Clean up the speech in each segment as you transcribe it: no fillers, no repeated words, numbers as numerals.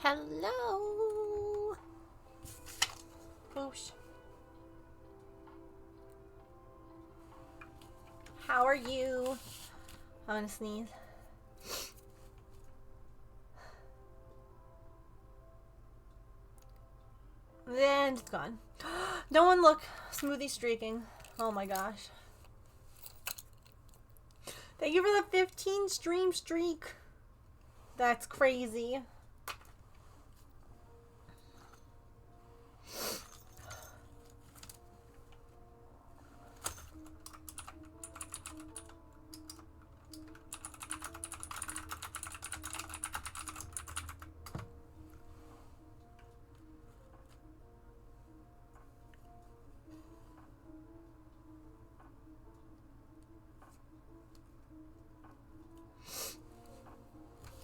Hello. Boosh. How are you? I'm gonna sneeze. Then it's gone. No one look. Smoothie streaking. Oh my gosh. Thank you for the 15 stream streak. That's crazy.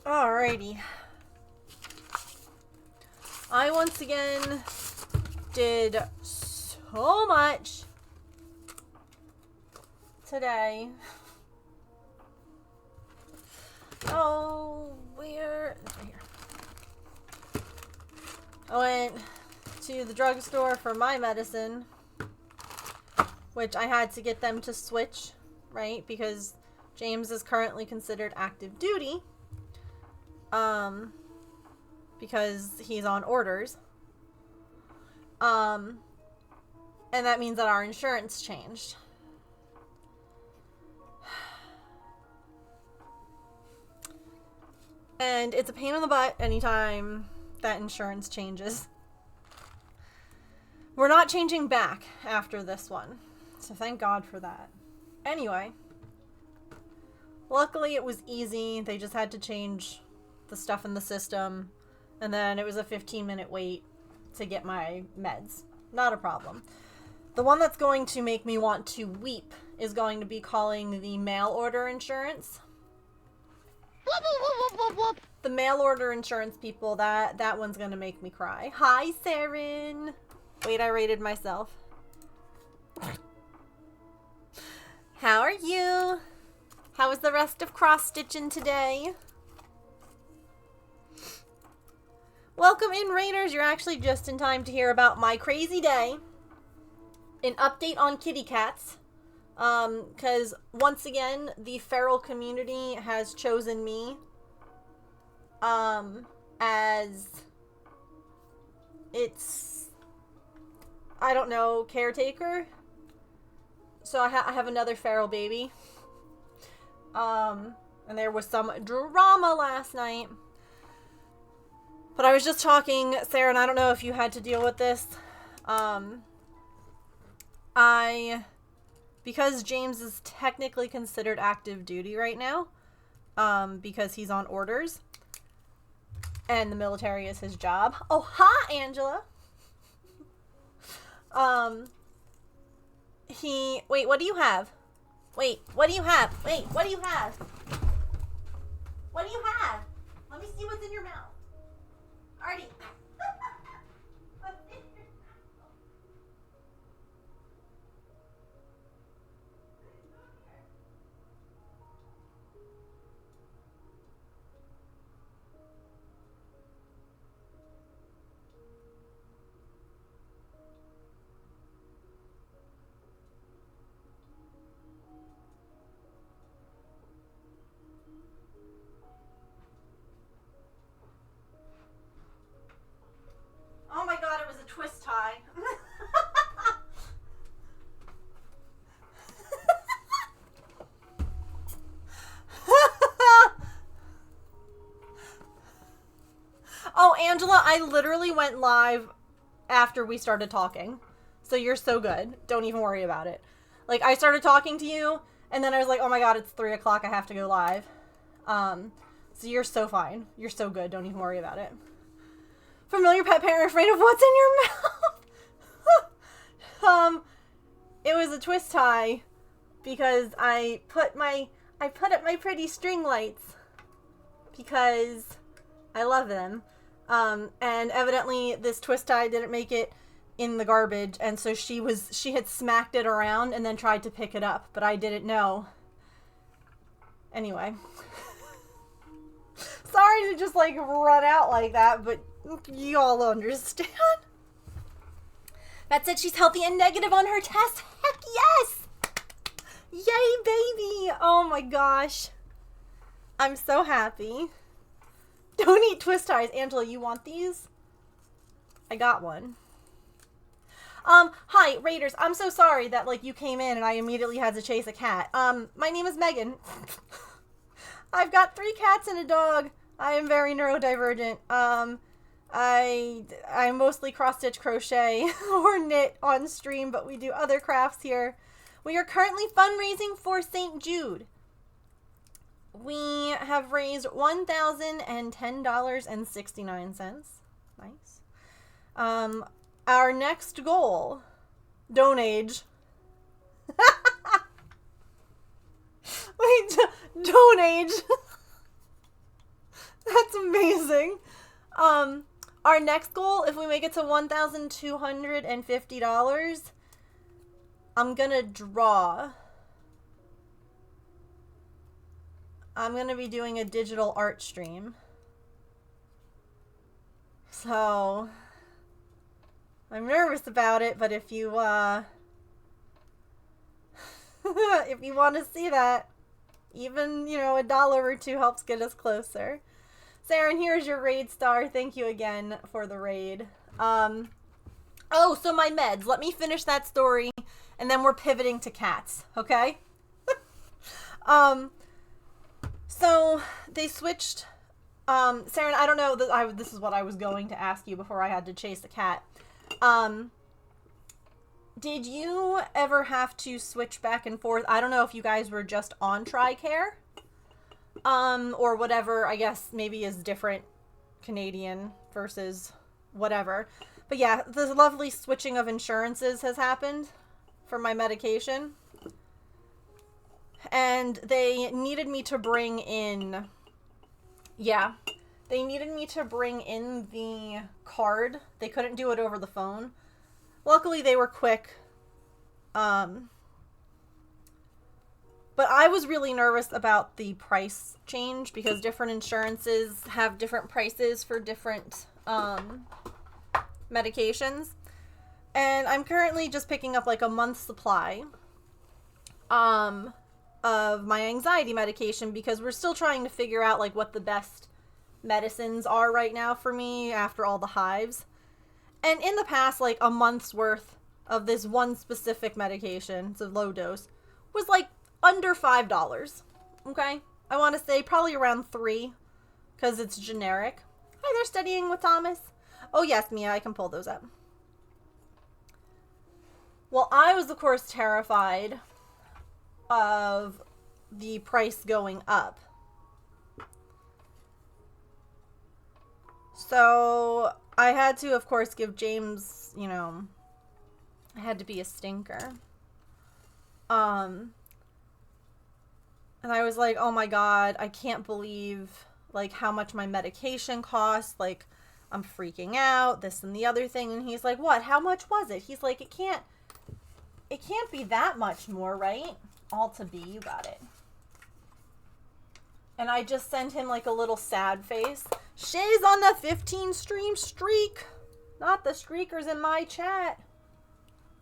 Alrighty. I once again did so much today. Oh, where? Here. I went to the drugstore for my medicine, which I had to get them to switch, right? Because James is currently considered active duty. Because he's on orders. And that means that our insurance changed. And it's a pain in the butt anytime that insurance changes. We're not changing back after this one. So thank God for that. Anyway. Luckily it was easy. They just had to change the stuff in the system. And then it was a 15-minute wait to get my meds. Not a problem. The one that's going to make me want to weep is going to be calling the mail order insurance. The mail order insurance people, that one's going to make me cry. Hi, Saren. Wait, I rated myself. How are you? How was the rest of cross-stitching today? Welcome in, Raiders. You're actually just in time to hear about my crazy day. An update on kitty cats. Because once again, the feral community has chosen me as its, I don't know, caretaker. So I have another feral baby. And there was some drama last night. But I was just talking, Sarah, and I don't know if you had to deal with this. Because James is technically considered active duty right now, because he's on orders, and the military is his job. Oh, hi, Angela! Wait, what do you have? Wait, what do you have? Wait, what do you have? What do you have? Let me see what's in your mouth. Artie. Oh my God, it was a twist tie. Oh, Angela, I literally went live after we started talking. So you're so good. Don't even worry about it. Like, I started talking to you, and then I was like, oh my God, it's 3 o'clock. I have to go live. So you're so fine. You're so good. Don't even worry about it. Familiar pet parent afraid of what's in your mouth. It was a twist tie because I put up my pretty string lights because I love them. And evidently this twist tie didn't make it in the garbage, and so she had smacked it around and then tried to pick it up, but I didn't know. Anyway. Sorry to just like run out like that, but You all understand. That said, she's healthy and negative on her test. Heck yes! Yay, baby! Oh my gosh. I'm so happy. Don't eat twist ties. Angela, you want these? I got one. Hi, Raiders. I'm so sorry that, like, you came in and I immediately had to chase a cat. My name is Megan. I've got 3 cats and a dog. I am very neurodivergent. I mostly cross-stitch crochet or knit on stream, but we do other crafts here. We are currently fundraising for St. Jude. We have raised $1,010.69. Nice. Our next goal, donage. Wait, donage. That's amazing. Our next goal, if we make it to $1,250, I'm gonna draw. I'm gonna be doing a digital art stream. So, I'm nervous about it, but if you, if you want to see that, even, you know, $1 or $2 helps get us closer. Saren, here's your raid star. Thank you again for the raid. Oh, so my meds. Let me finish that story, and then we're pivoting to cats, okay? So they switched. Saren, I don't know. This is what I was going to ask you before I had to chase the cat. Did you ever have to switch back and forth? I don't know if you guys were just on TRICARE. Or whatever, I guess maybe is different Canadian versus whatever. But yeah, the lovely switching of insurances has happened for my medication. And they needed me to bring in, they needed me to bring in the card. They couldn't do it over the phone. Luckily, they were quick. But I was really nervous about the price change because different insurances have different prices for different medications. And I'm currently just picking up like a month's supply of my anxiety medication because we're still trying to figure out like what the best medicines are right now for me after all the hives. And in the past, like a month's worth of this one specific medication, it's a low dose, was like under $5. Okay? I want to say probably around $3 because it's generic. Hi there, Studying with Thomas. Oh yes, Mia, I can pull those up. Well, I was of course terrified of the price going up. So I had to, of course, give James, you know, I had to be a stinker. And I was like, oh my God, I can't believe, like, how much my medication costs. Like, I'm freaking out, this and the other thing. And he's like, what? How much was it? He's like, it can't be that much more, right? All to be, you got it. And I just sent him, like, a little sad face. Shay's on the 15 stream streak. Not the streakers in my chat.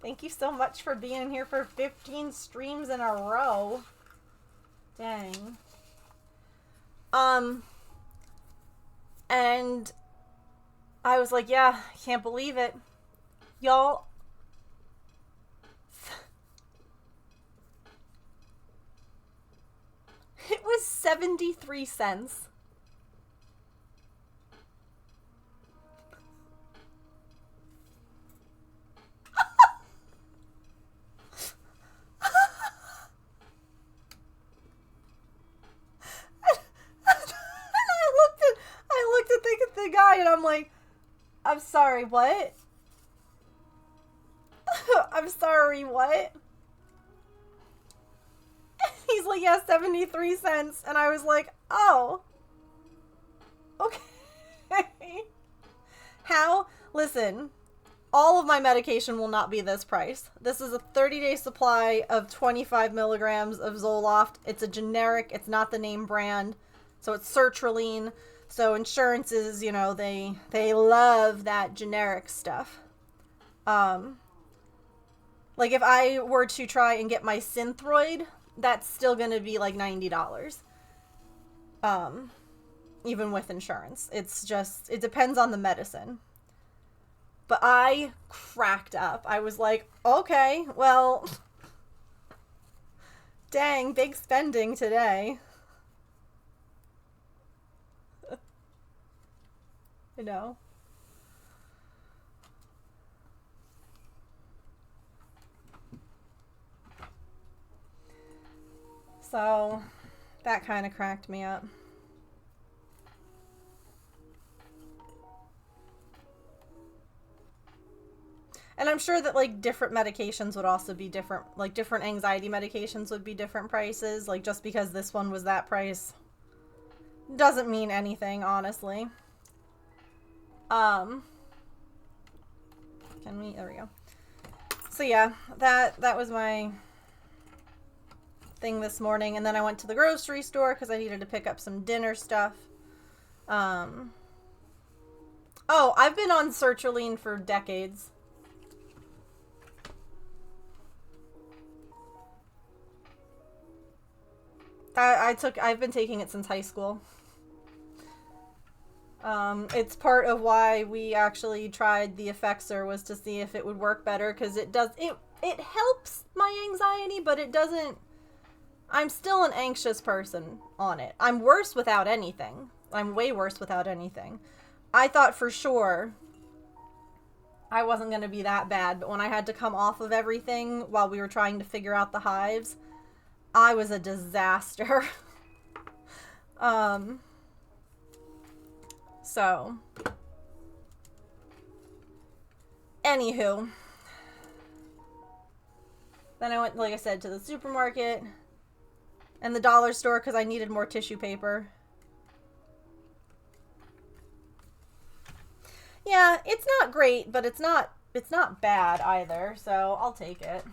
Thank you so much for being here for 15 streams in a row. Dang. And I was like, yeah, I can't believe it. Y'all. It was 73 cents. I looked at the guy and I'm like, I'm sorry, what? I'm sorry, what? He's like, yeah, 73 cents. And I was like, oh. Okay. How? Listen, all of my medication will not be this price. This is a 30-day supply of 25 milligrams of Zoloft. It's a generic. It's not the name brand. So it's sertraline. So insurances, you know, they love that generic stuff. Like if I were to try and get my Synthroid, that's still going to be like $90. Even with insurance. It's just, it depends on the medicine. But I cracked up. I was like, okay, well, dang, big spending today. You know? So, that kind of cracked me up. And I'm sure that, like, different medications would also be different. Like, different anxiety medications would be different prices. Like, just because this one was that price doesn't mean anything, honestly. Can we... There we go. So, yeah. That was my thing this morning. And then I went to the grocery store because I needed to pick up some dinner stuff. Oh, I've been on sertraline for decades. I've been taking it since high school. It's part of why we actually tried the Effexor, was to see if it would work better, because it helps my anxiety, but it doesn't. I'm still an anxious person on it. I'm worse without anything. I'm way worse without anything. I thought for sure I wasn't going to be that bad, but when I had to come off of everything while we were trying to figure out the hives, I was a disaster. So, anywho, then I went, like I said, to the supermarket and the dollar store because I needed more tissue paper. Yeah, it's not great, but it's not bad either, so I'll take it.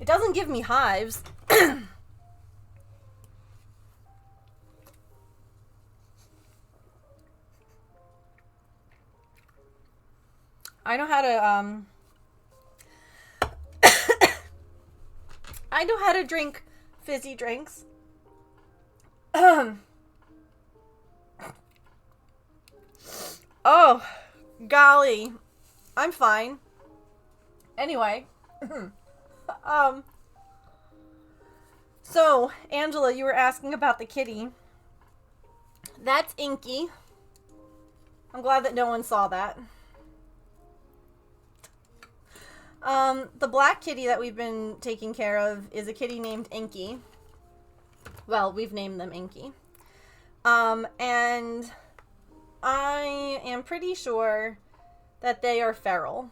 It doesn't give me hives. I know how to, I know how to drink fizzy drinks. Oh, golly. I'm fine. Anyway. So, Angela, you were asking about the kitty. That's Inky. I'm glad that no one saw that. The black kitty that we've been taking care of is a kitty named Inky. Well, we've named them Inky. And I am pretty sure that they are feral.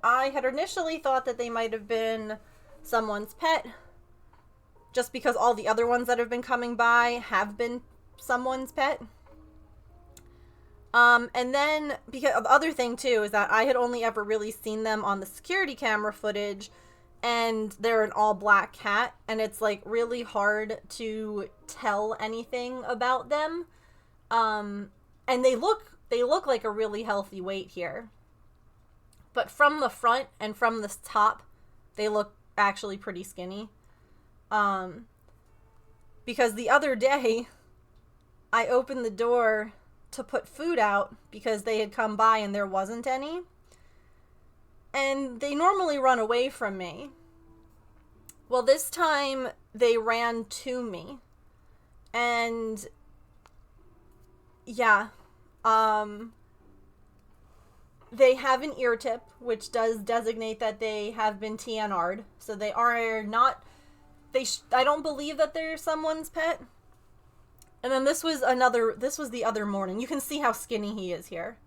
I had initially thought that they might have been someone's pet, just because all the other ones that have been coming by have been someone's pet. And then, because the other thing too is that I had only ever really seen them on the security camera footage, and they're an all black cat, and it's like really hard to tell anything about them. And they look like a really healthy weight here. But from the front and from the top, they look actually pretty skinny. Because the other day, I opened the door to put food out because they had come by and there wasn't any. And they normally run away from me. Well, this time they ran to me. And yeah, they have an ear tip, which does designate that they have been TNR'd. So they are not, I don't believe that they're someone's pet. And then this was the other morning. You can see how skinny he is here,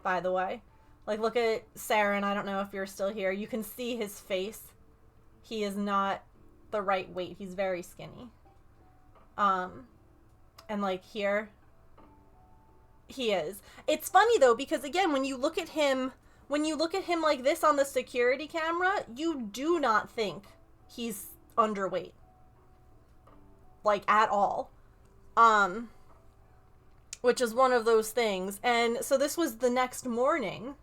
by the way. Like, look at Saren. I don't know if you're still here. You can see his face. He is not the right weight. He's very skinny. And like here, he is. It's funny though, because again, when you look at him like this on the security camera, you do not think he's underweight. like, at all. Which is one of those things. And so this was the next morning,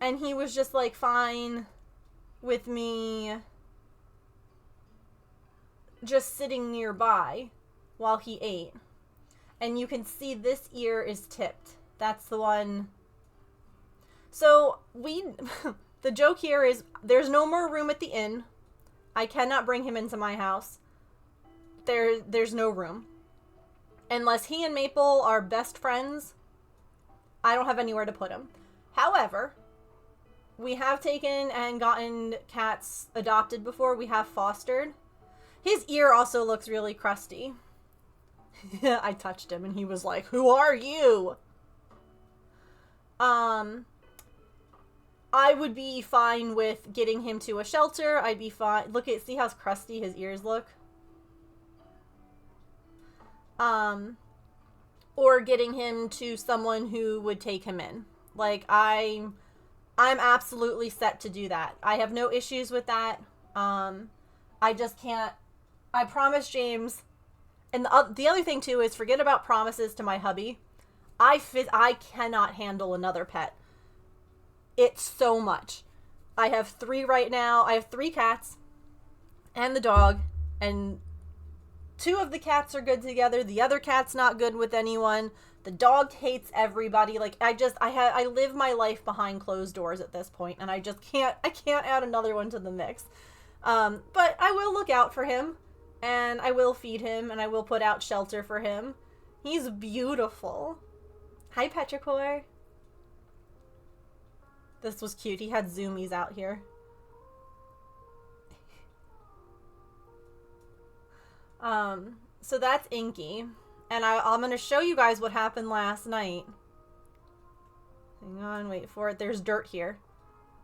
and he was just, like, fine with me just sitting nearby while he ate. And you can see this ear is tipped. That's the one. So the joke here is there's no more room at the inn. I cannot bring him into my house. There's no room. Unless he and Maple are best friends, I don't have anywhere to put him. However, we have taken and gotten cats adopted before. We have fostered. His ear also looks really crusty. I touched him and he was like, "Who are you?" I would be fine with getting him to a shelter. I'd be fine. See how crusty his ears look? Or getting him to someone who would take him in. Like, I'm absolutely set to do that. I have no issues with that. I just can't. I promise James. And the other thing too is, forget about promises to my hubby. I cannot handle another pet. It's so much. I have 3 right now. I have 3 cats and the dog, and 2 of the cats are good together. The other cat's not good with anyone. The dog hates everybody. Like, I live my life behind closed doors at this point, and I can't add another one to the mix. But I will look out for him, and I will feed him, and I will put out shelter for him. He's beautiful. Hi, Petrichor. This was cute. He had zoomies out here. So that's Inky. And I'm going to show you guys what happened last night. Hang on, wait for it. There's dirt here.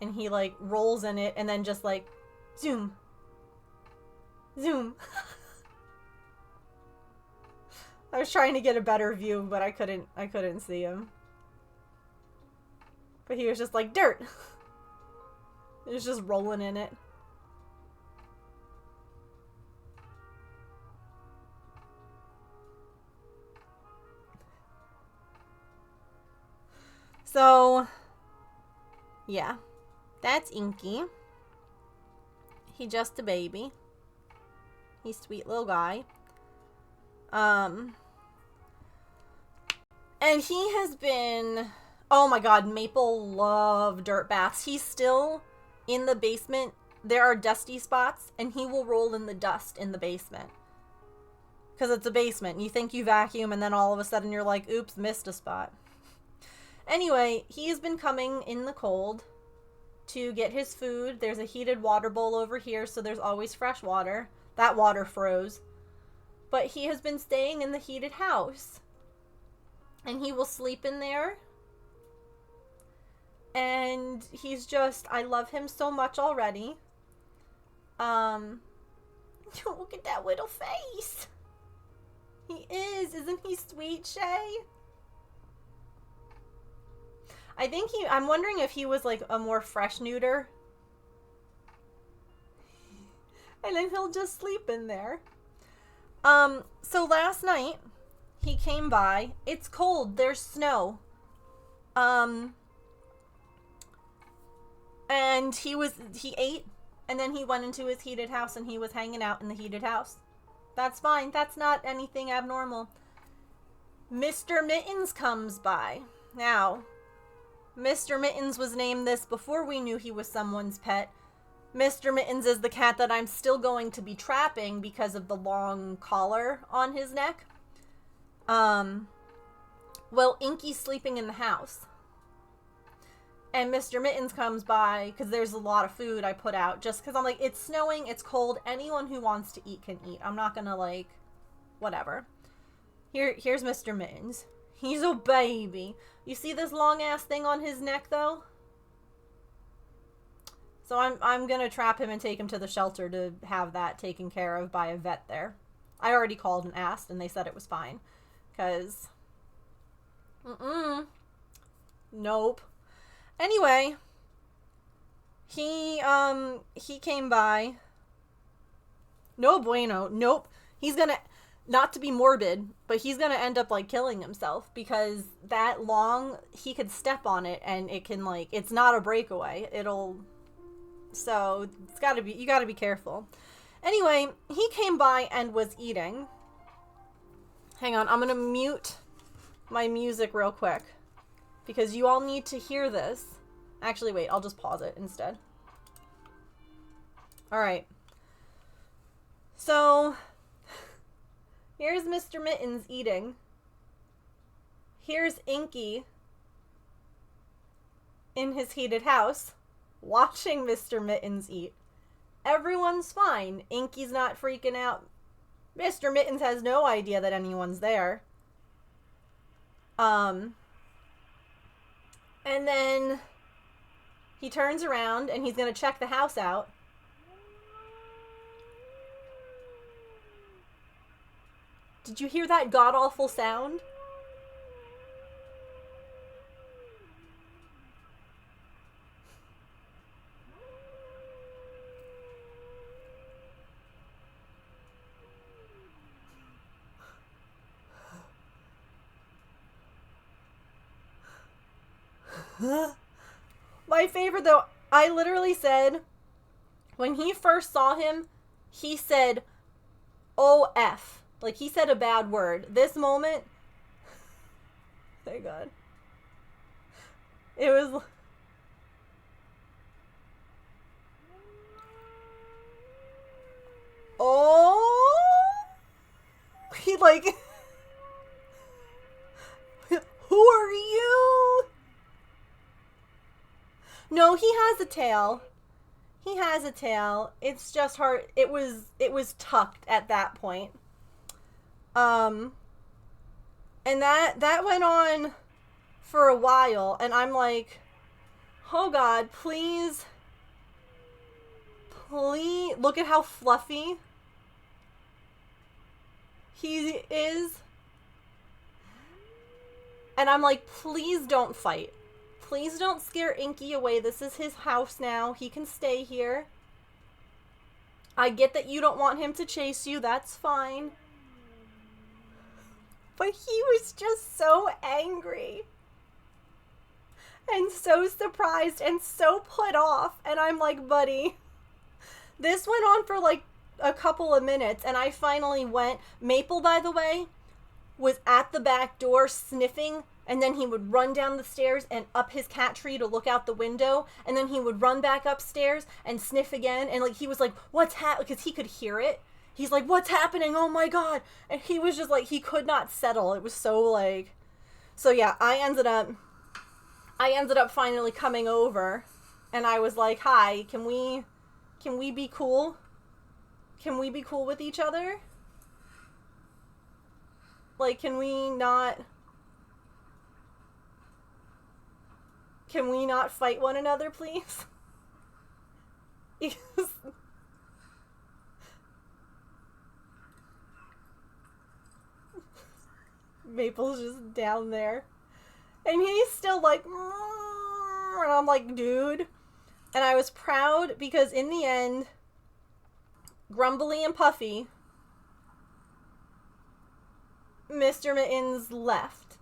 And he, like, rolls in it and then just, like, zoom. Zoom. I was trying to get a better view, but I couldn't see him. But he was just like, dirt. He was just rolling in it. So, yeah. That's Inky. He just a baby. He's a sweet little guy. And he has been... Oh my god, Maple loved dirt baths. He's still in the basement. There are dusty spots, and he will roll in the dust in the basement. Because it's a basement. You think you vacuum, and then all of a sudden you're like, oops, missed a spot. Anyway, he's been coming in the cold to get his food. There's a heated water bowl over here, so there's always fresh water. That water froze. But he has been staying in the heated house. And he will sleep in there. And he's just, I love him so much already. Look at that little face. He is. Isn't he sweet, Shay? I'm wondering if he was like a more fresh neuter. And then he'll just sleep in there. So last night, he came by. It's cold. There's snow. And he ate, and then he went into his heated house, and he was hanging out in the heated house. That's fine. That's not anything abnormal. Mr. Mittens comes by. Now, Mr. Mittens was named this before we knew he was someone's pet. Mr. Mittens is the cat that I'm still going to be trapping because of the long collar on his neck. Well, Inky's sleeping in the house. And Mr. Mittens comes by because there's a lot of food I put out. Just because I'm like, it's snowing, it's cold. Anyone who wants to eat can eat. I'm not going to, like, whatever. Here's Mr. Mittens. He's a baby. You see this long-ass thing on his neck, though? So I'm going to trap him and take him to the shelter to have that taken care of by a vet there. I already called and asked, and they said it was fine. Because... Nope. Anyway, he came by. No bueno. Nope. he's gonna, not to be morbid, but he's gonna end up, like, killing himself, because that long, he could step on it, and it can, like, it's not a breakaway. So, you gotta be careful. Anyway, he came by and was eating. Hang on, I'm gonna mute my music real quick, because you all need to hear this. Actually, wait, I'll just pause it instead. Alright. So, here's Mr. Mittens eating. Here's Inky in his heated house, watching Mr. Mittens eat. Everyone's fine. Inky's not freaking out. Mr. Mittens has no idea that anyone's there. And then he turns around and he's gonna check the house out. Did you hear that god-awful sound? My favorite, though, I literally said, when he first saw him, he said, OF. Like, he said a bad word. This moment, thank God. It was, oh, he like, who are you? No, he has a tail. He has a tail. It's just hard. It was tucked at that point. And that went on for a while, and I'm like, oh God, please, look at how fluffy he is. And I'm like, please don't fight. Please don't scare Inky away. This is his house now. He can stay here. I get that you don't want him to chase you. That's fine. But he was just so angry. And so surprised and so put off. And I'm like, buddy. This went on for like a couple of minutes. And I finally went. Maple, by the way, was at the back door sniffing. And then he would run down the stairs and up his cat tree to look out the window. And then he would run back upstairs and sniff again. And like he was like, what's happening? Because he could hear it. He's like, what's happening? Oh my God. And he was just like, he could not settle. It was so like, so yeah, I ended up finally coming over. And I was like, hi, can we be cool? Can we be cool with each other? Like, can we not fight one another, please? Maple's just down there. And he's still like, and I'm like, dude. And I was proud because in the end, Grumbly and Puffy, Mr. Mittens left.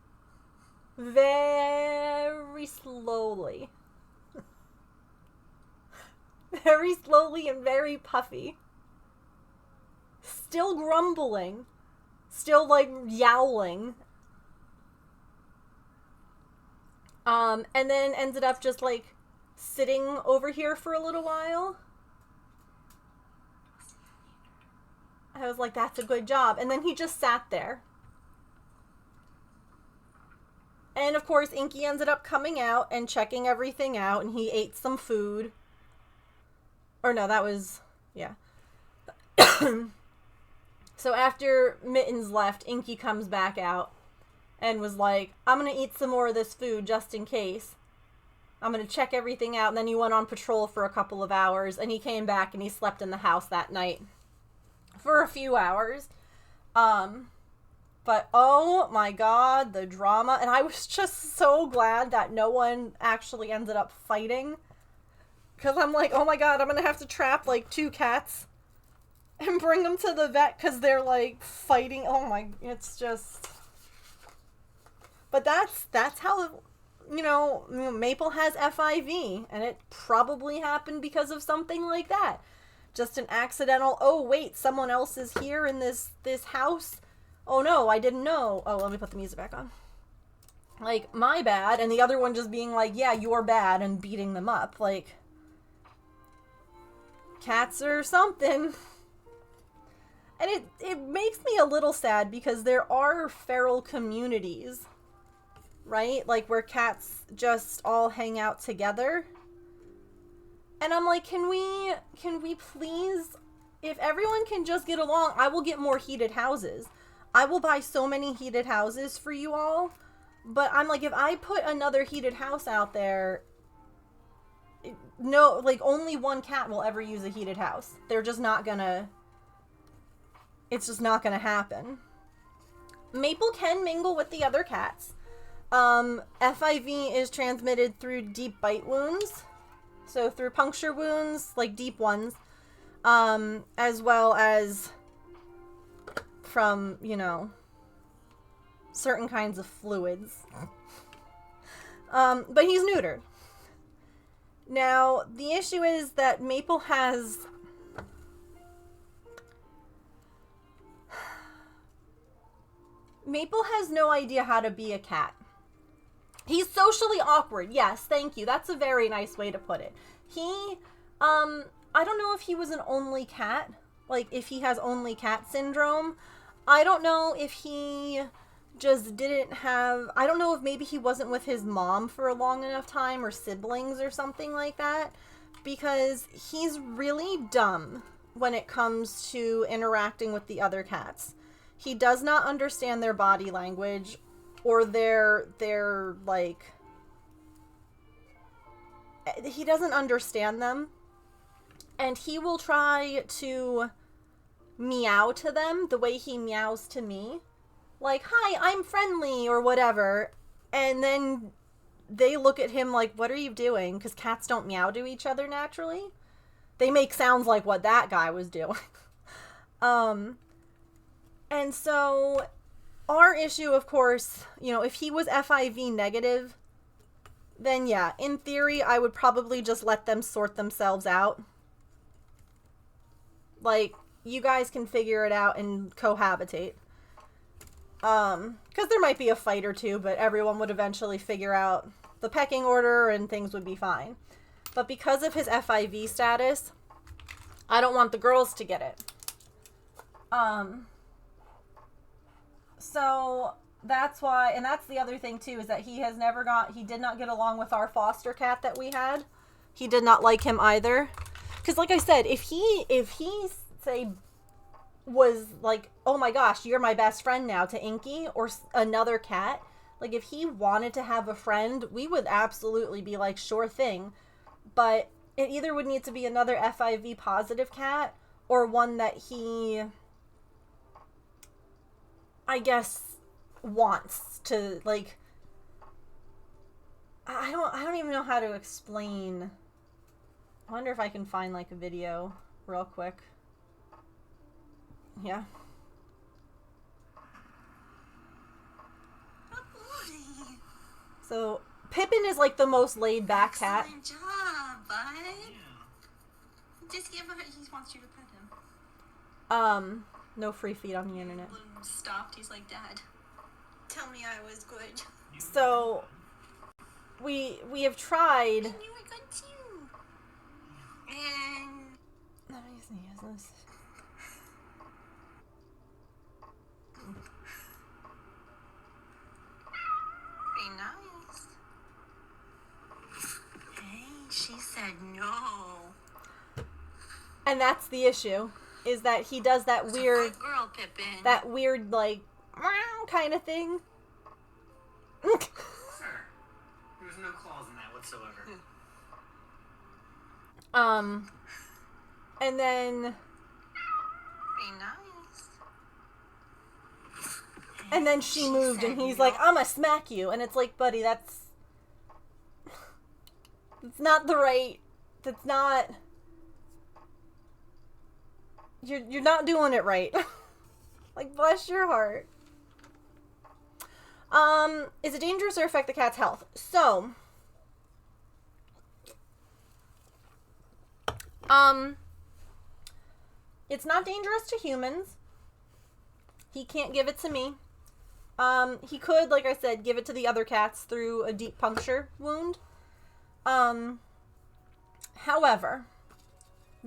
Very slowly. Very slowly and very puffy. Still grumbling. Still, like, yowling. And then ended up just, like, sitting over here for a little while. I was like, that's a good job. And then he just sat there. And, of course, Inky ended up coming out and checking everything out, and he ate some food. Or no, that was, yeah. So after Mittens left, Inky comes back out and was like, I'm going to eat some more of this food just in case. I'm going to check everything out. And then he went on patrol for a couple of hours, and he came back and he slept in the house that night for a few hours. But oh my God, the drama. And I was just so glad that no one actually ended up fighting. Because I'm like, oh my God, I'm going to have to trap like 2 cats and bring them to the vet because they're like fighting. Oh my, it's just. But that's how, Maple has FIV, and it probably happened because of something like that. Just an accidental, oh wait, someone else is here in this house. Oh no, I didn't know. Oh, let me put the music back on. Like, my bad, and the other one just being like, yeah, you're bad, and beating them up. Like, cats or something. And it makes me a little sad because there are feral communities, right? Like, where cats just all hang out together. And I'm like, can we please, if everyone can just get along, I will get more heated houses. I will buy so many heated houses for you all. But I'm like, if I put another heated house out there, no, like, only one cat will ever use a heated house. They're just not gonna, it's just not gonna happen. Maple can mingle with the other cats. FIV is transmitted through deep bite wounds. So through puncture wounds, like deep ones, as well as from, certain kinds of fluids. But he's neutered. Now, the issue is that Maple has no idea how to be a cat. He's socially awkward. Yes, thank you. That's a very nice way to put it. He, I don't know if he was an only cat, like if he has only cat syndrome. I don't know if he just didn't have, I don't know if maybe he wasn't with his mom for a long enough time or siblings or something like that, because he's really dumb when it comes to interacting with the other cats. He does not understand their body language or their like, he doesn't understand them, and he will try to meow to them the way he meows to me, like, hi, I'm friendly or whatever, and then they look at him like, what are you doing? Because cats don't meow to each other naturally. They make sounds like what that guy was doing. And so our issue, of course, if he was FIV negative, then yeah, in theory, I would probably just let them sort themselves out. Like, you guys can figure it out and cohabitate. Because there might be a fight or two, but everyone would eventually figure out the pecking order and things would be fine. But because of his FIV status, I don't want the girls to get it. So that's why, and that's the other thing too, is that he did not get along with our foster cat that we had. He did not like him either. Because like I said, if he say was like, oh my gosh, you're my best friend now to Inky or another cat, like if he wanted to have a friend, we would absolutely be like, sure thing. But it either would need to be another FIV positive cat or one that he, I guess, wants to, like, I don't even know how to explain. I wonder if I can find like a video real quick. Yeah. So Pippin is like the most laid back cat. Excellent job, bud. Yeah. Just give him. He wants you to pet him. No free feed on the internet. Stopped. He's like, Dad, tell me I was good. So we have tried. And you were good too. And let me see. Is this? very nice. Hey, she said no. And that's the issue, is that he does that weird, good girl, Pippin. that weird like kind of thing. Sir, there's no clause in that whatsoever. And then Very nice. and then she moved and he's like, I'ma smack you, and it's like, buddy, that's not the right, that's not, You're not doing it right. Like, bless your heart. Is it dangerous or affect the cat's health? So, it's not dangerous to humans. He can't give it to me. He could, like I said, give it to the other cats through a deep puncture wound. However,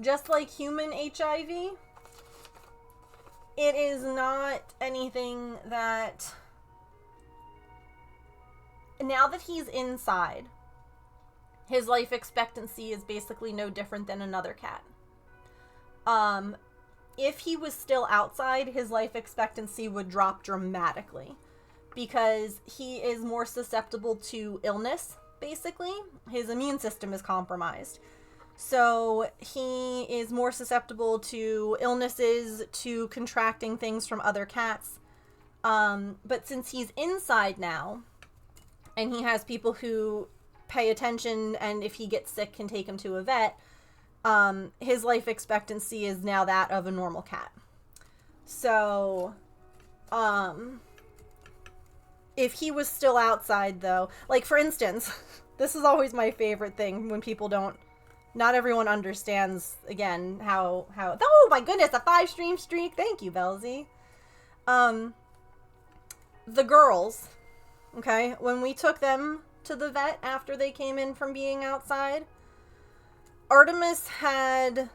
just like human HIV, it is not anything that... Now that he's inside, his life expectancy is basically no different than another cat. If he was still outside, his life expectancy would drop dramatically because he is more susceptible to illness, basically. His immune system is compromised. So he is more susceptible to illnesses, to contracting things from other cats. But since he's inside now, and he has people who pay attention and if he gets sick can take him to a vet, his life expectancy is now that of a normal cat. So, if he was still outside though, like for instance, this is always my favorite thing when people not everyone understands, again, how, oh my goodness, a 5-stream streak. Thank you, Belzy. The girls, okay, when we took them to the vet after they came in from being outside, Artemis had...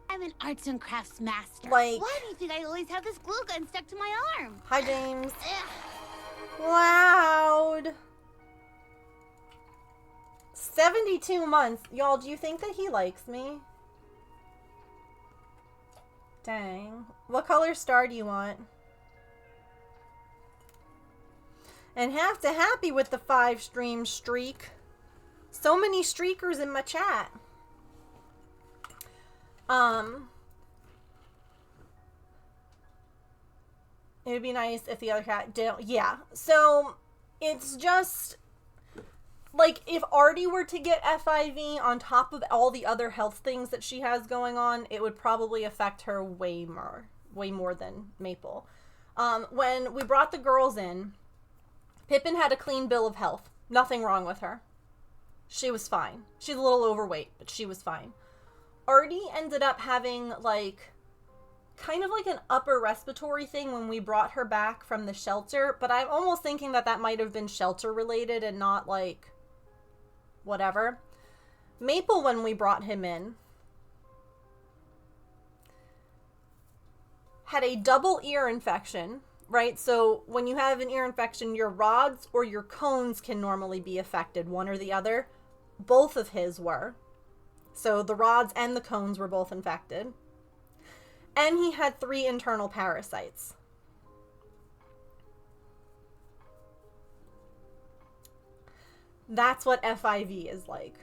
I'm an arts and crafts master. Like... Why do you think I always have this glue gun stuck to my arm? Hi, James. Loud. 72 months. Y'all, do you think that he likes me? Dang. What color star do you want? And have to happy with the 5-stream streak. So many streakers in my chat. It would be nice if the other cat didn't. Yeah. So it's just like if Artie were to get FIV on top of all the other health things that she has going on, it would probably affect her way more than Maple. When we brought the girls in, Pippin had a clean bill of health. Nothing wrong with her. She was fine. She's a little overweight, but she was fine. Artie ended up having, like, kind of like an upper respiratory thing when we brought her back from the shelter, but I'm almost thinking that that might have been shelter-related and not, like, whatever. Maple, when we brought him in, had a double ear infection, right? So when you have an ear infection, your rods or your cones can normally be affected, one or the other. Both of his were. So the rods and the cones were both infected. And he had 3 internal parasites. That's what FIV is like.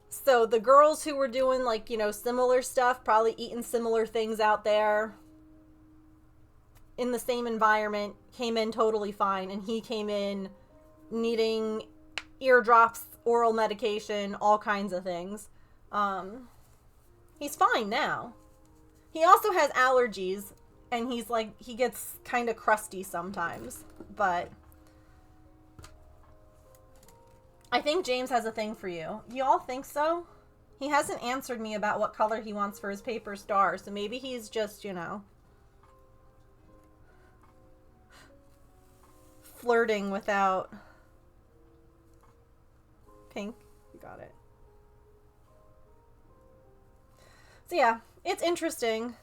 So the girls who were doing, like, you know, similar stuff, probably eating similar things out there in the same environment, came in totally fine. And he came in needing eardrops, oral medication, all kinds of things. He's fine now. He also has allergies, and he's like, he gets kind of crusty sometimes, but I think James has a thing for you. Y'all think so? He hasn't answered me about what color he wants for his paper star, so maybe he's just, you know, flirting without... Pink. You got it. So yeah, it's interesting.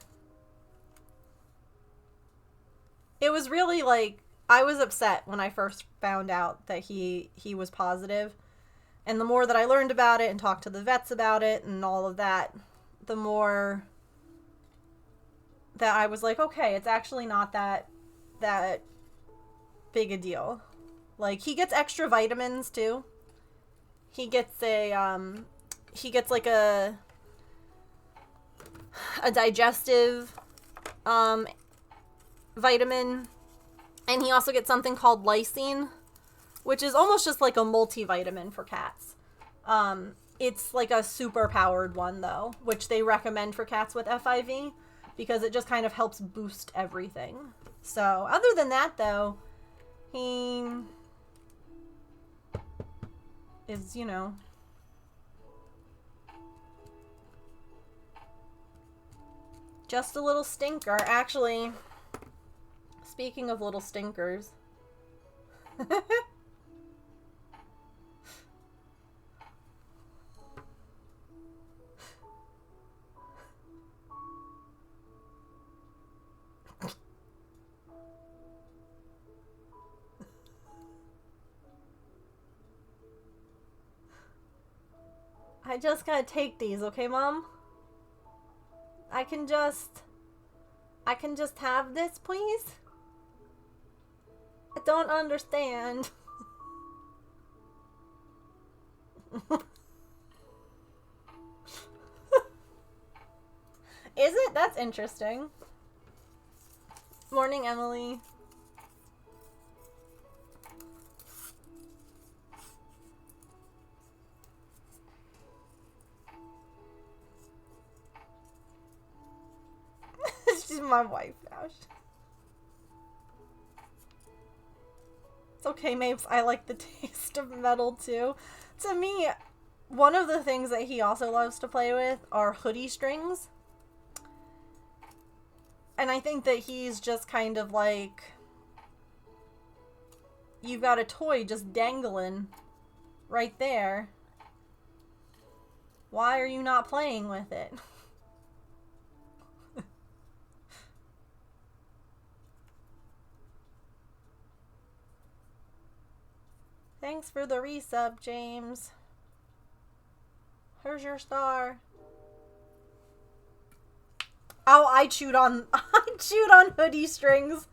It was really like, I was upset when I first found out that he was positive. And the more that I learned about it and talked to the vets about it and all of that, the more that I was like, okay, it's actually not that big a deal. Like, he gets extra vitamins too. He gets like a digestive vitamin, and he also gets something called lysine, which is almost just like a multivitamin for cats. It's like a super powered one though, which they recommend for cats with FIV. because it just kind of helps boost everything. So, other than that, though, he is, you know, just a little stinker. Actually, speaking of little stinkers, I just gotta take these, okay, Mom? I can just have this, please? I don't understand. Is it? That's interesting. Morning, Emily. She's my wife now. It's okay, Mapes. I like the taste of metal too. To me, one of the things that he also loves to play with are hoodie strings. And I think that he's just kind of like, you've got a toy just dangling right there. Why are you not playing with it? Thanks for the resub, James. Here's your star. Oh, I chewed on hoodie strings.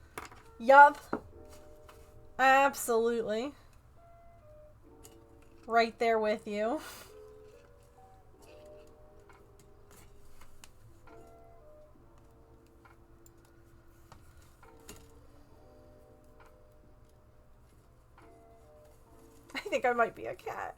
Yup. Absolutely. Right there with you. I think I might be a cat.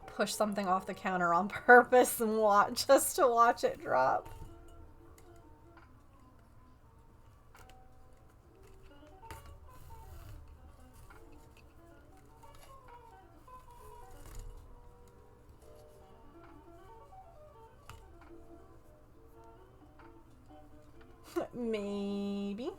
Push something off the counter on purpose and watch, just to watch it drop. Maybe.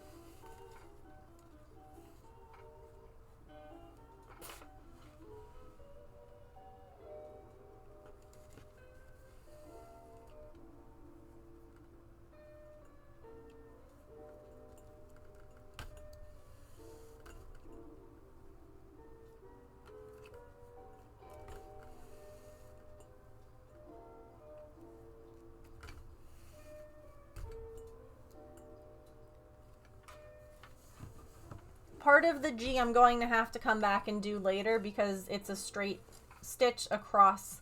Part of the G I'm going to have to come back and do later because it's a straight stitch across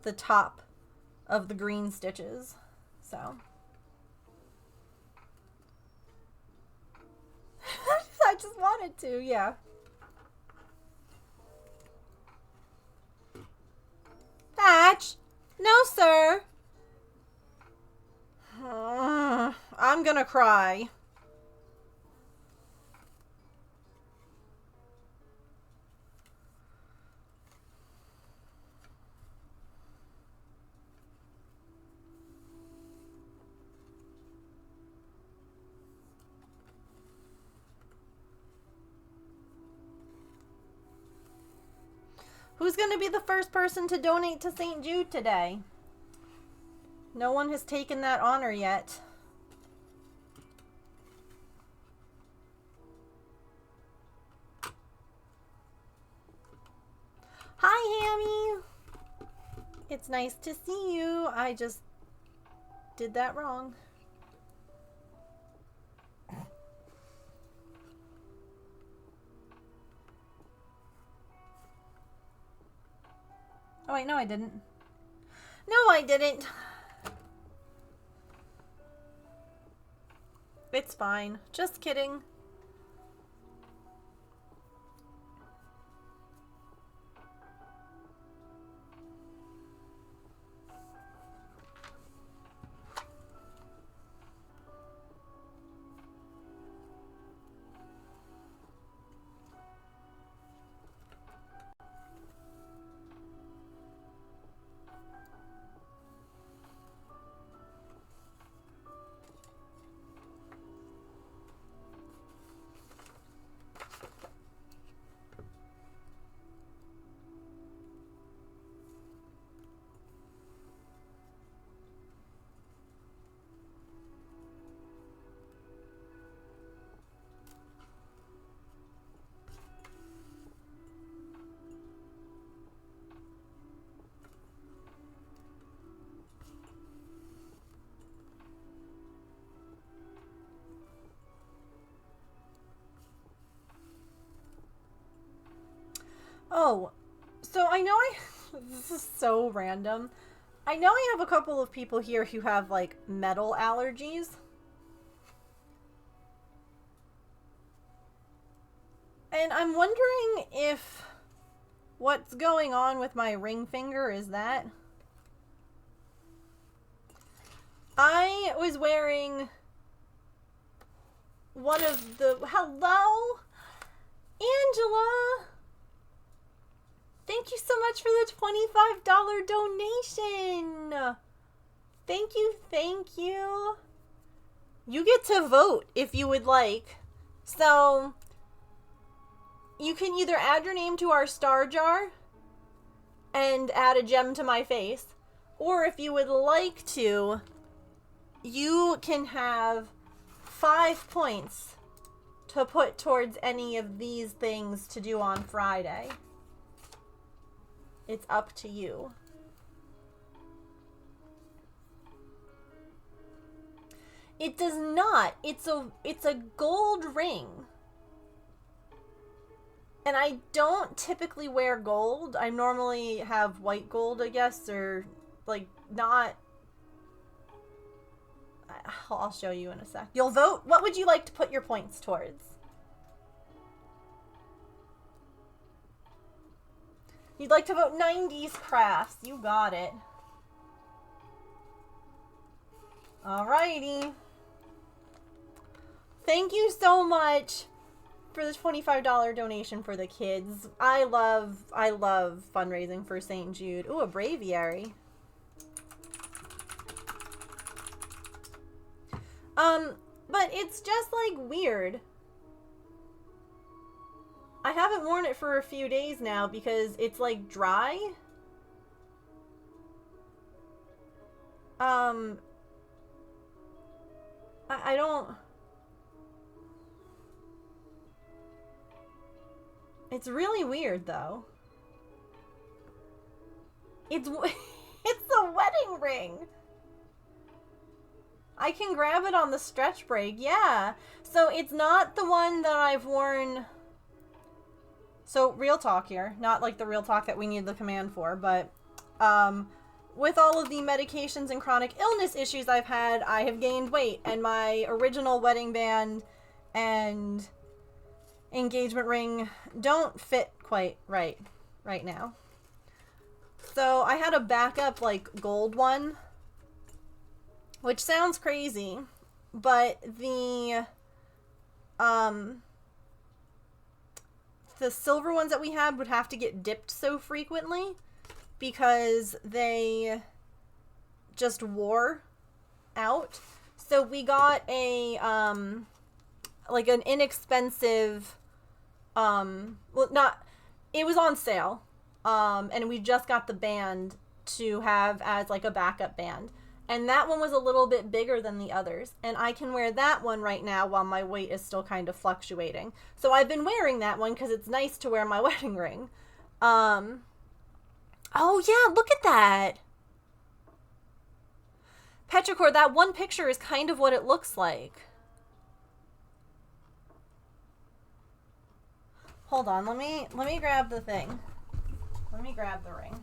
the top of the green stitches. So I just wanted to, yeah. Patch? No, sir. I'm gonna cry. Who's going to be the first person to donate to St. Jude today? No one has taken that honor yet. Hi, Hammy. It's nice to see you. I just did that wrong. Oh, wait, no, I didn't. No, I didn't. It's fine. Just kidding. Oh, so I know this is so random. I know I have a couple of people here who have, like, metal allergies. And I'm wondering if what's going on with my ring finger is that. I was wearing one of the... Hello? Angela? Thank you so much for the $25 donation. Thank you, thank you. You get to vote if you would like. So, you can either add your name to our star jar and add a gem to my face, or if you would like to, you can have 5 points to put towards any of these things to do on Friday. It's up to you. It does not. It's a gold ring. And I don't typically wear gold. I normally have white gold, I guess, or like not. I'll show you in a sec. You'll vote. What would you like to put your points towards? You'd like to vote 90s crafts. You got it. Alrighty. Thank you so much for the $25 donation for the kids. I love fundraising for St. Jude. Ooh, a breviary. But it's just like weird. I haven't worn it for a few days now because it's like dry. I don't... It's really weird though. It's a wedding ring. I can grab it on the stretch break, yeah. So it's not the one that I've worn... So, real talk here. Not like the real talk that we need the command for, but with all of the medications and chronic illness issues I've had, I have gained weight, and my original wedding band and engagement ring don't fit quite right now. So, I had a backup, like, gold one, which sounds crazy, but the silver ones that we had would have to get dipped so frequently because they just wore out. So we got a, like an inexpensive, well, not, it was on sale, and we just got the band to have as like a backup band. And that one was a little bit bigger than the others. And I can wear that one right now while my weight is still kind of fluctuating. So I've been wearing that one because it's nice to wear my wedding ring. Oh yeah, look at that. Petrichor, that one picture is kind of what it looks like. Hold on, let me grab the thing. Let me grab the ring.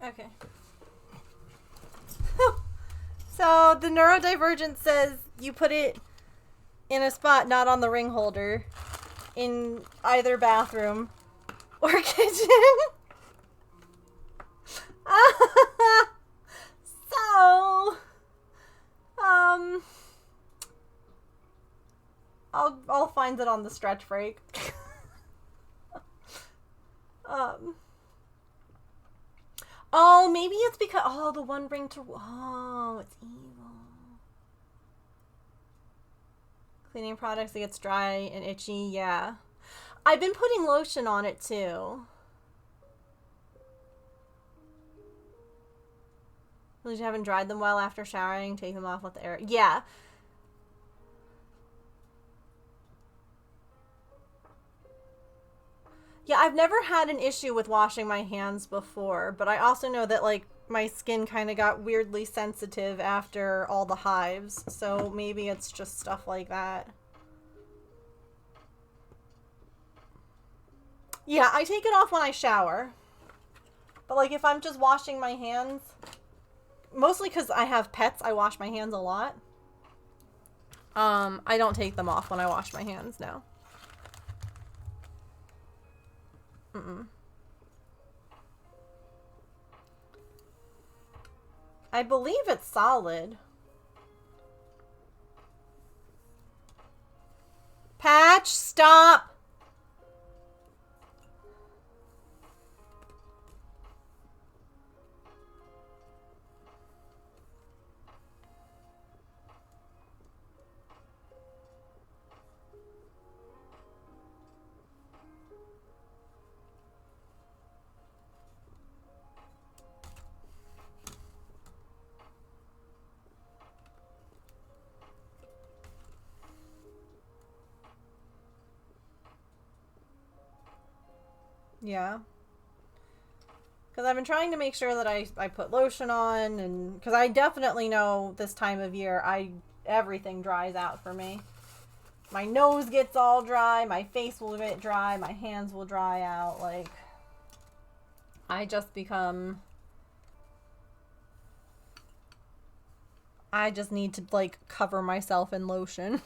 Okay. So the neurodivergent says you put it in a spot not on the ring holder in either bathroom or kitchen. So, I'll find it on the stretch break. Oh, maybe it's because, oh, the one ring to, oh, it's evil. Cleaning products, it gets dry and itchy, yeah. I've been putting lotion on it too. You haven't dried them well after showering, take them off, let the air, yeah. Yeah, I've never had an issue with washing my hands before, but I also know that, like, my skin kind of got weirdly sensitive after all the hives, so maybe it's just stuff like that. Yeah, I take it off when I shower. But, like, if I'm just washing my hands, mostly because I have pets, I wash my hands a lot. I don't take them off when I wash my hands, no. I believe it's solid. Patch, stop! Yeah. Because I've been trying to make sure that I put lotion on, and because I definitely know this time of year, everything dries out for me. My nose gets all dry, my face will get dry, my hands will dry out, like, I just need to, like, cover myself in lotion.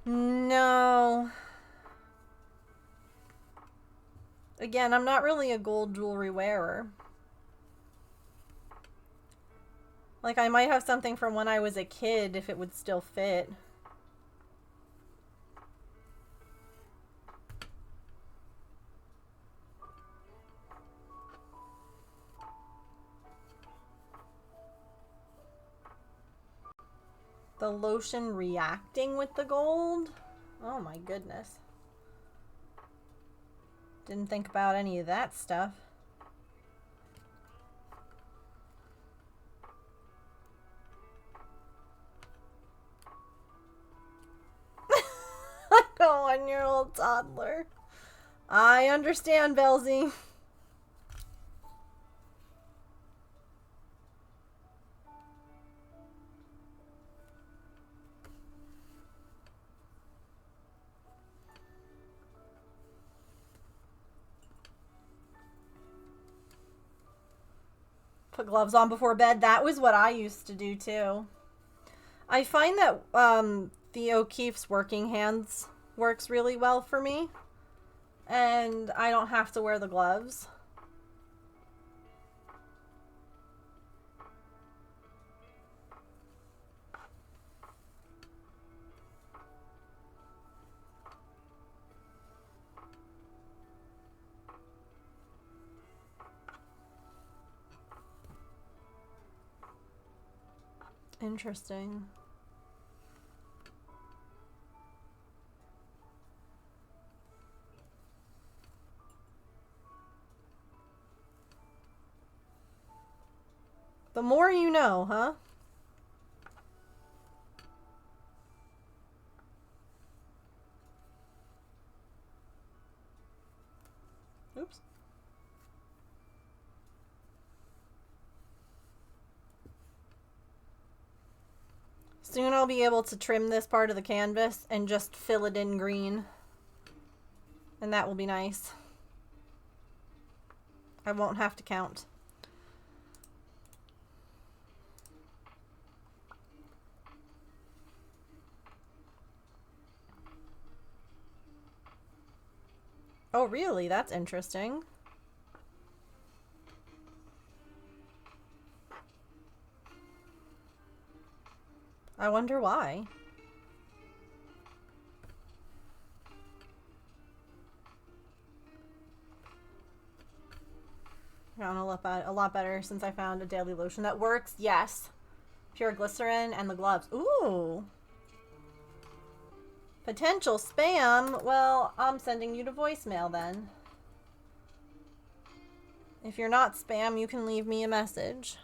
No. Again, I'm not really a gold jewelry wearer. Like, I might have something from when I was a kid if it would still fit. The lotion reacting with the gold? Oh my goodness. Didn't think about any of that stuff. Like a 1-year-old toddler. I understand, Belzy. Put gloves on before bed. That was what I used to do too. I find that the O'Keeffe's Working Hands works really well for me. And I don't have to wear the gloves. Interesting. The more you know, huh? Oops. Soon I'll be able to trim this part of the canvas and just fill it in green. And that will be nice. I won't have to count. Oh, really? That's interesting. I wonder why. Gotten a lot better since I found a daily lotion that works. Yes. Pure glycerin and the gloves. Ooh. Potential spam? Well, I'm sending you to voicemail then. If you're not spam, you can leave me a message.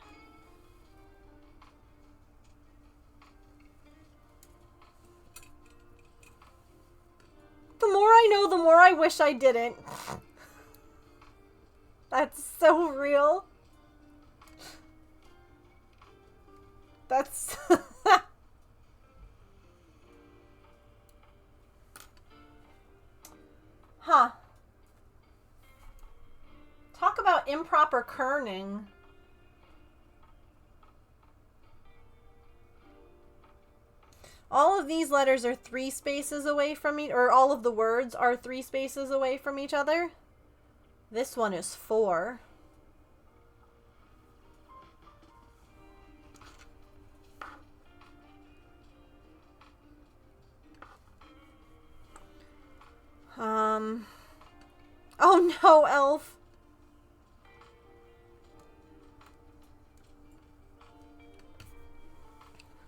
The more I know, the more I wish I didn't. That's so real. That's... Huh. Talk about improper kerning. All of these letters are 3 spaces away from each, or all of the words are 3 spaces away from each other. This one is 4. Oh no, Elf.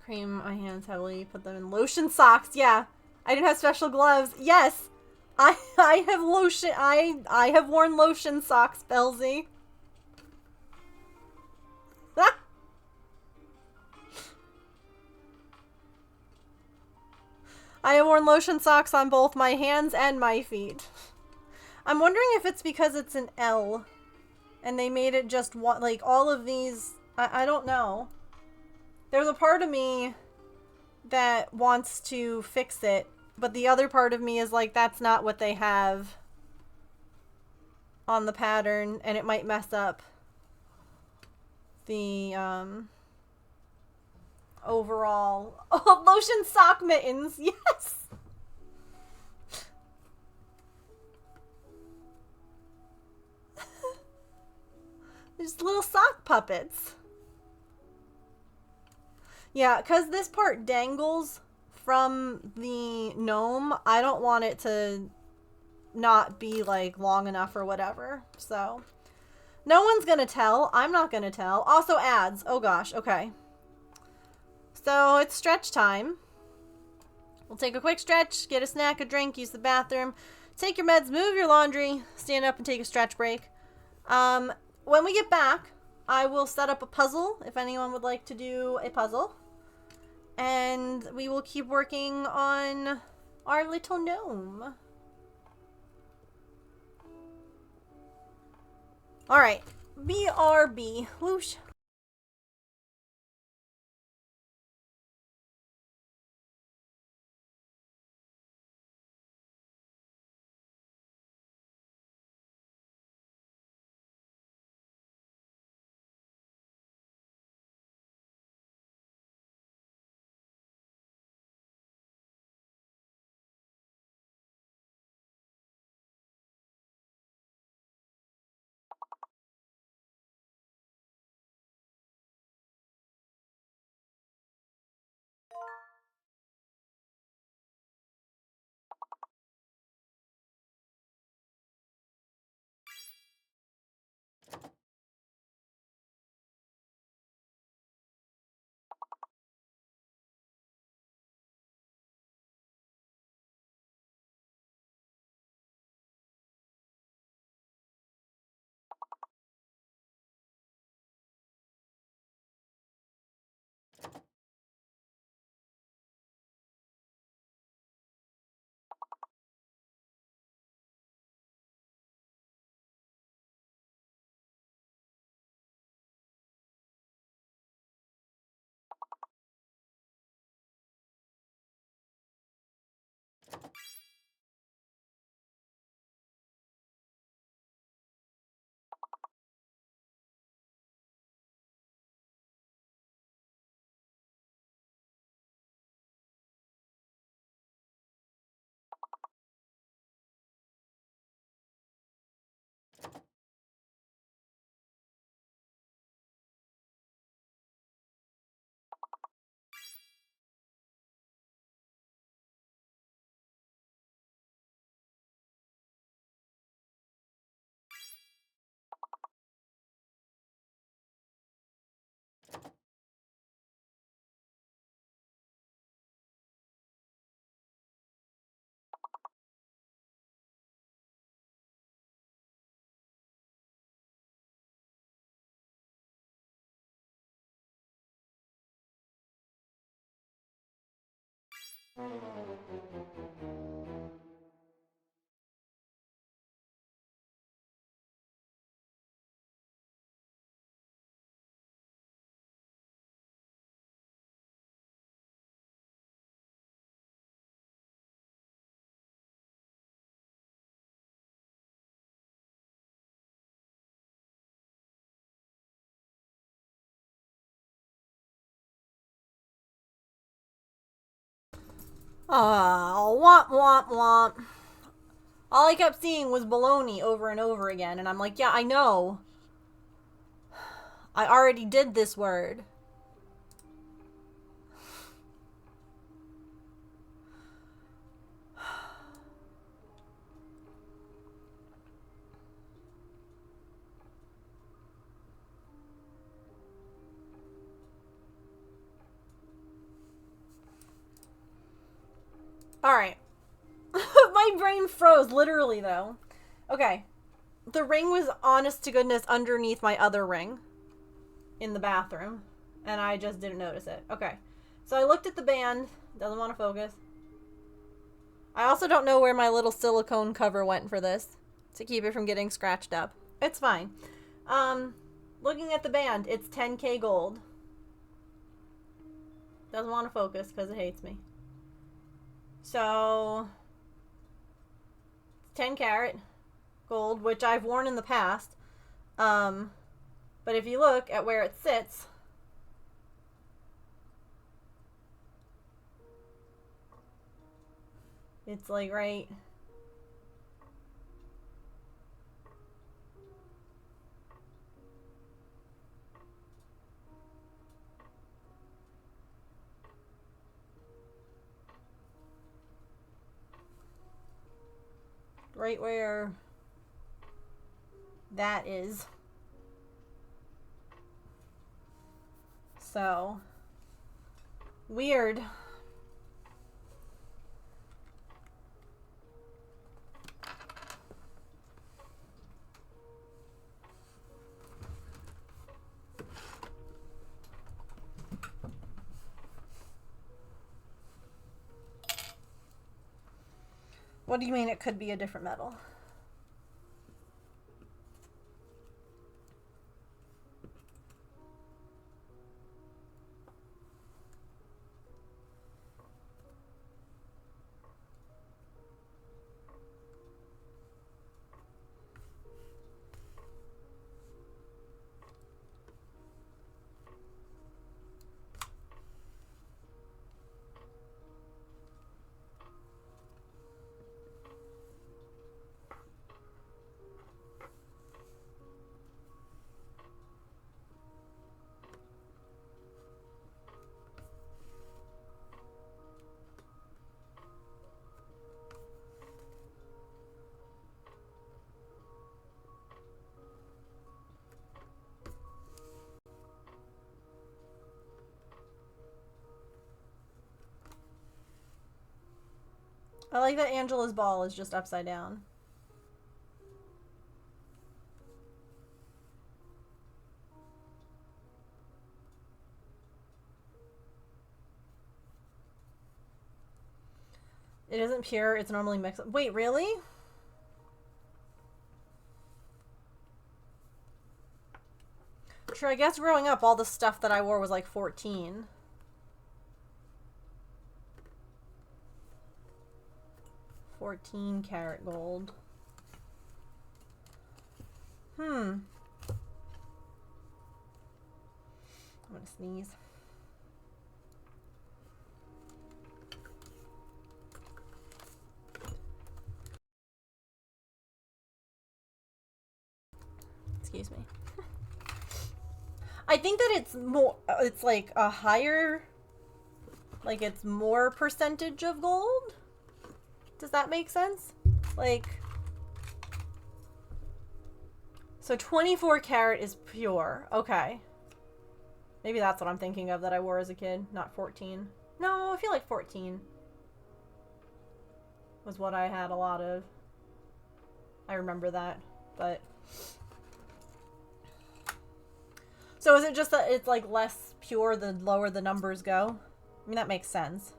Cream my hands heavily, put them in lotion socks. Yeah. I didn't have special gloves. Yes. I have lotion. I have worn lotion socks, Belzy. I have worn lotion socks on both my hands and my feet. I'm wondering if it's because it's an L and they made it just one, like all of these, I don't know. There's a part of me that wants to fix it, but the other part of me is like, that's not what they have on the pattern and it might mess up the overall. Oh, lotion sock mittens. Yes. Just little sock puppets. Yeah, because this part dangles from the gnome. I don't want it to not be like long enough or whatever. So no one's gonna tell. I'm not gonna tell. Also ads. Oh gosh. Okay. So it's stretch time. We'll take a quick stretch, get a snack, a drink, use the bathroom, take your meds, move your laundry, stand up and take a stretch break. When we get back, I will set up a puzzle if anyone would like to do a puzzle. And we will keep working on our little gnome. Alright. BRB. Whoosh. Womp womp womp. All I kept seeing was baloney over and over again, and I'm like, yeah, I know. I already did this word. Alright. My brain froze, literally, though. Okay. The ring was, honest to goodness, underneath my other ring in the bathroom, and I just didn't notice it. Okay. So I looked at the band. Doesn't want to focus. I also don't know where my little silicone cover went for this to keep it from getting scratched up. It's fine. Looking at the band, it's 10K gold. Doesn't want to focus because it hates me. So, 10 karat gold, which I've worn in the past. But if you look at where it sits, it's like right where that is. So weird. What do you mean it could be a different metal? I like that Angela's ball is just upside down. It isn't pure, it's normally mixed. Wait, really? Sure, I guess growing up, all the stuff that I wore was like 14. 14 karat gold. I'm gonna sneeze. Excuse me. I think that it's more, it's like a higher, like it's more percentage of gold. Does that make sense? Like, so 24 karat is pure. Okay. Maybe that's what I'm thinking of that I wore as a kid, not 14. No, I feel like 14 was what I had a lot of. I remember that, but... So is it just that it's like less pure the lower the numbers go? I mean, that makes sense.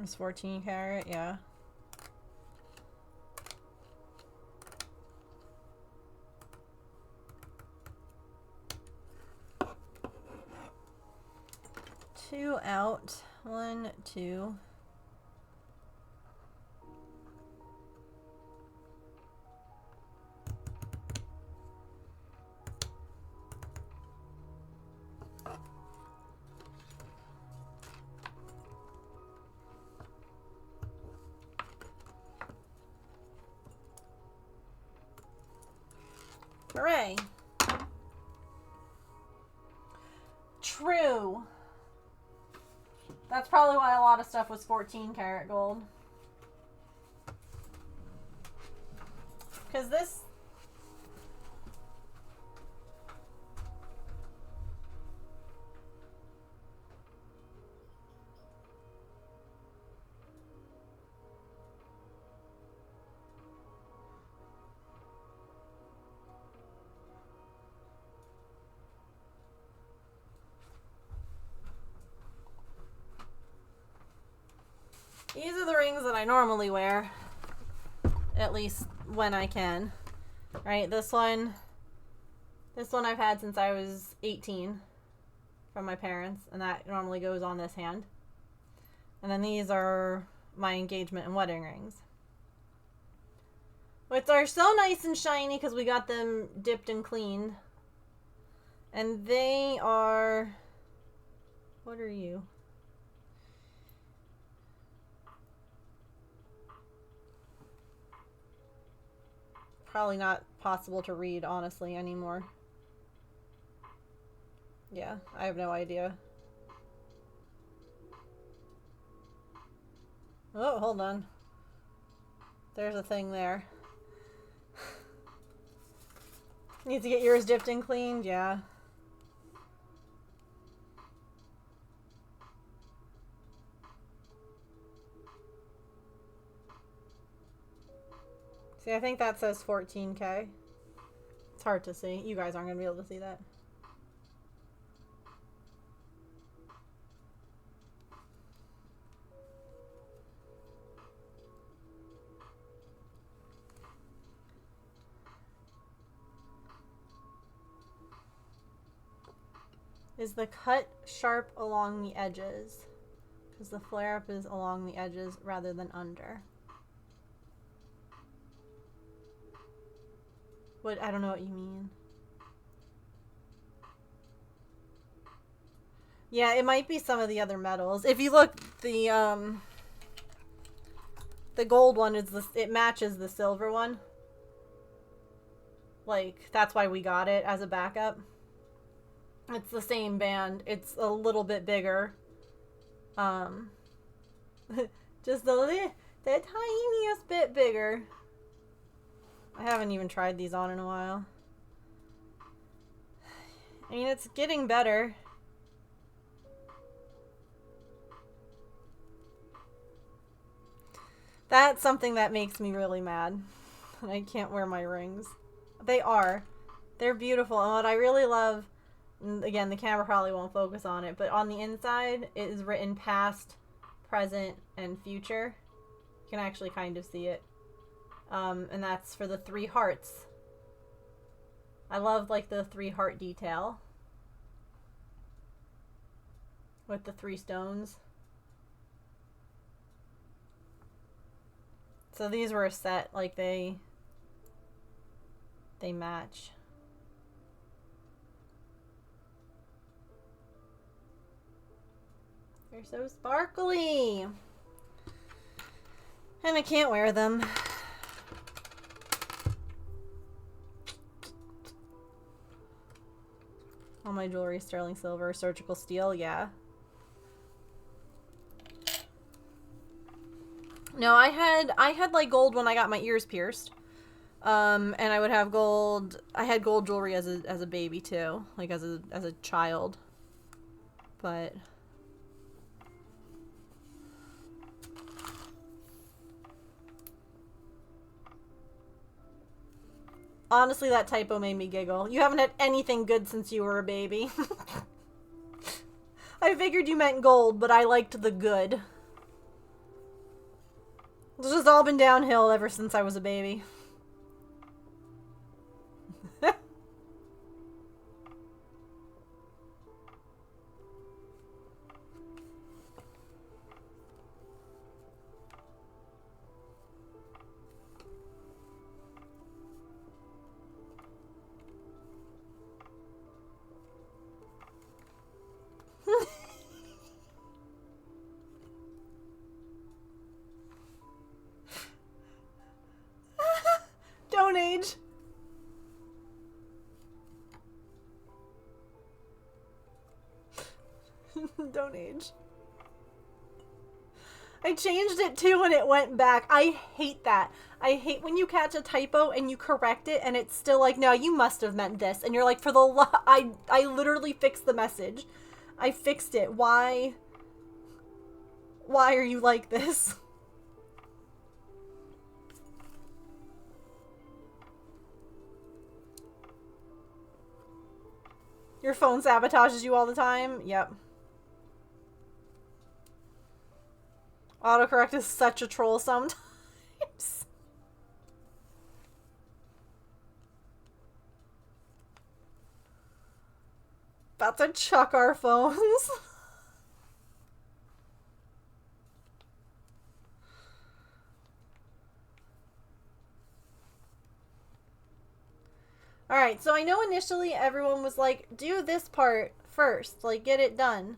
It's 14 karat, yeah. Two out. 1, 2. Hooray. True. That's probably why a lot of stuff was 14 karat gold. Because this... These are the rings that I normally wear, at least when I can. Right, this one I've had since I was 18 from my parents, and that normally goes on this hand. And then these are my engagement and wedding rings, which are so nice and shiny because we got them dipped and cleaned. And they are... What are you? Probably not possible to read, honestly, anymore. Yeah, I have no idea. Oh, hold on. There's a thing there. Need to get yours dipped and cleaned? Yeah. See, I think that says 14K. It's hard to see. You guys aren't going to be able to see that. Is the cut sharp along the edges? Because the flare-up is along the edges rather than under. What? I don't know what you mean. Yeah, it might be some of the other metals. If you look, the gold one is it matches the silver one. Like, that's why we got it as a backup. It's the same band. It's a little bit bigger. Just the tiniest bit bigger. I haven't even tried these on in a while. I mean, it's getting better. That's something that makes me really mad. I can't wear my rings. They are. They're beautiful. And what I really love, again, the camera probably won't focus on it, but on the inside it is written past, present, and future. You can actually kind of see it. And that's for the 3 hearts. I love like the 3 heart detail with the 3 stones. So these were a set, like they match. They're so sparkly. And I can't wear them. All my jewelry, sterling silver, surgical steel, yeah. No, I had like gold when I got my ears pierced. And I would have gold. I had gold jewelry as a baby too, like as a child. But honestly, that typo made me giggle. You haven't had anything good since you were a baby. I figured you meant gold, but I liked the good. It's just all been downhill ever since I was a baby. Don't age. Don't age. I changed it too and it went back. I hate that. I hate when you catch a typo and you correct it and it's still like, no, you must have meant this. And you're like, for the I literally fixed the message. I fixed it. Why are you like this? Your phone sabotages you all the time? Yep. Autocorrect is such a troll sometimes. About to chuck our phones. Alright, so I know initially everyone was like, do this part first, like get it done.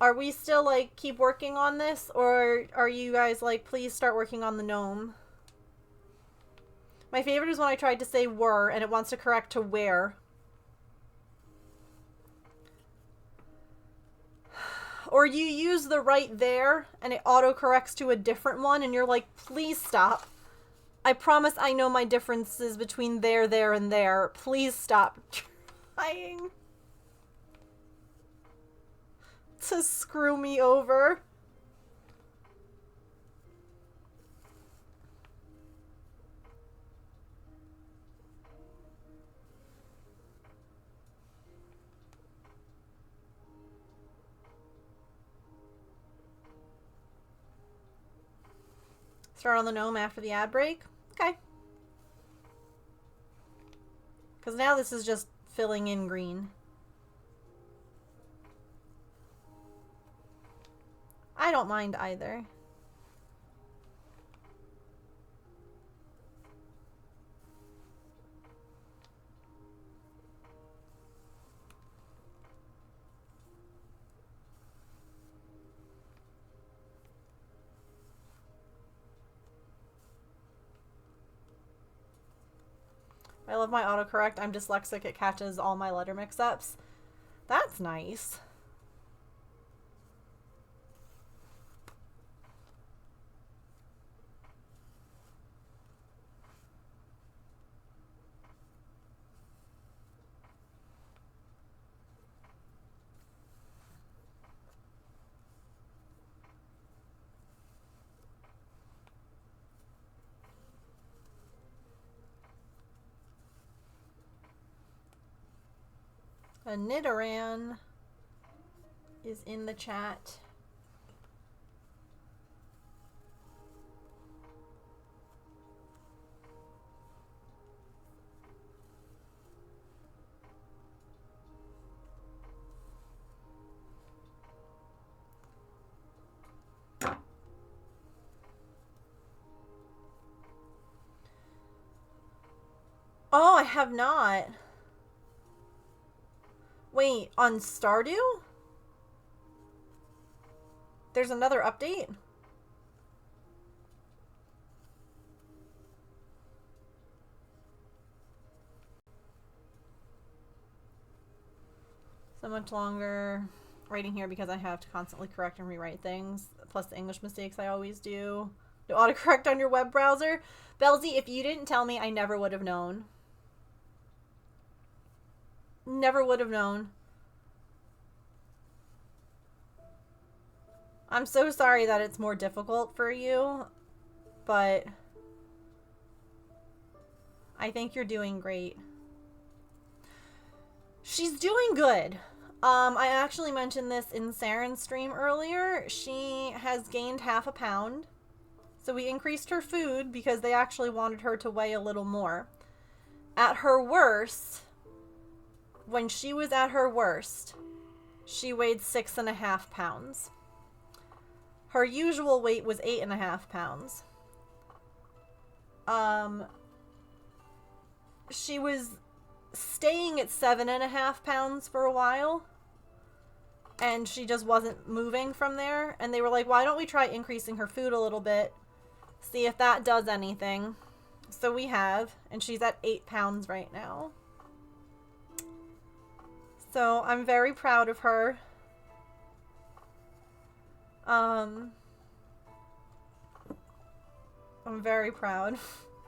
Are we still like, keep working on this? Or are you guys like, please start working on the gnome? My favorite is when I tried to say were and it wants to correct to where. Or you use the right there and it auto-corrects to a different one and you're like, please stop. I promise I know my differences between there, and there. Please stop trying to screw me over. Start on the gnome after the ad break? Okay. Because now this is just filling in green. I don't mind either. I love my autocorrect. I'm dyslexic. It catches all my letter mix-ups. That's nice. A Nidoran is in the chat. have not. Wait, on Stardew? There's another update? So much longer writing here because I have to constantly correct and rewrite things, plus the English mistakes I always do. Do autocorrect on your web browser? Belzy, if you didn't tell me, I never would have known. Never would have known. I'm so sorry that it's more difficult for you, but I think you're doing great. She's doing good. I actually mentioned this in Saren's stream earlier. She has gained 1/2 pound. So we increased her food because they actually wanted her to weigh a little more. At her worst, when she was at her worst, she weighed 6.5 pounds. Her usual weight was 8.5 pounds. She was staying at 7.5 pounds for a while, and she just wasn't moving from there. And they were like, why don't we try increasing her food a little bit, see if that does anything. So we have, and she's at 8 pounds right now. So I'm very proud of her. I'm very proud.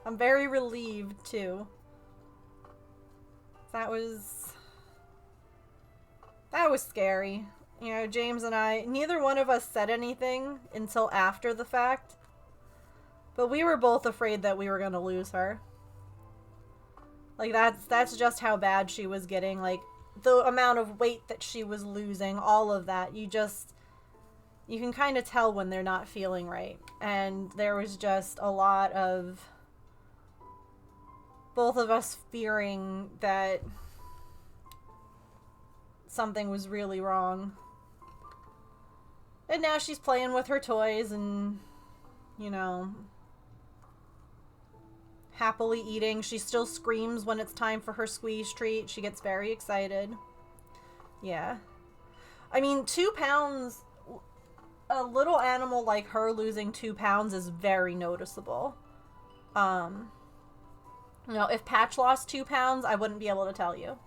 I'm very relieved too. That was scary. You know, James and I, neither one of us said anything until after the fact. But we were both afraid that we were going to lose her. Like, that's just how bad she was getting. Like, the amount of weight that she was losing, all of that. You can kind of tell when they're not feeling right. And there was just a lot of both of us fearing that something was really wrong. And now she's playing with her toys and, you know, happily eating. She still screams when it's time for her squeeze treat. She gets very excited. Yeah. I mean, 2 pounds, a little animal like her losing 2 pounds is very noticeable. You know, if Patch lost 2 pounds, I wouldn't be able to tell you.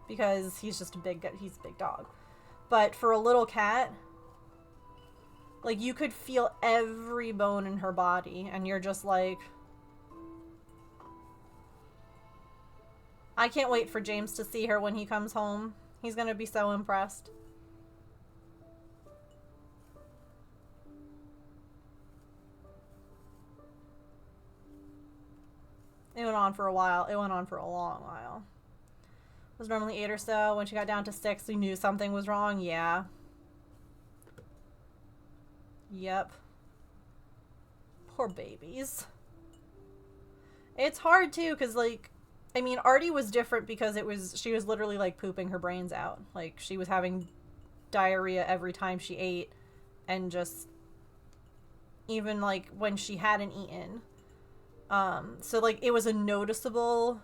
Because he's just a big dog. But for a little cat, like, you could feel every bone in her body, and you're just like, I can't wait for James to see her when he comes home. He's gonna be so impressed. It went on for a while. It went on for a long while. It was normally 8 or so. When she got down to 6, we knew something was wrong. Yeah. Yep. Poor babies. It's hard, too, because, like, I mean, Artie was different because she was literally, like, pooping her brains out. Like, she was having diarrhea every time she ate, and just, even, like, when she hadn't eaten. So, like, it was a noticeable,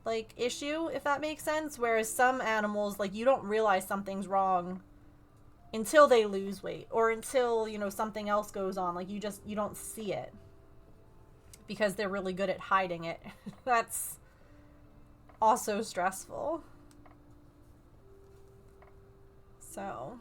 like, issue, if that makes sense. Whereas some animals, like, you don't realize something's wrong until they lose weight. Or until, you know, something else goes on. Like, you don't see it. Because they're really good at hiding it. That's also stressful. So...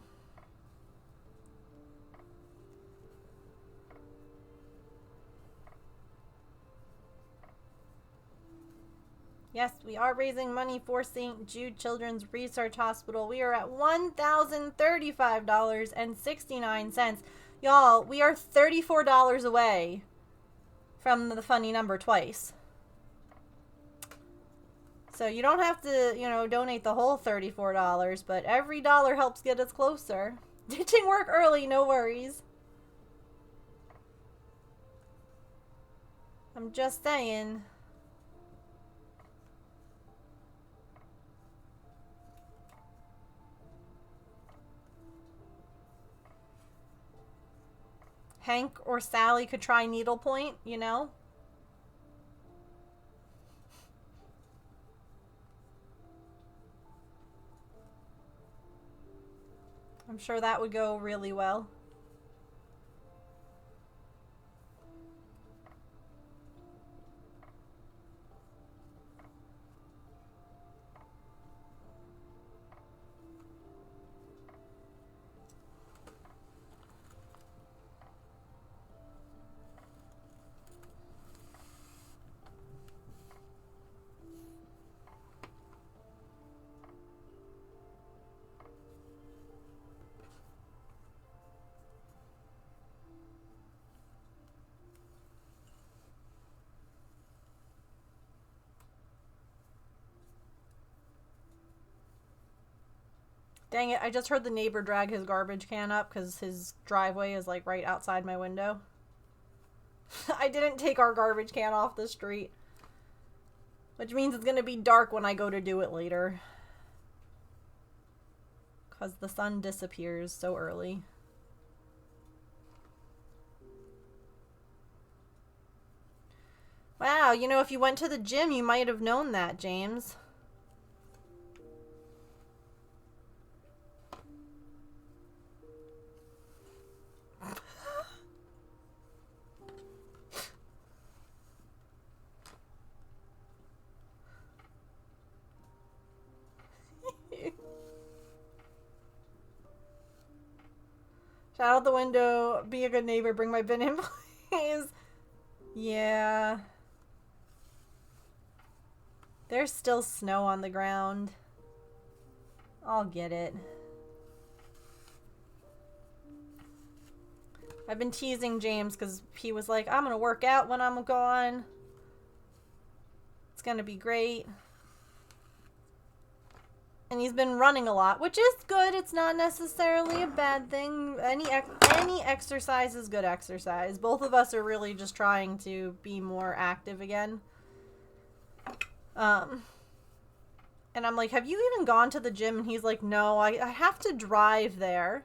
yes, we are raising money for St. Jude Children's Research Hospital. We are at $1,035.69. Y'all, we are $34 away from the funny number twice. So you don't have to, you know, donate the whole $34, but every dollar helps get us closer. Ditching work early, no worries. I'm just saying. Hank or Sally could try needlepoint, you know? I'm sure that would go really well. Dang it, I just heard the neighbor drag his garbage can up because his driveway is like right outside my window. I didn't take our garbage can off the street. Which means it's going to be dark when I go to do it later. Because the sun disappears so early. Wow, you know, if you went to the gym, you might have known that, James. Shout out the window, be a good neighbor, bring my bin in, please. Yeah. There's still snow on the ground. I'll get it. I've been teasing James because he was like, I'm gonna work out when I'm gone. It's gonna be great. And he's been running a lot, which is good. It's not necessarily a bad thing. Any exercise is good exercise. Both of us are really just trying to be more active again. And I'm like, have you even gone to the gym? And he's like, no, I have to drive there.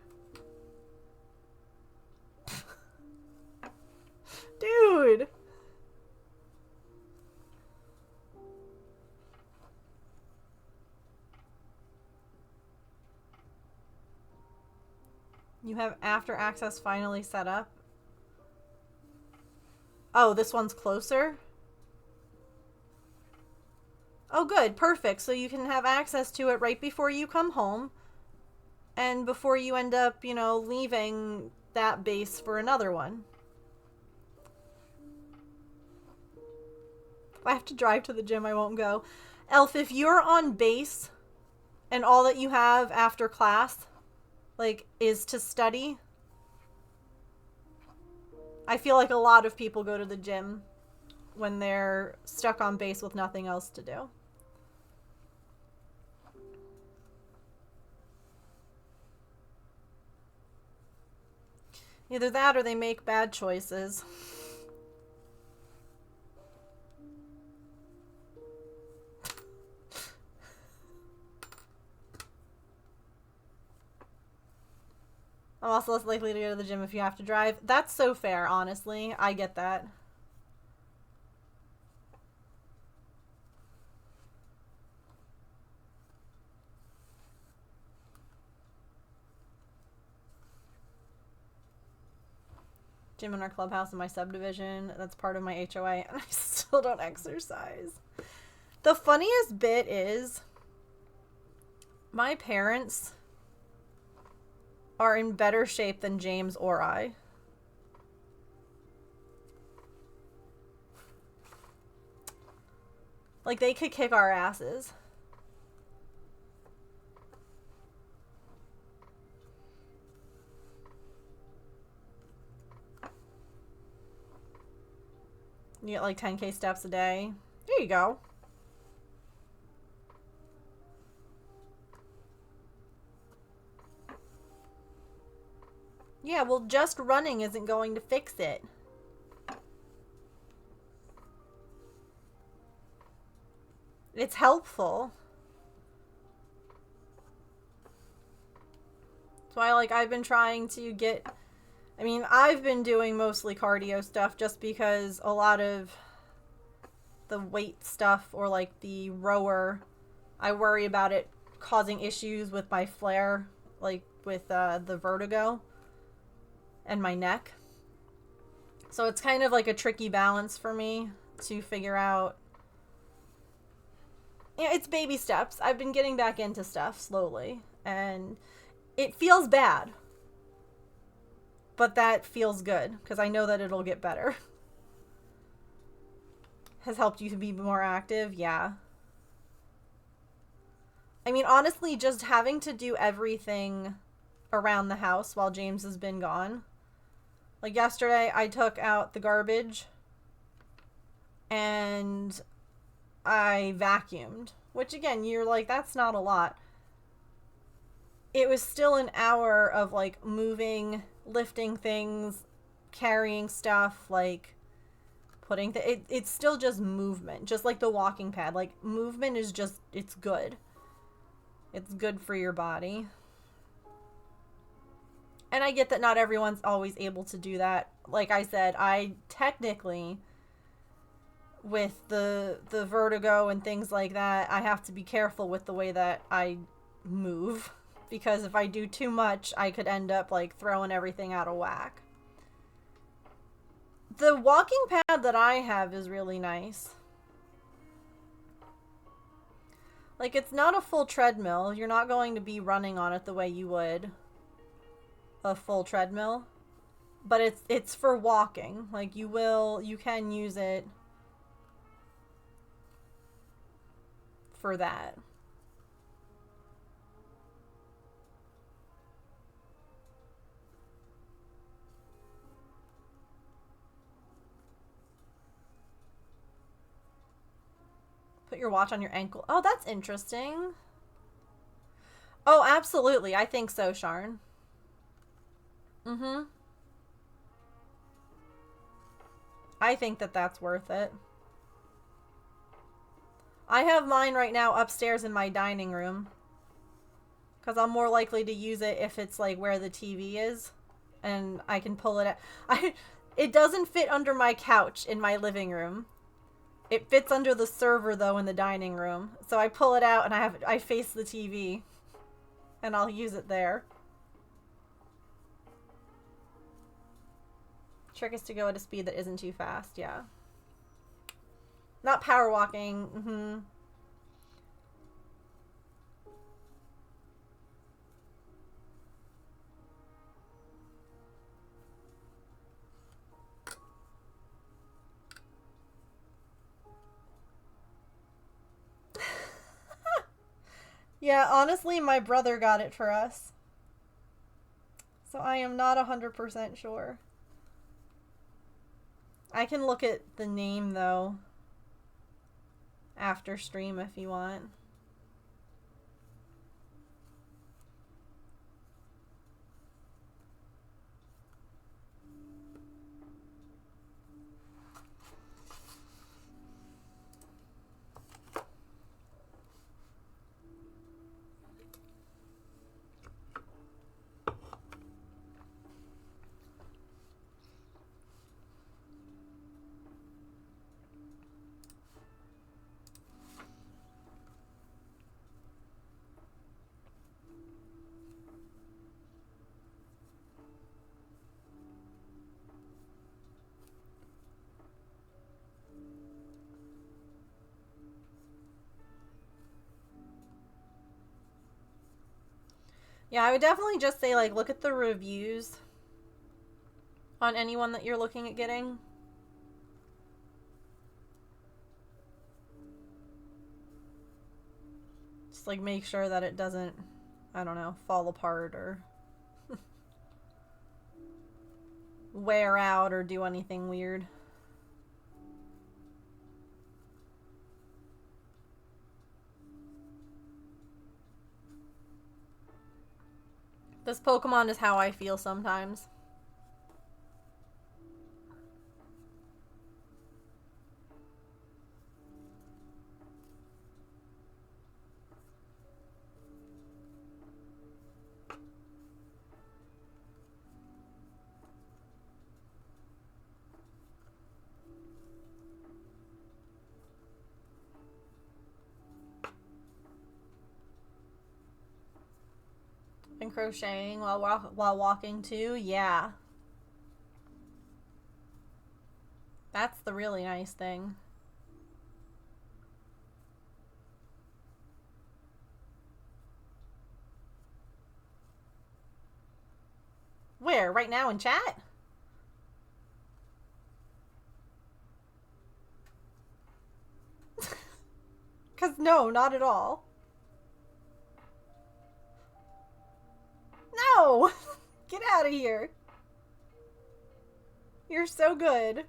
Dude. You have after access finally set up? Oh, this one's closer? Oh, good. Perfect. So you can have access to it right before you come home. And before you end up, you know, leaving that base for another one. If I have to drive to the gym, I won't go. Elf, if you're on base and all that you have after class, like, is to study, I feel like a lot of people go to the gym when they're stuck on base with nothing else to do. Either that or they make bad choices. I'm also less likely to go to the gym if you have to drive. That's so fair, honestly. I get that. Gym in our clubhouse in my subdivision. That's part of my HOA, and I still don't exercise. The funniest bit is my parents are in better shape than James or I. Like, they could kick our asses. You get like 10K steps a day. There you go. Yeah, well, just running isn't going to fix it. It's helpful. So I've been trying to get, I mean, I've been doing mostly cardio stuff just because a lot of the weight stuff or like the rower, I worry about it causing issues with my flare, like the vertigo and my neck. So it's kind of like a tricky balance for me to figure out. Yeah, it's baby steps. I've been getting back into stuff slowly, and it feels bad. But that feels good, because I know that it'll get better. Has helped you to be more active? Yeah. I mean, honestly, just having to do everything around the house while James has been gone. Like yesterday, I took out the garbage and I vacuumed. Which, again, you're like, that's not a lot. It was still an hour of, like, moving, lifting things, carrying stuff, like, putting... it's still just movement. Just like the walking pad. Like, movement is just... it's good. It's good for your body. And I get that not everyone's always able to do that. Like I said, I technically... with the vertigo and things like that, I have to be careful with the way that I move, because if I do too much, I could end up like throwing everything out of whack. The walking pad that I have is really nice. Like, it's not a full treadmill. You're not going to be running on it the way you would a full treadmill, but it's for walking. Like, you can use it for that. Put your watch on your ankle. Oh, that's interesting. Oh, absolutely. I think so, Sharn. Mm-hmm. I think that that's worth it. I have mine right now upstairs in my dining room, because I'm more likely to use it if it's like where the TV is, and I can pull it out. It doesn't fit under my couch in my living room. It fits under the server though in the dining room. So I pull it out and I face the TV, and I'll use it there. Trick is to go at a speed that isn't too fast, yeah. Not power walking. Mm-hmm. Yeah, honestly, my brother got it for us. So I am not 100% sure. I can look at the name, though, after stream if you want. Yeah, I would definitely just say, like, look at the reviews on anyone that you're looking at getting. Just, like, make sure that it doesn't, I don't know, fall apart or wear out or do anything weird. This Pokemon is how I feel sometimes. and crocheting while walking too. Yeah. That's the really nice thing. Where? Right now in chat? Because no, not at all. No! Get out of here. You're so good.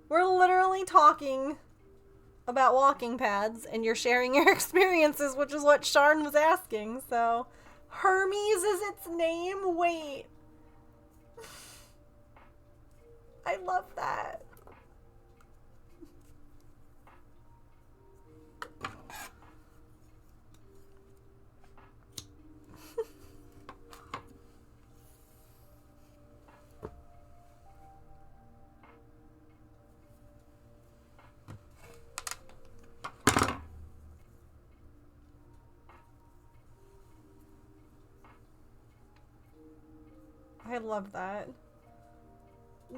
We're literally talking about walking pads, and you're sharing your experiences, which is what Sharn was asking, so... Hermes is its name? Wait. I love that. I love that.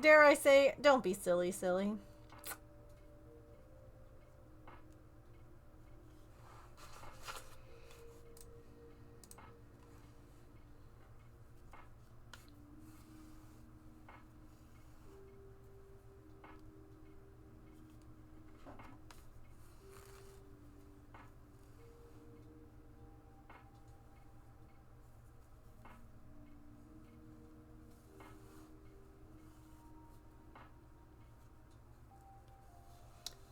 Dare I say, don't be silly, silly.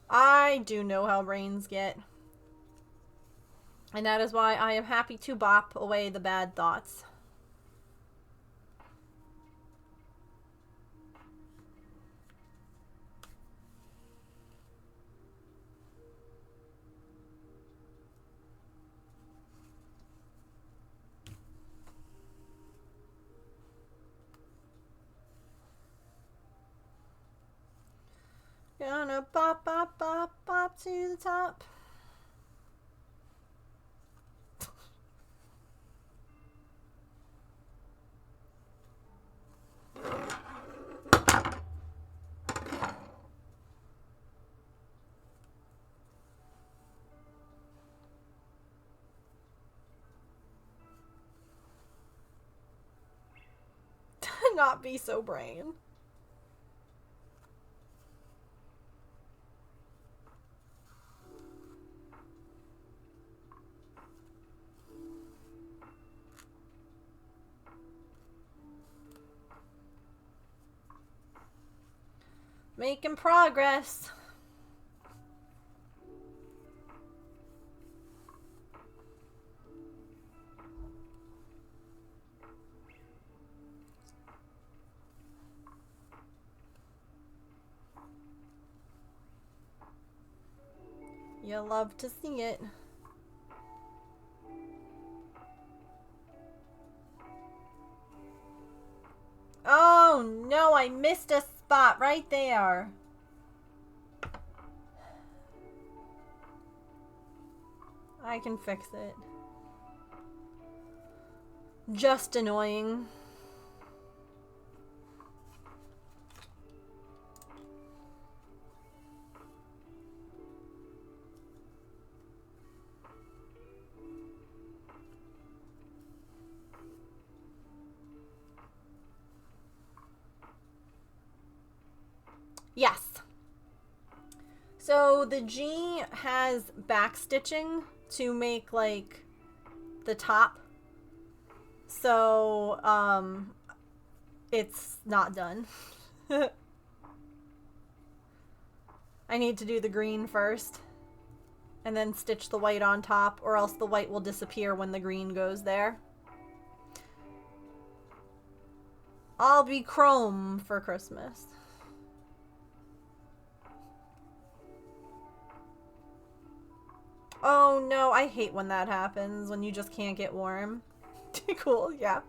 I do know how brains get. And that is why I am happy to bop away the bad thoughts. Gonna bop, bop, bop, bop to the top. Not be so brain. Making progress. You love to see it. Oh no, I missed a spot right there. I can fix it. Just annoying. Yes. So the G has back stitching to make like the top. So it's not done. I need to do the green first and then stitch the white on top, or else the white will disappear when the green goes there. I'll be chrome for Christmas. Oh no, I hate when that happens, when you just can't get warm. Cool, yeah.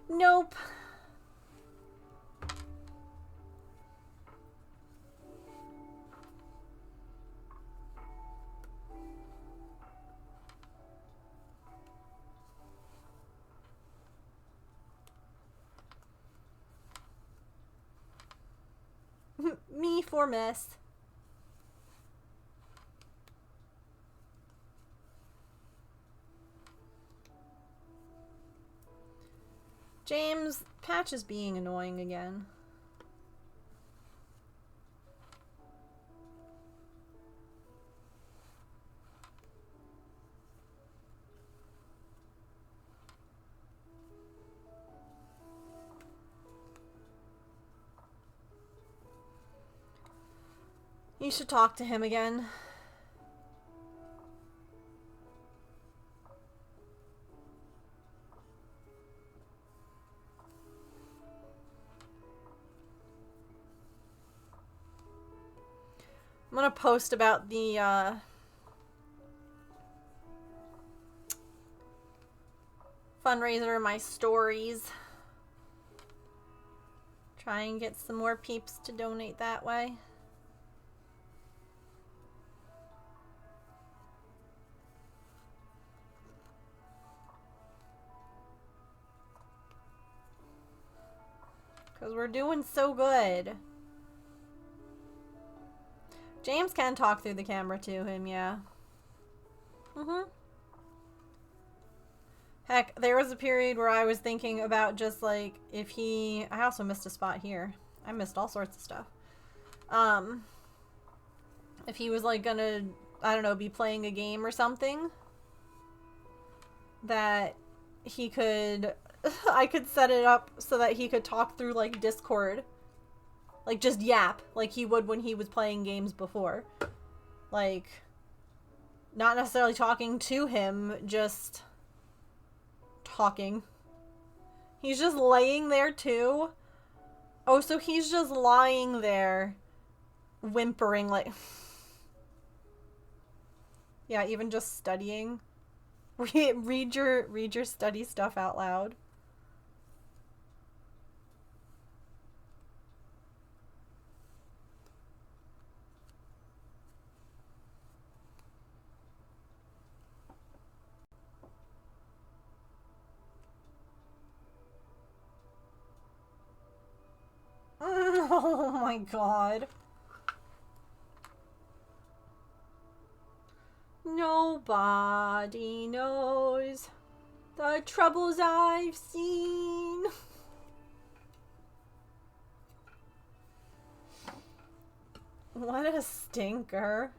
Nope. before, miss. James, Patch is being annoying again. You should talk to him again. I'm gonna post about the fundraiser in my stories. Try and get some more peeps to donate that way. Because we're doing so good. James can talk through the camera to him, yeah. Heck, there was a period where I was thinking about just like, if he... I also missed a spot here. I missed all sorts of stuff. If he was like gonna, I don't know, be playing a game or something, that he could... I could set it up so that he could talk through like Discord. Like just yap, like he would when he was playing games before. Like, not necessarily talking to him, just talking. He's just laying there too. Oh, so he's just lying there, whimpering like... Yeah, even just studying. Read your study stuff out loud. Oh my god. Nobody knows the troubles I've seen. What a stinker.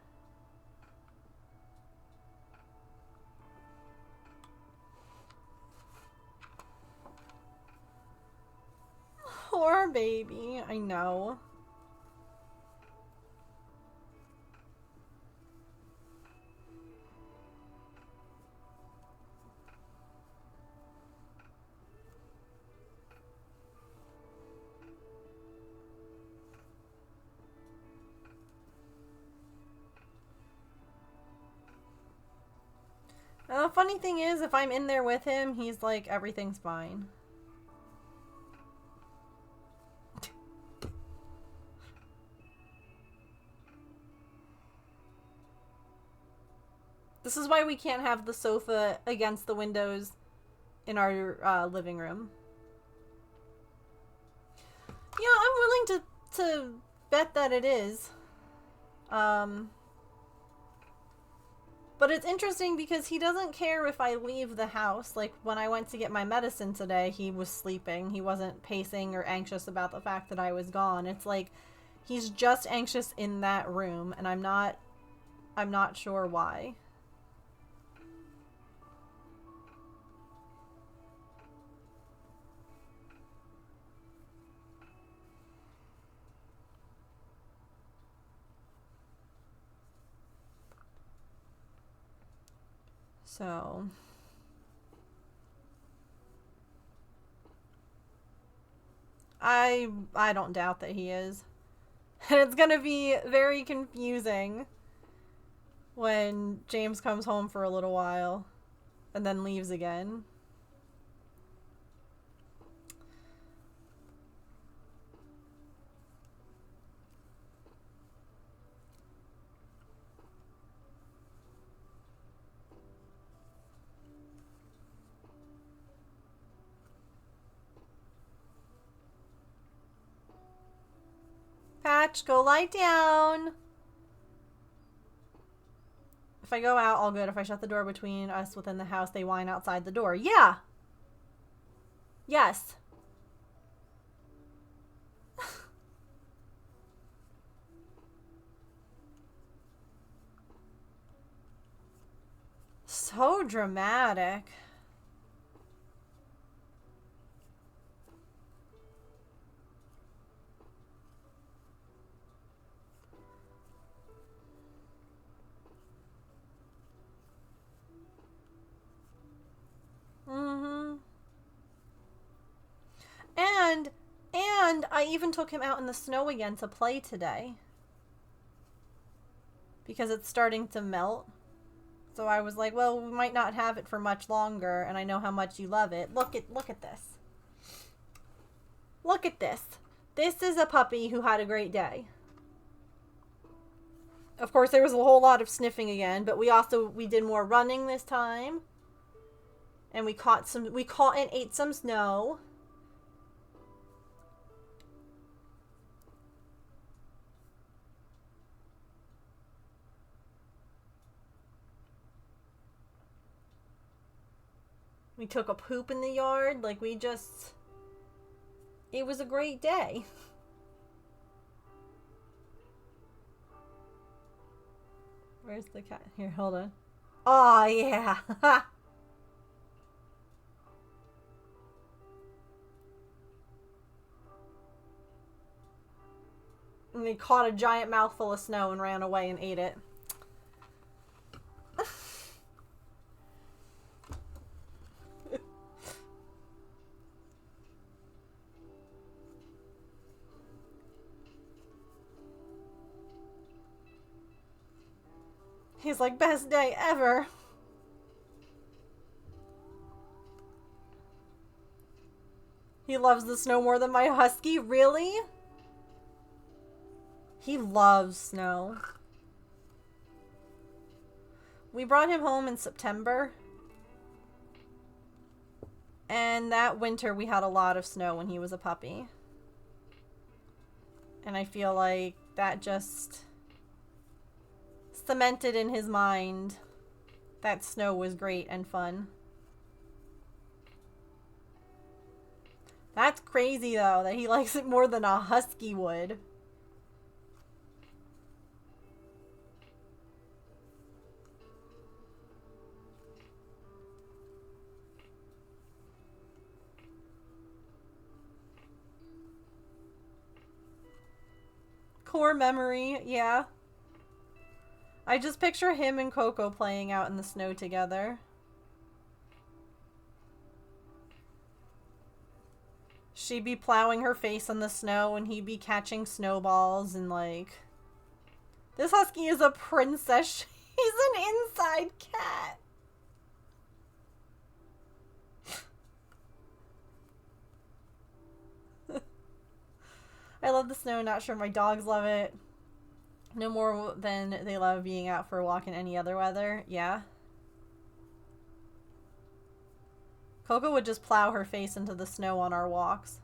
Poor baby, I know. The funny thing is, if I'm in there with him, he's like, everything's fine. This is why we can't have the sofa against the windows in our living room. Yeah, I'm willing to bet that it is. But it's interesting because he doesn't care if I leave the house. Like, when I went to get my medicine today, he was sleeping. He wasn't pacing or anxious about the fact that I was gone. It's like, he's just anxious in that room, and I'm not sure why. So, I don't doubt that he is. And it's gonna be very confusing when James comes home for a little while and then leaves again. Patch. Go lie down. If I go out, all good. If I shut the door between us within the house, they whine outside the door. Yeah. Yes. So dramatic. And I even took him out in the snow again to play today. Because it's starting to melt. So I was like, well, we might not have it for much longer, and I know how much you love it. Look at this. Look at this. This is a puppy who had a great day. Of course, there was a whole lot of sniffing again, but we did more running this time. And we caught and ate some snow. We took a poop in the yard. Like, it was a great day. Where's the cat? Here, hold on. Oh, yeah. And they caught a giant mouthful of snow and ran away and ate it. He's like, best day ever. He loves the snow more than my husky. Really? He loves snow. We brought him home in September. And that winter we had a lot of snow when he was a puppy. And I feel like that just cemented in his mind that snow was great and fun. That's crazy though, that he likes it more than a husky would. Core memory, yeah. I just picture him and Coco playing out in the snow together. She'd be plowing her face on the snow and he'd be catching snowballs and like... This husky is a princess. He's an inside cat. I love the snow, not sure my dogs love it. No more than they love being out for a walk in any other weather. Yeah. Coco would just plow her face into the snow on our walks.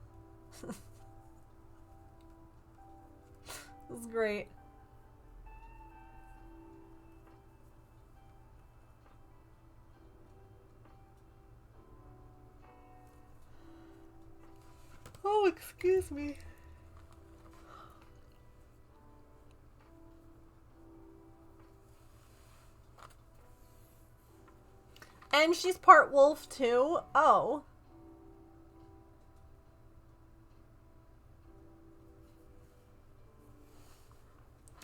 It's great. Oh, excuse me. And she's part wolf too. Oh.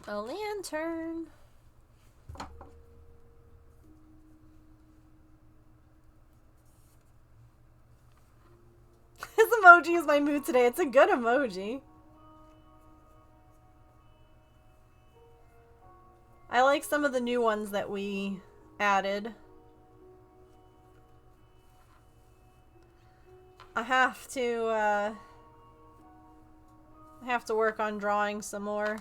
A lantern. This emoji is my mood today. It's a good emoji. I like some of the new ones that we added. I have to work on drawing some more.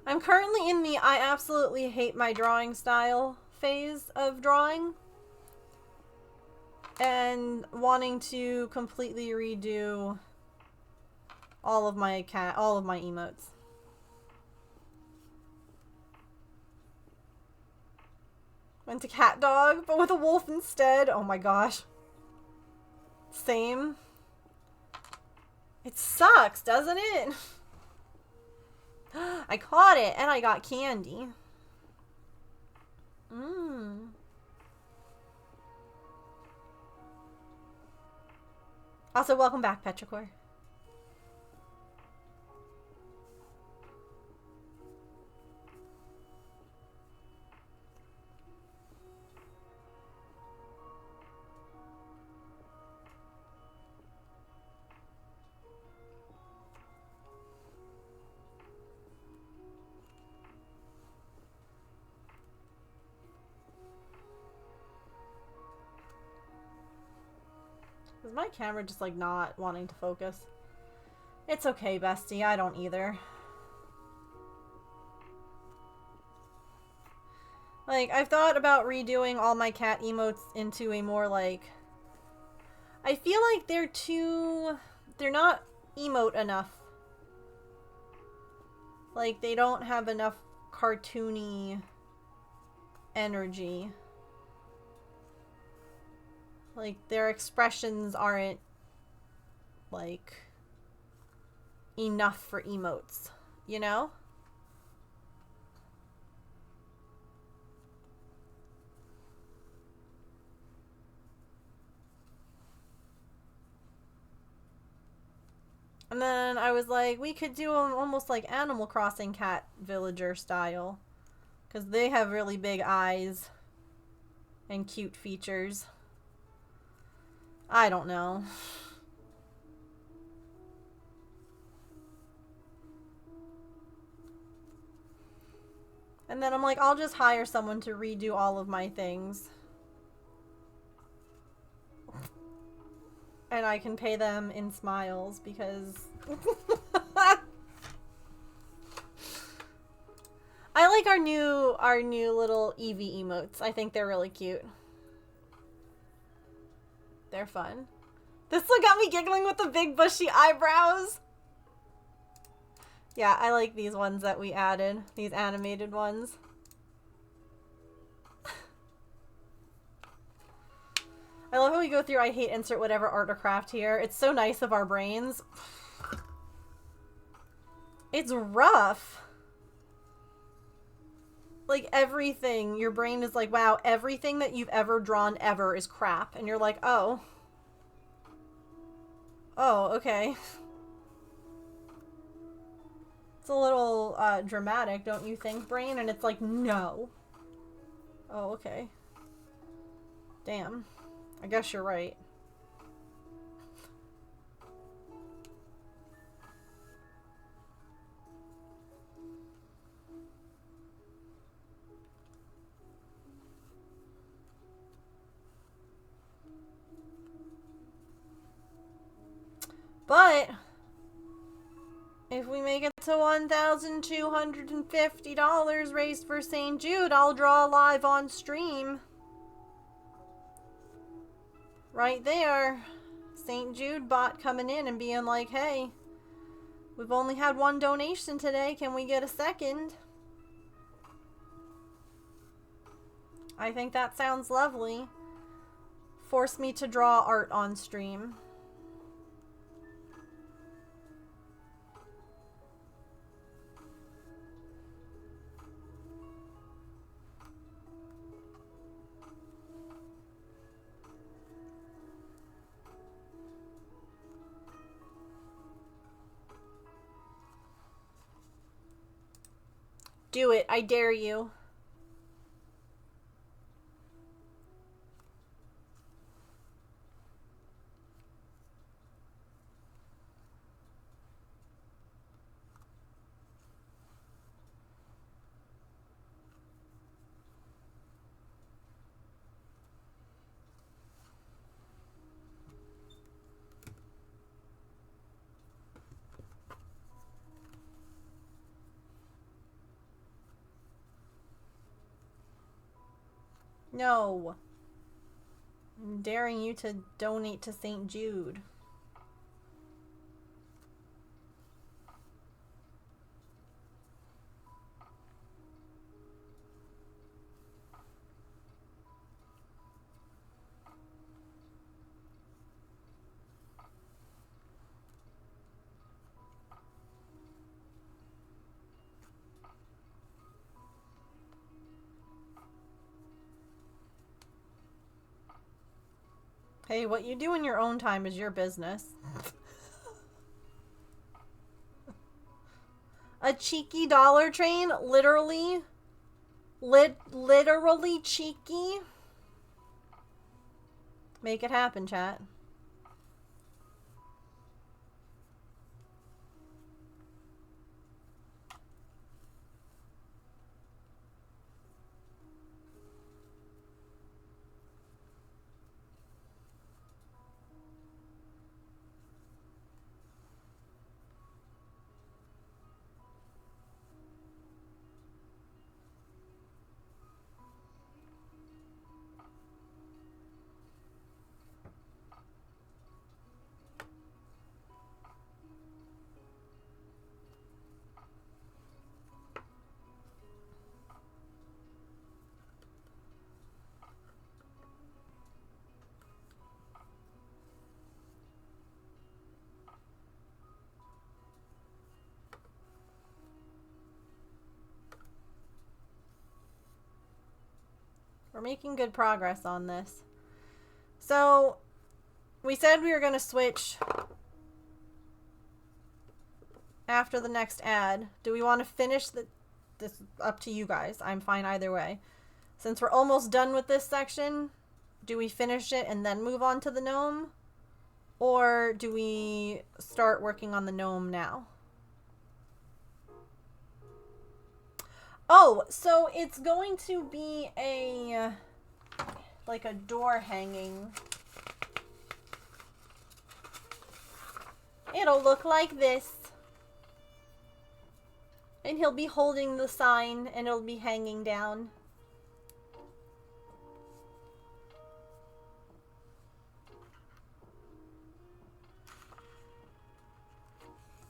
I'm currently in the I absolutely hate my drawing style phase of drawing. And wanting to completely redo all of my emotes. Went to cat dog, but with a wolf instead. Oh my gosh. Same. It sucks, doesn't it? I caught it, and I got candy. Also, welcome back, Petrichor. Is my camera just like not wanting to focus? It's okay, bestie. I don't either. Like, I've thought about redoing all my cat emotes into a more like... I feel like they're not emote enough. Like, they don't have enough cartoony energy. Like, their expressions aren't, like, enough for emotes, you know? And then I was like, we could do them almost like Animal Crossing cat villager style. Because they have really big eyes and cute features. I don't know. And then I'm like, I'll just hire someone to redo all of my things. And I can pay them in smiles because... I like our new little Eevee emotes. I think they're really cute. They're fun. This one got me giggling with the big bushy eyebrows. Yeah, I like these ones that we added. These animated ones. I love how we go through I hate insert whatever art or craft here. It's so nice of our brains. It's rough. Like everything, your brain is like, wow, everything that you've ever drawn ever is crap. And you're like, oh. Oh, okay. It's a little dramatic, don't you think, brain? And it's like, no. Oh, okay. Damn. I guess you're right. But if we make it to $1,250 raised for St. Jude, I'll draw live on stream. Right there. St. Jude bot coming in and being like, hey, we've only had one donation today. Can we get a second? I think that sounds lovely. Force me to draw art on stream. Do it. I dare you. No. I'm daring you to donate to St. Jude. Hey, what you do in your own time is your business. A cheeky dollar train? Literally? Literally cheeky? Make it happen, chat. We're making good progress on this. So, we said we were going to switch after the next ad. Do we want to finish this? Up to you guys. I'm fine either way. Since we're almost done with this section, do we finish it and then move on to the gnome? Or do we start working on the gnome now? Oh, so it's going to be a, like a door hanging. It'll look like this. And he'll be holding the sign and it'll be hanging down.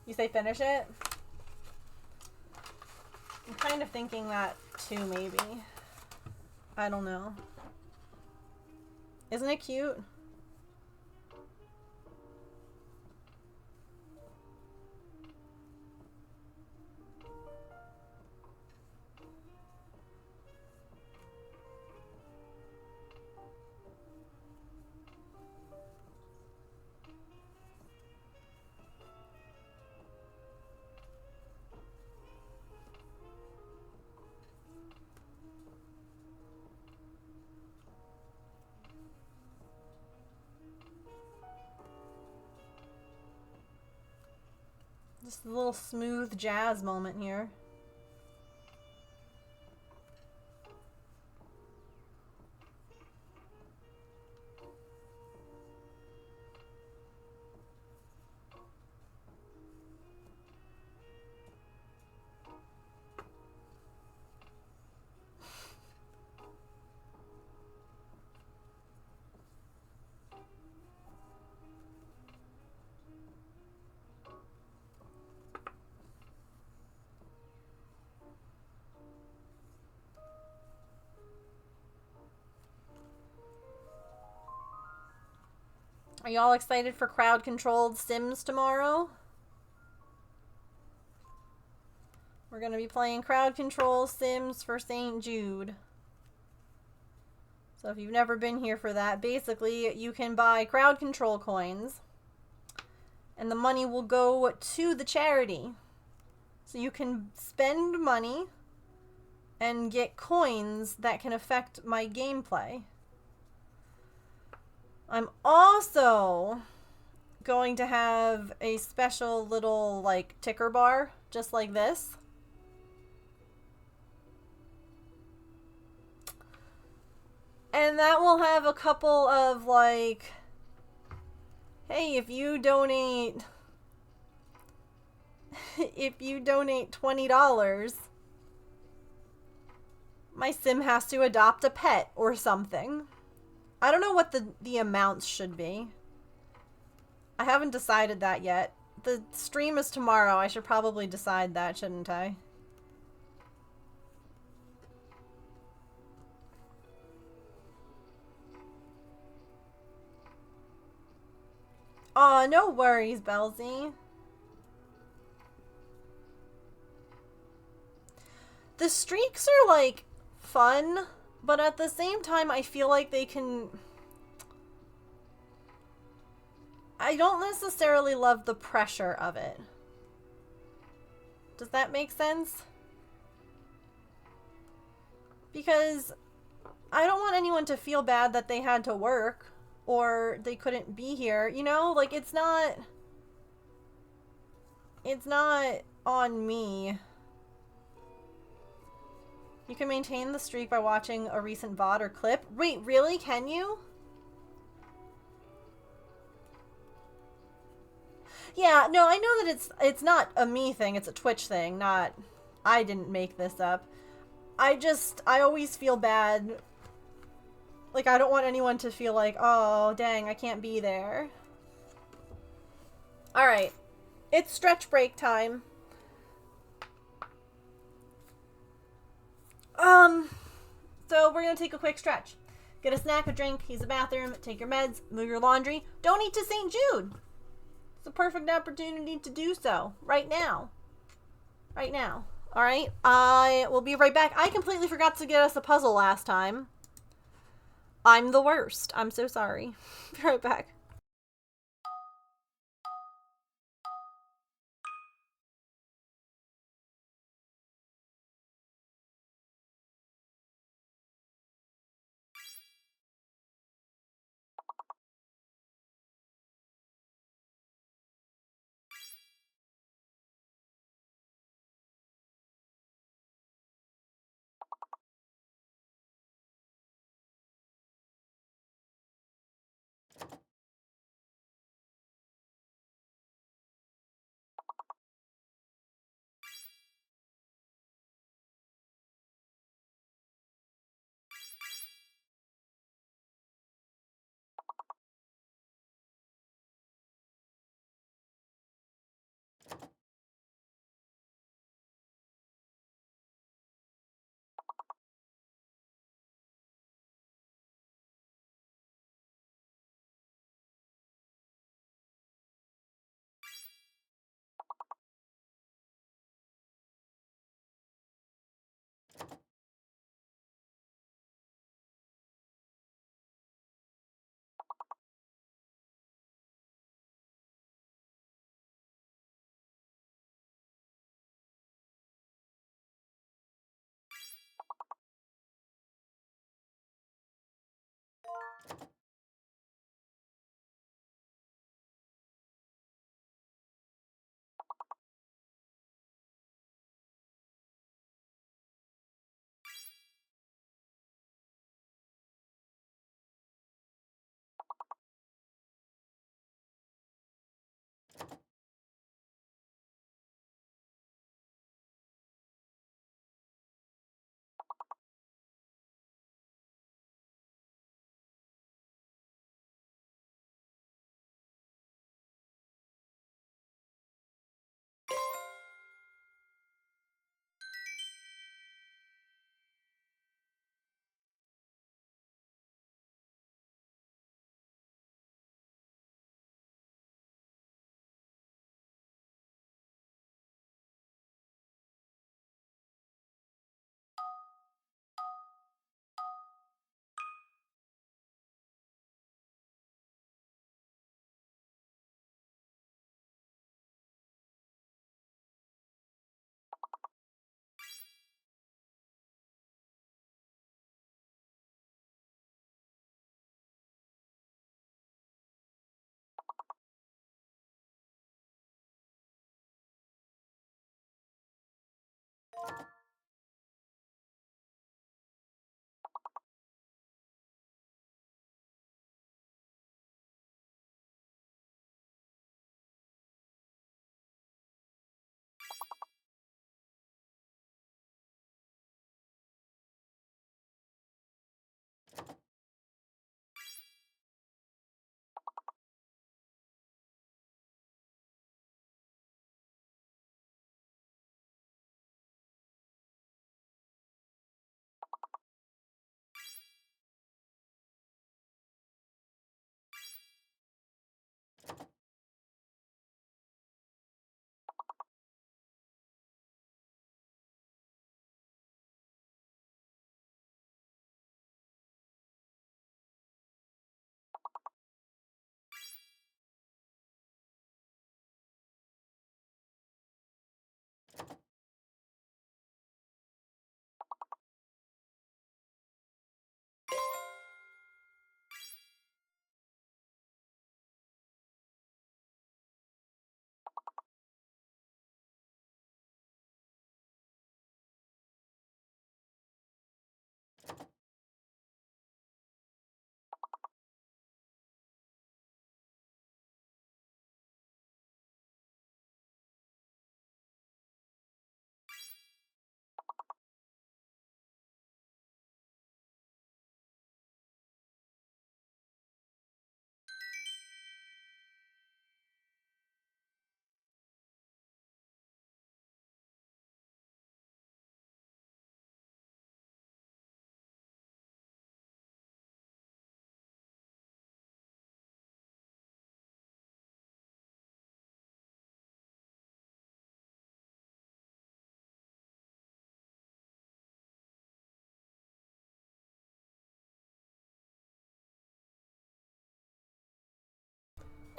You say finish it? I'm kind of thinking that too, maybe. I don't know. Isn't it cute? Just a little smooth jazz moment here. Are y'all excited for crowd-controlled Sims tomorrow? We're going to be playing crowd-control Sims for St. Jude. So if you've never been here for that, basically you can buy crowd control coins and the money will go to the charity. So you can spend money and get coins that can affect my gameplay. I'm also going to have a special little like ticker bar just like this. And that will have a couple of like, hey, if you donate $20, my sim has to adopt a pet or something. I don't know what the amounts should be. I haven't decided that yet. The stream is tomorrow. I should probably decide that, shouldn't I? Aw, no worries, Belzy. The streaks are, like, fun, but at the same time, I feel like they can... I don't necessarily love the pressure of it. Does that make sense? Because I don't want anyone to feel bad that they had to work or they couldn't be here, you know? Like, it's not on me. You can maintain the streak by watching a recent VOD or clip. Wait, really? Can you? Yeah, no, I know that it's not a me thing, it's a Twitch thing, not I didn't make this up. I always feel bad. Like, I don't want anyone to feel like, oh, dang, I can't be there. Alright. It's stretch break time. So we're gonna take a quick stretch. Get a snack, a drink, use the bathroom, take your meds, move your laundry. Donate to St. Jude. It's a perfect opportunity to do so. Right now. Right now. Alright? I will be right back. I completely forgot to get us a puzzle last time. I'm the worst. I'm so sorry. Be right back.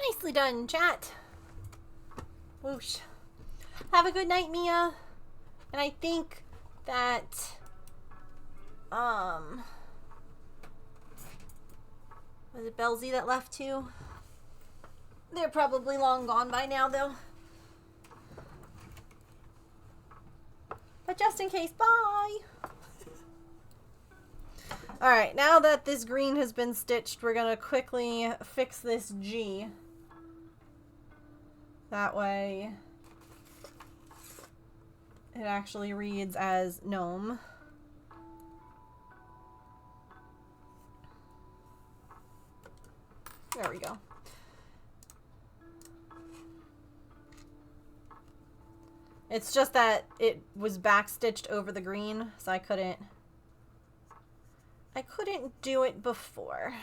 Nicely done, chat. Whoosh. Have a good night, Mia. And I think that, was it Belzy that left too? They're probably long gone by now, though. But just in case, bye! Alright, now that this green has been stitched, we're gonna quickly fix this G. That way it actually reads as gnome. There we go. It's just that it was backstitched over the green, so I couldn't do it before.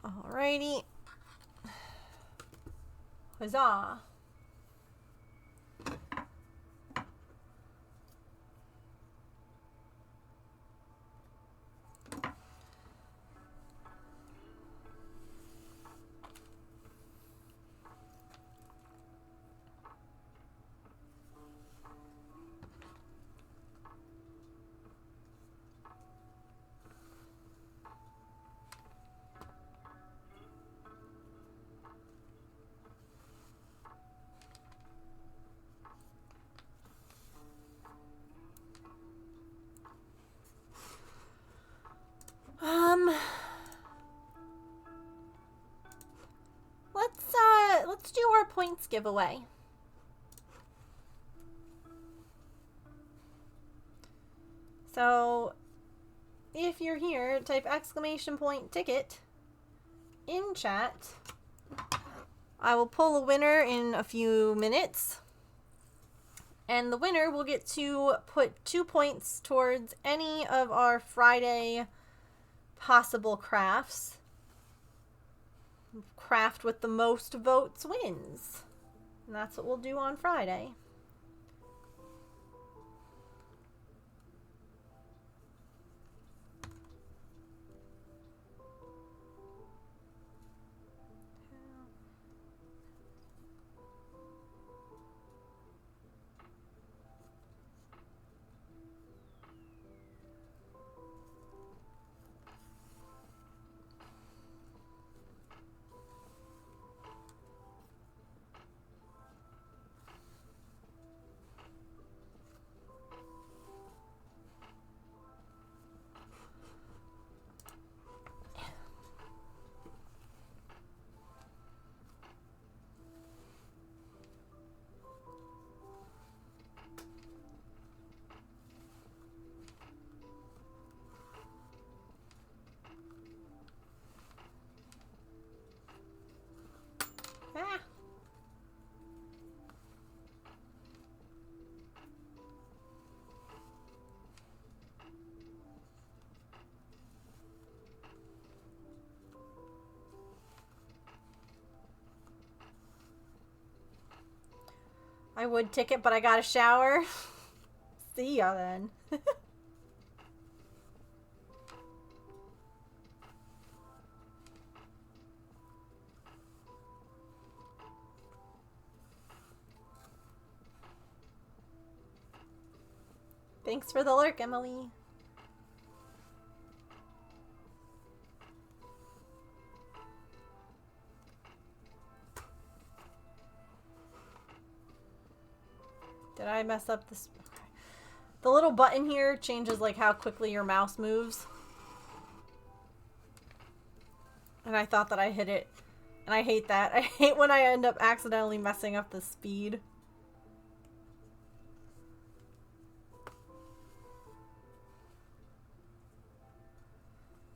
Alrighty. Huzzah. Let's do our points giveaway. So, if you're here, type !ticket in chat. I will pull a winner in a few minutes. And the winner will get to put 2 points towards any of our Friday possible crafts. Craft with the most votes wins. And that's what we'll do on Friday. Ah. I would ticket, but I got a shower. See ya then. Thanks for the lurk, Emily. Did I mess up this? Okay. The little button here changes like how quickly your mouse moves. And I thought that I hit it. And I hate that. I hate when I end up accidentally messing up the speed.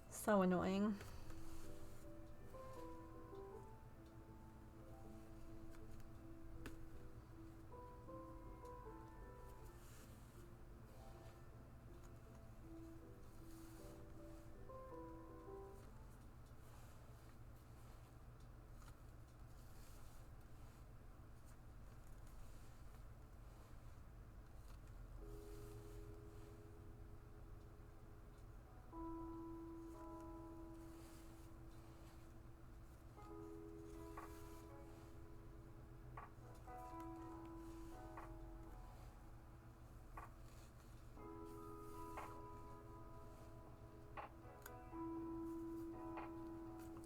So annoying.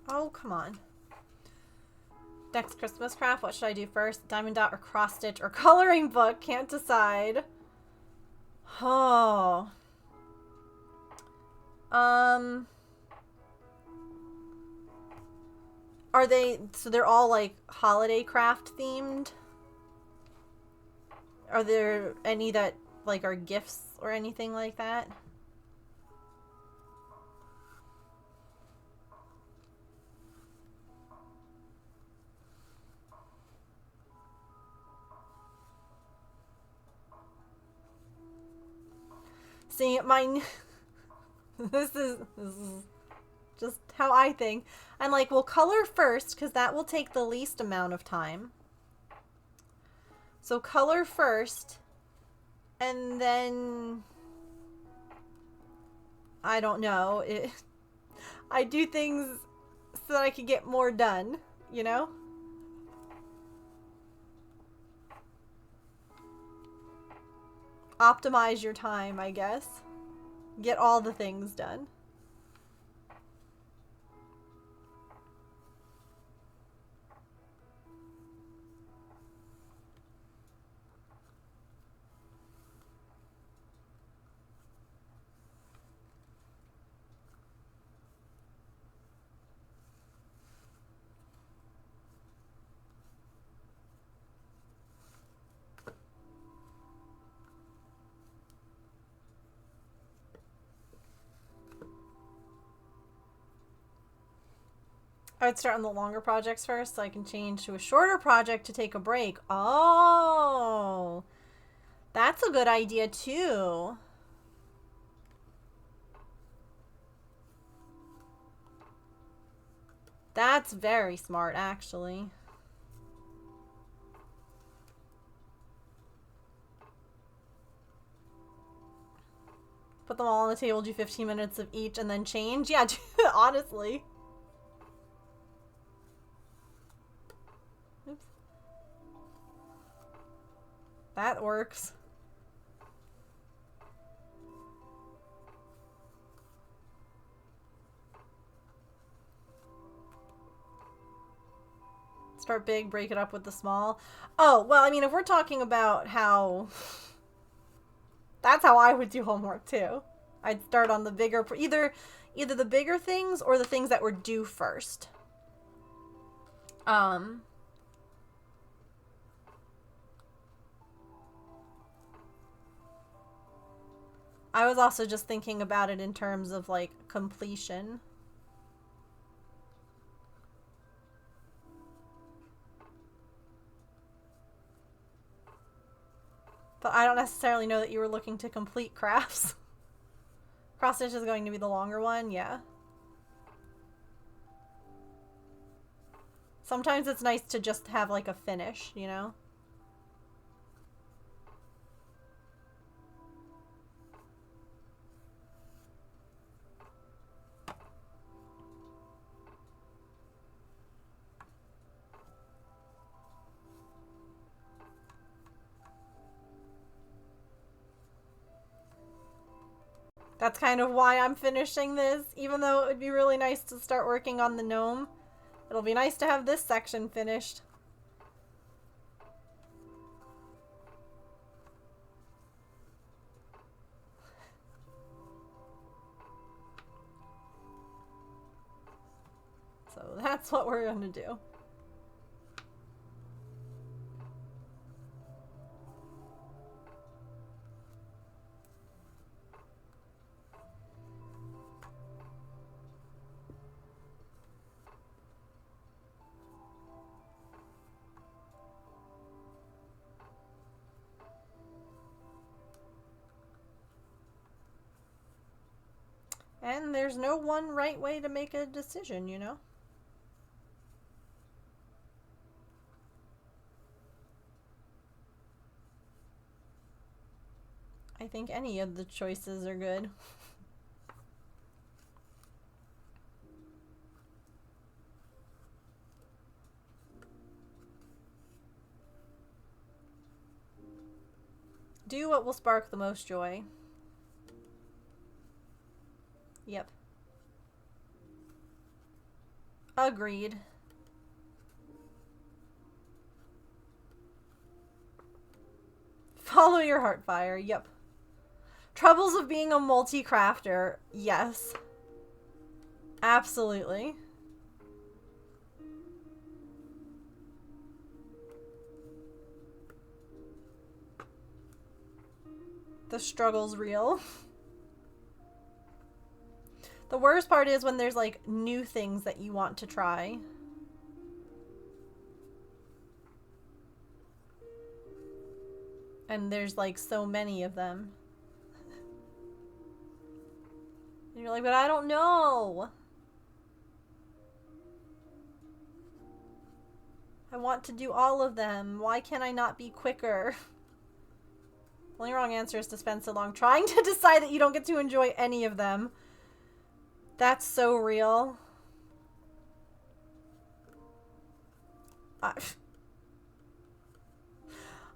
Oh, come on. Next Christmas craft, what should I do first? Diamond dot or cross stitch or coloring book? Can't decide. Oh. Are they, so they're all like holiday craft themed? Are there any that like are gifts or anything like that? See, this is just how I think. I'm like, we'll color first because that will take the least amount of time. So color first, and then I don't know. I do things so that I can get more done, you know? Optimize your time, I guess. Get all the things done. I would start on the longer projects first so I can change to a shorter project to take a break. Oh, that's a good idea too. That's very smart, actually. Put them all on the table, do 15 minutes of each, and then change? Yeah, honestly. Oops. That works. Start big, break it up with the small. Oh, well, I mean, if we're talking about how... That's how I would do homework, too. I'd start on the bigger... Either the bigger things or the things that were due first. I was also just thinking about it in terms of, like, completion. But I don't necessarily know that you were looking to complete crafts. Cross stitch is going to be the longer one, yeah. Sometimes it's nice to just have like a finish, you know? That's kind of why I'm finishing this, even though it would be really nice to start working on the gnome. It'll be nice to have this section finished. So that's what we're gonna do. And there's no one right way to make a decision, you know? I think any of the choices are good. Do what will spark the most joy. Yep. Agreed. Follow your heart fire. Yep. Troubles of being a multi-crafter. Yes. Absolutely. The struggle's real. The worst part is when there's like new things that you want to try. And there's like so many of them. And you're like, but I don't know. I want to do all of them. Why can I not be quicker? The only wrong answer is to spend so long trying to decide that you don't get to enjoy any of them. That's so real.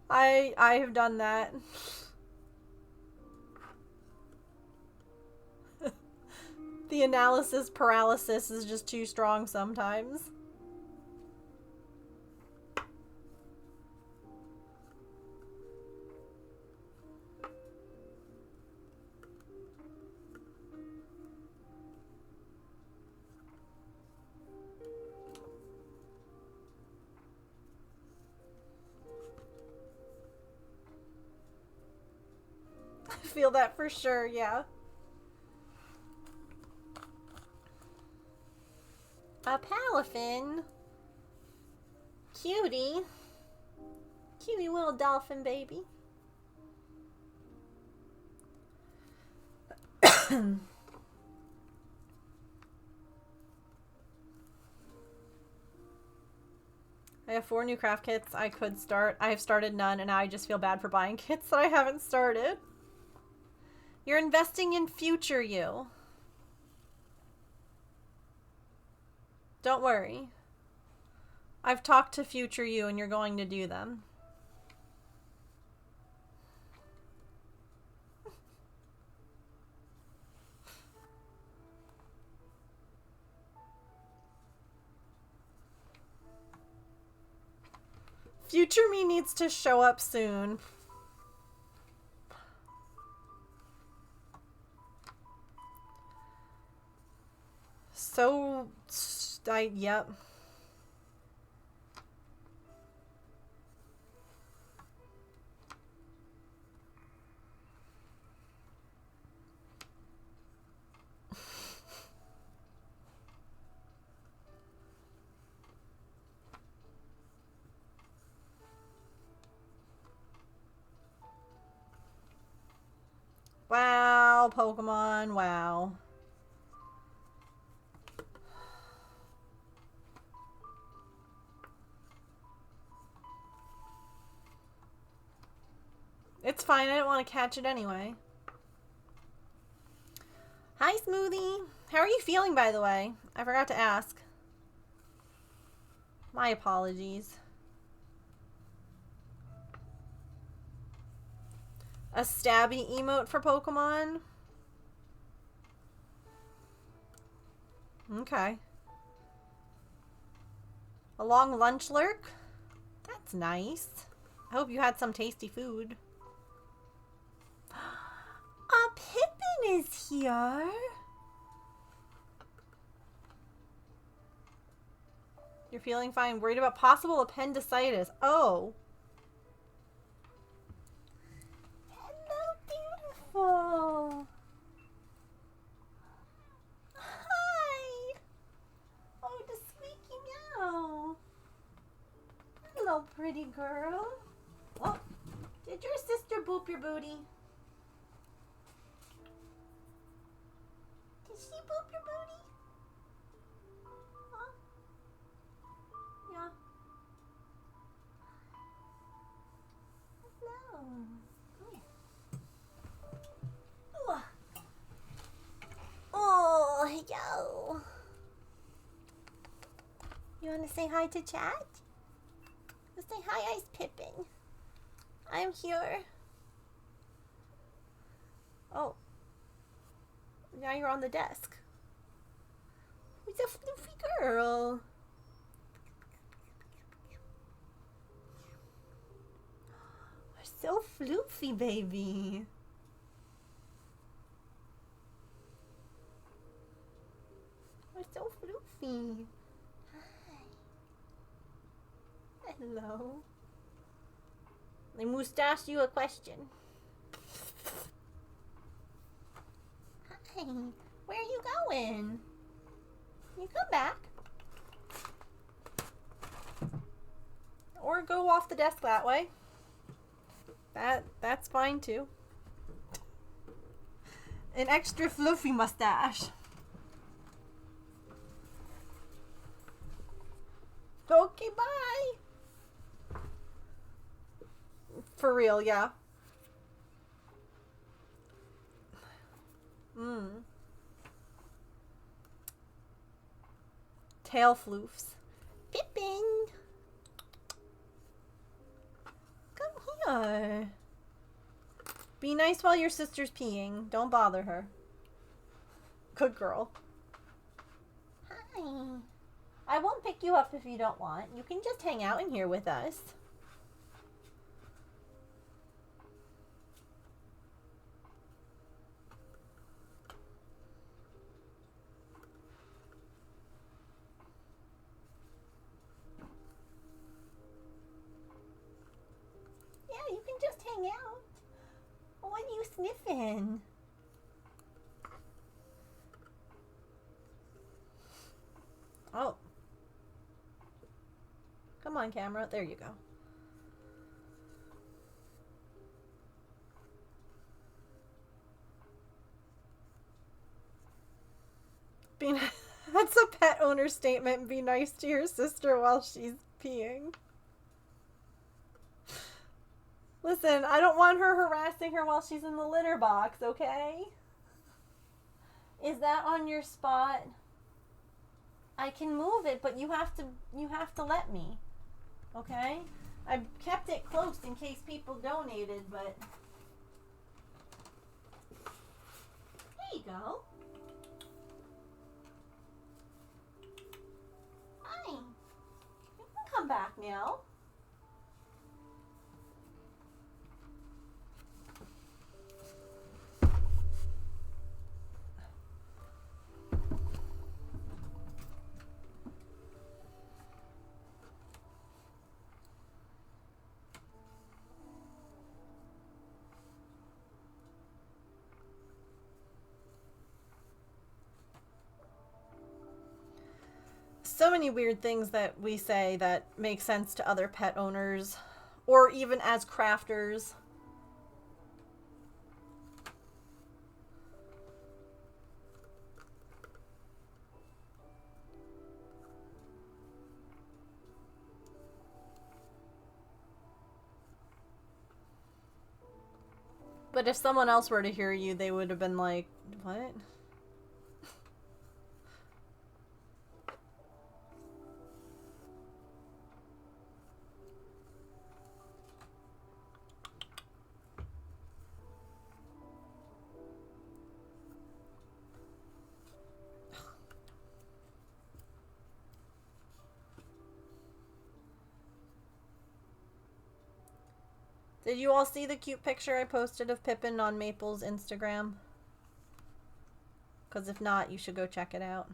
I have done that. The analysis paralysis is just too strong sometimes. I feel that for sure, yeah. A Palafin. Cutie. Cutie little dolphin baby. I have 4 new craft kits I could start. I have started none, and now I just feel bad for buying kits that I haven't started. You're investing in future you. Don't worry. I've talked to future you, and you're going to do them. Future me needs to show up soon. So, yep. Wow, Pokemon, wow. It's fine, I didn't want to catch it anyway. Hi, Smoothie. How are you feeling, by the way? I forgot to ask. My apologies. A stabby emote for Pokemon? Okay. A long lunch lurk? That's nice. I hope you had some tasty food. A Pippin is here. You're feeling fine. Worried about possible appendicitis. Oh. Hello, beautiful. Hi. Oh, the squeaky meow. Hello, pretty girl. Oh, did your sister boop your booty? Did she boop your booty? Huh? Yeah. Hello. Come here. Ooh. Oh, yo. You want to say hi to chat? Let's say hi, Ice Pippin. I'm here. Oh. Now you're on the desk. Who's a floofy girl? So floofy, baby. We're so floofy. Hi. Hello. I must ask you a question. Hi. Where are you going? You come back. Or go off the desk that way. That's fine too. An extra fluffy mustache. Okay, bye. For real, yeah. Tail floofs. Pippin. Come here. Be nice while your sister's peeing. Don't bother her. Good girl. Hi. I won't pick you up if you don't want. You can just hang out in here with us. Yeah, you can just hang out. What are you sniffing? Oh. Come on, camera. There you go. That's a pet owner statement. Be nice to your sister while she's peeing. Listen, I don't want her harassing her while she's in the litter box, okay? Is that on your spot? I can move it, but you have to let me. Okay? I kept it close in case people donated, but there you go. Hi. You can come back now. So many weird things that we say that make sense to other pet owners, or even as crafters. But if someone else were to hear you, they would have been like, what? Did you all see the cute picture I posted of Pippin on Maple's Instagram? Because if not, you should go check it out.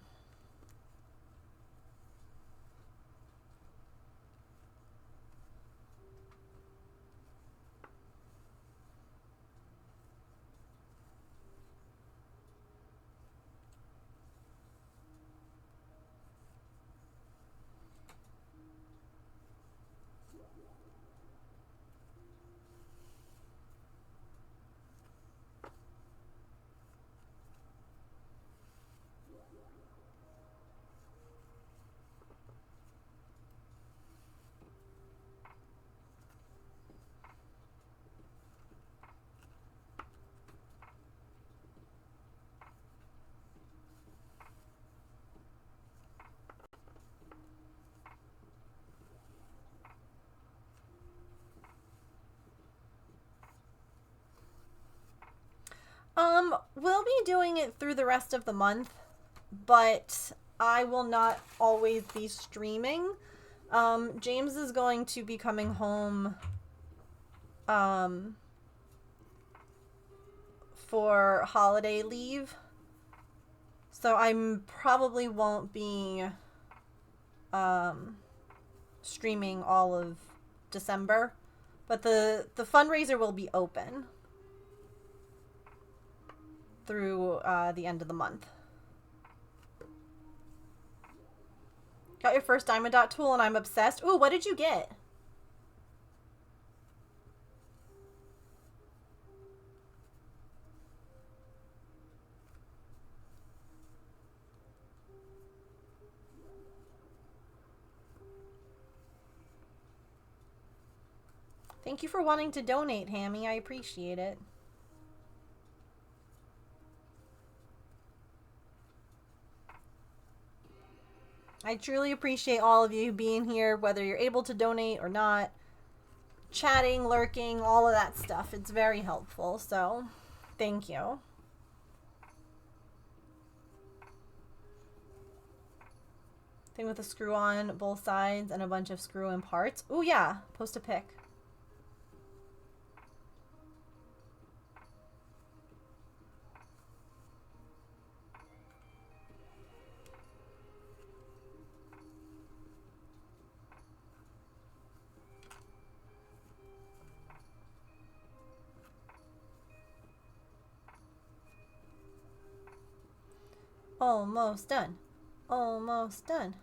We'll be doing it through the rest of the month, but I will not always be streaming. James is going to be coming home for holiday leave. So I probably won't be streaming all of December. But the fundraiser will be open through the end of the month. Got your first Diamond Dot tool and I'm obsessed. Ooh, what did you get? Thank you for wanting to donate, Hammy. I appreciate it. I truly appreciate all of you being here, whether you're able to donate or not. Chatting, lurking, all of that stuff. It's very helpful, so thank you. Thing with a screw on both sides and a bunch of screw in parts. Ooh, yeah. Post a pic. Almost done. Almost done.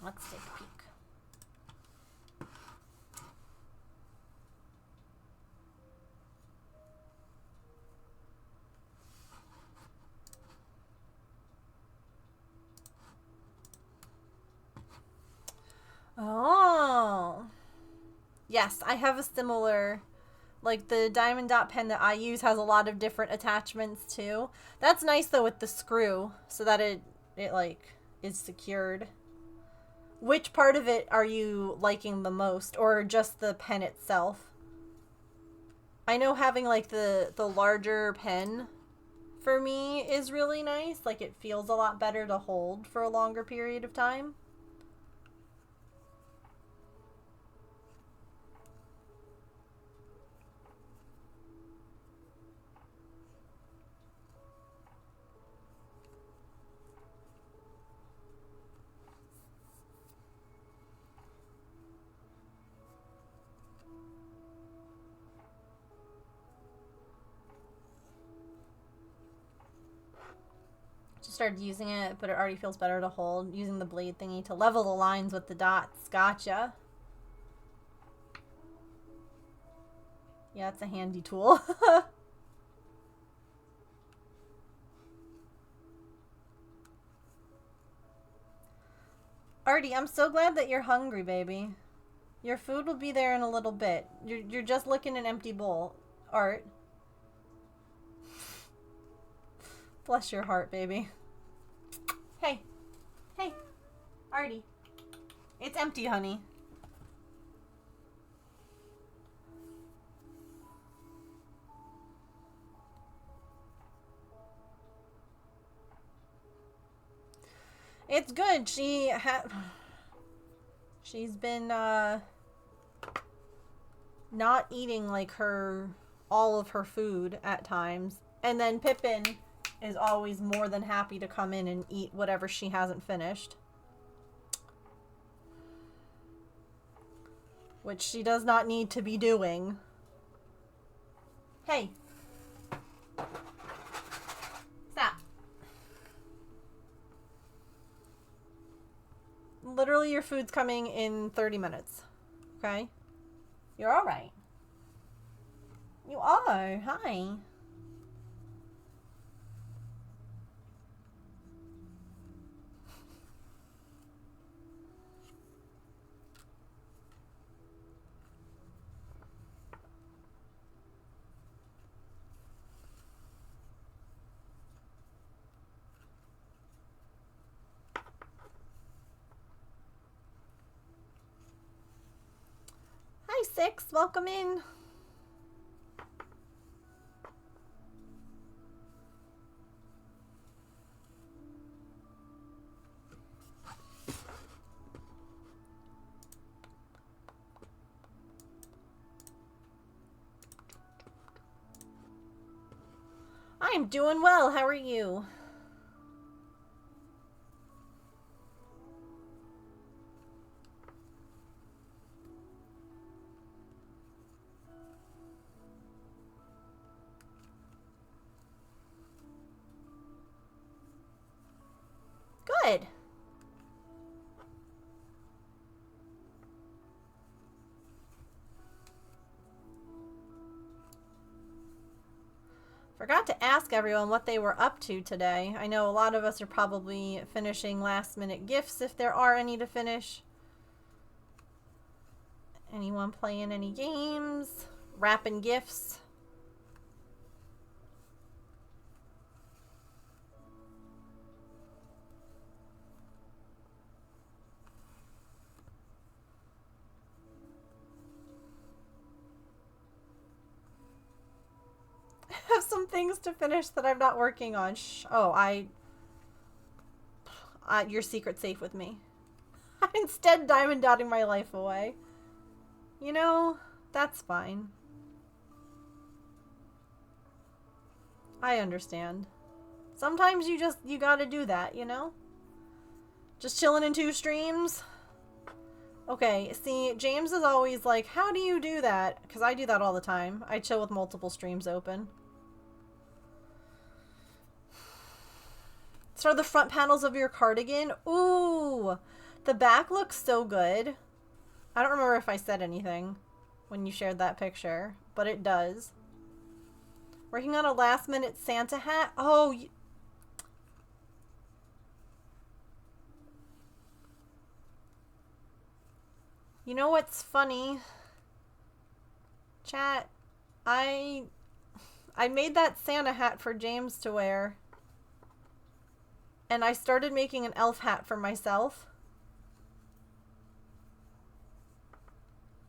Let's take a peek. Oh. Yes, I have a similar, like the Diamond Dot pen that I use has a lot of different attachments too. That's nice though with the screw so that it like is secured. Which part of it are you liking the most, or just the pen itself? I know having like the larger pen for me is really nice. Like it feels a lot better to hold for a longer period of time. Started using it, but it already feels better to hold. Using the blade thingy to level the lines with the dots. Gotcha. Yeah, it's a handy tool. Artie, I'm so glad that you're hungry, baby. Your food will be there in a little bit. You're just licking an empty bowl, Art. Bless your heart, baby. Hey. Hey. Artie. It's empty, honey. It's good. She's been not eating like all of her food at times. And then Pippin is always more than happy to come in and eat whatever she hasn't finished. Which she does not need to be doing. Hey. Stop. Literally, your food's coming in 30 minutes. Okay? You're alright. You are. Hi. Six, welcome in. I'm doing well. How are you? Good. Forgot to ask everyone what they were up to today. I know a lot of us are probably finishing last minute gifts if there are any to finish. Anyone playing any games? Wrapping gifts? Have some things to finish that I'm not working on. Shh. Oh, your secret's safe with me. I'm instead diamond dotting my life away. You know, that's fine. I understand. Sometimes you gotta do that, you know? Just chilling in 2 streams. Okay, see, James is always like, how do you do that? Because I do that all the time. I chill with multiple streams open. So are the front panels of your cardigan? Ooh, the back looks so good. I don't remember if I said anything when you shared that picture, but it does. Working on a last minute Santa hat? Oh, you know what's funny? Chat, I made that Santa hat for James to wear. And I started making an elf hat for myself.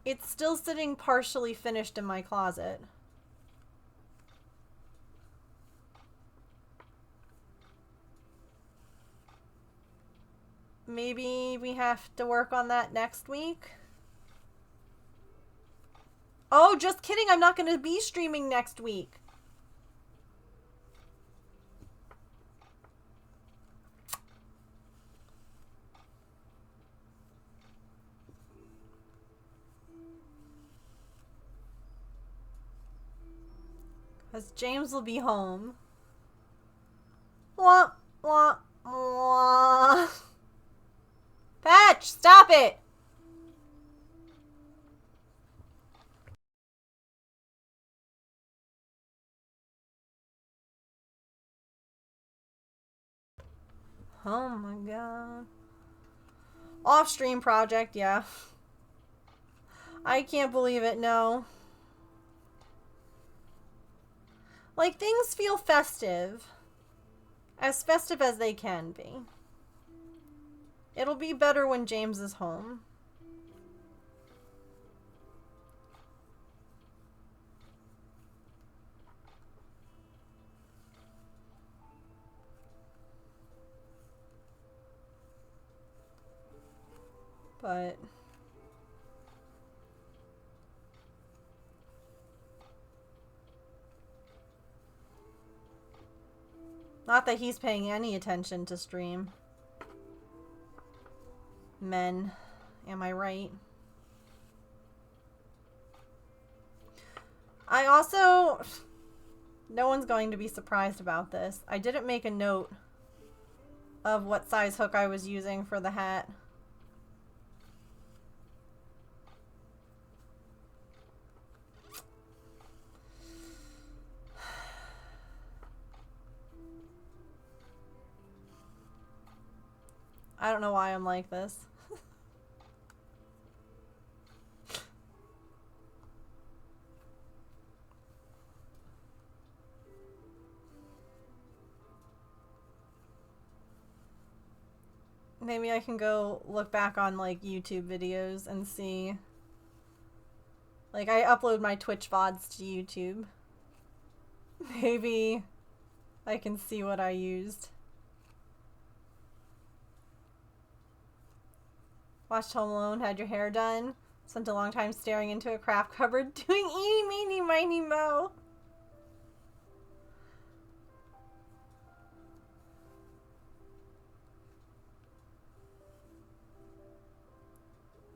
It's still sitting partially finished in my closet. Maybe we have to work on that next week? Oh, just kidding. I'm not going to be streaming next week. Because James will be home. Wah, wah, wah. Patch, stop it! Oh my god. Off-stream project, yeah. I can't believe it, no. Like, things feel festive. As festive as they can be. It'll be better when James is home. But not that he's paying any attention to stream. Men, am I right? I also, no one's going to be surprised about this. I didn't make a note of what size hook I was using for the hat. I don't know why I'm like this. Maybe I can go look back on like YouTube videos and see Like, I upload my Twitch VODs to YouTube. Maybe I can see what I used. Watched Home Alone, had your hair done. Spent a long time staring into a craft cupboard doing eeny, meeny, miny, moe.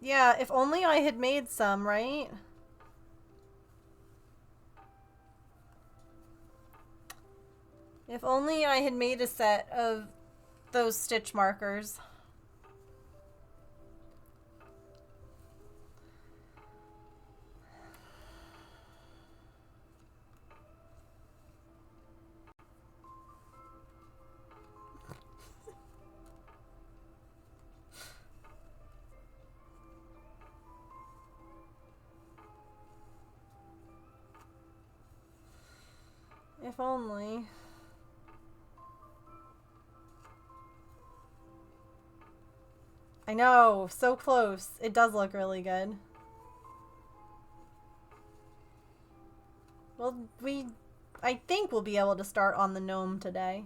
Yeah, if only I had made some, right? If only I had made a set of those stitch markers. If only. I know, so close. It does look really good. Well, I think we'll be able to start on the gnome today.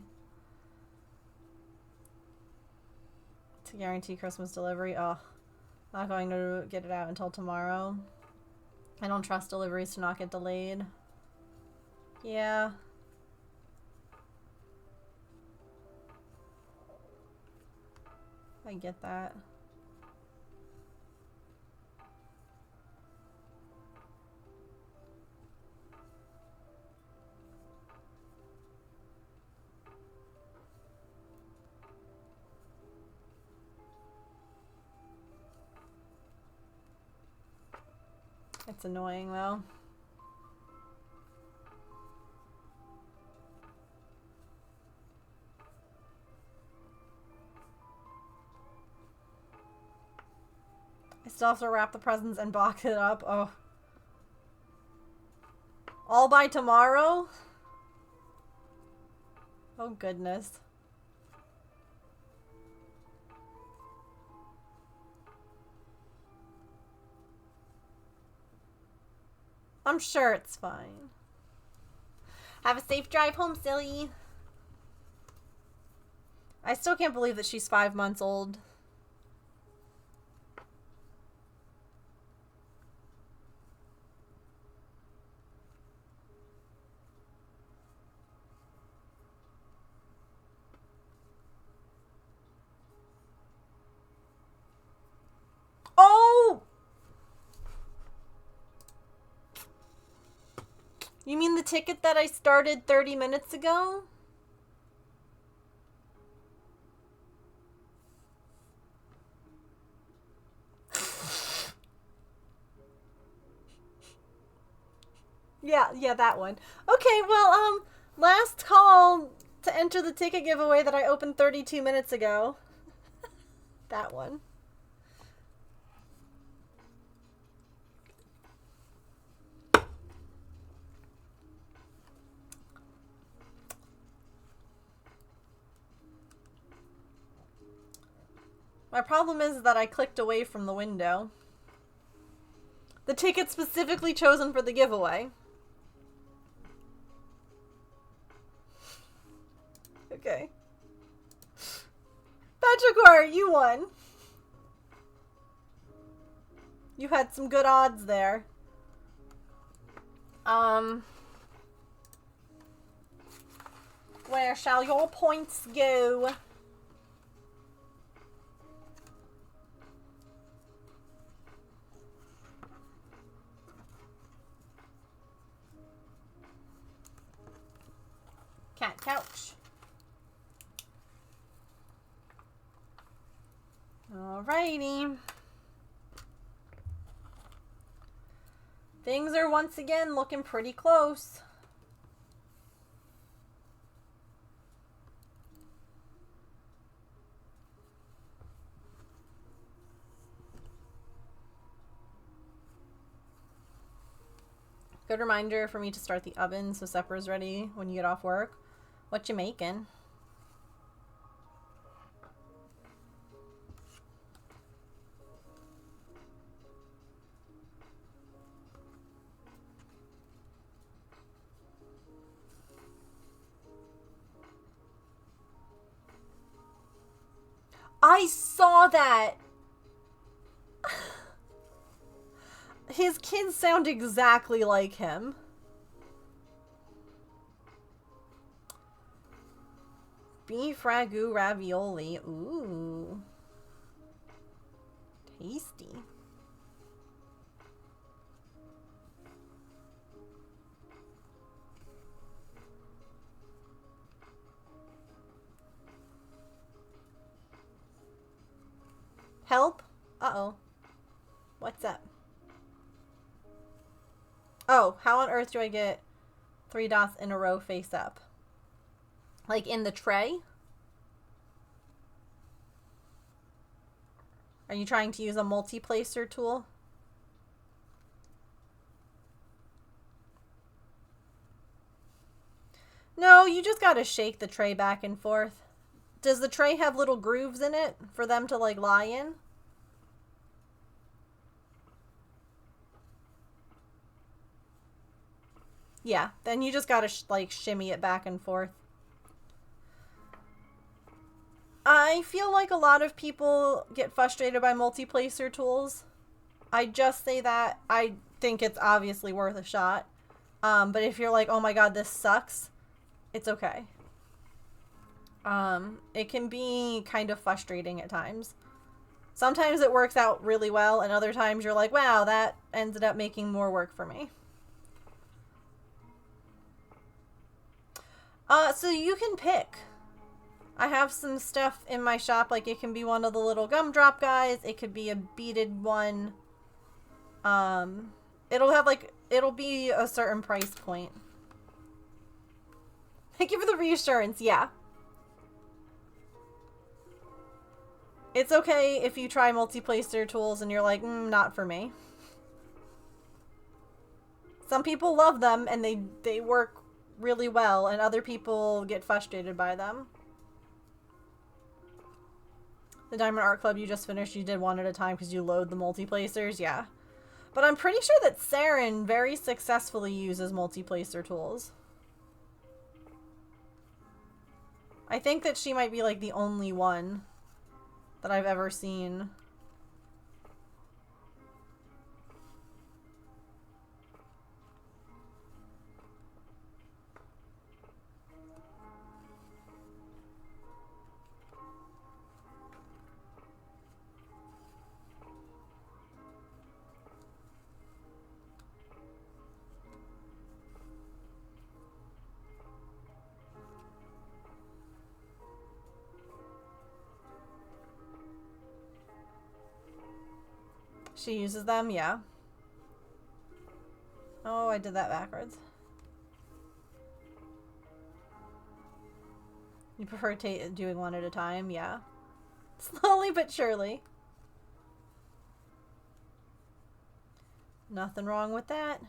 To guarantee Christmas delivery. Oh, not going to get it out until tomorrow. I don't trust deliveries to not get delayed. Yeah. I get that. It's annoying though. I still have to wrap the presents and box it up. Oh. All by tomorrow? Oh goodness. I'm sure it's fine. Have a safe drive home, silly. I still can't believe that she's 5 months old. Oh! You mean the ticket that I started 30 minutes ago? Yeah, that one. Okay, well, last call to enter the ticket giveaway that I opened 32 minutes ago. That one. My problem is that I clicked away from the window. The ticket specifically chosen for the giveaway. Okay. Petrichor, you won. You had some good odds there. Where shall your points go? Cat couch. Alrighty. Things are once again looking pretty close. Good reminder for me to start the oven so supper's ready when you get off work. What you making? I saw that. His kids sound exactly like him. Beef ragu ravioli. Ooh. Tasty. Help? Uh-oh. What's up? Oh, how on earth do I get 3 dots in a row face up? Like in the tray? Are you trying to use a multi-placer tool? No, you just gotta shake the tray back and forth. Does the tray have little grooves in it for them to like lie in? Yeah, then you just gotta like shimmy it back and forth. I feel like a lot of people get frustrated by multi-placer tools. I just say that I think it's obviously worth a shot. But if you're like, oh my god, this sucks, it's okay. It can be kind of frustrating at times. Sometimes it works out really well, and other times you're like, wow, that ended up making more work for me. So you can pick. I have some stuff in my shop, like it can be one of the little gumdrop guys, it could be a beaded one. It'll be a certain price point. Thank you for the reassurance, yeah. It's okay if you try multi-placer tools and you're like, not for me. Some people love them and they work really well, and other people get frustrated by them. The Diamond Art Club you just finished, you did one at a time because you load the multi-placers, yeah. But I'm pretty sure that Saren very successfully uses multi-placer tools. I think that she might be like the only one that I've ever seen. She uses them, yeah. Oh, I did that backwards. You prefer doing one at a time, yeah. Slowly but surely. Nothing wrong with that.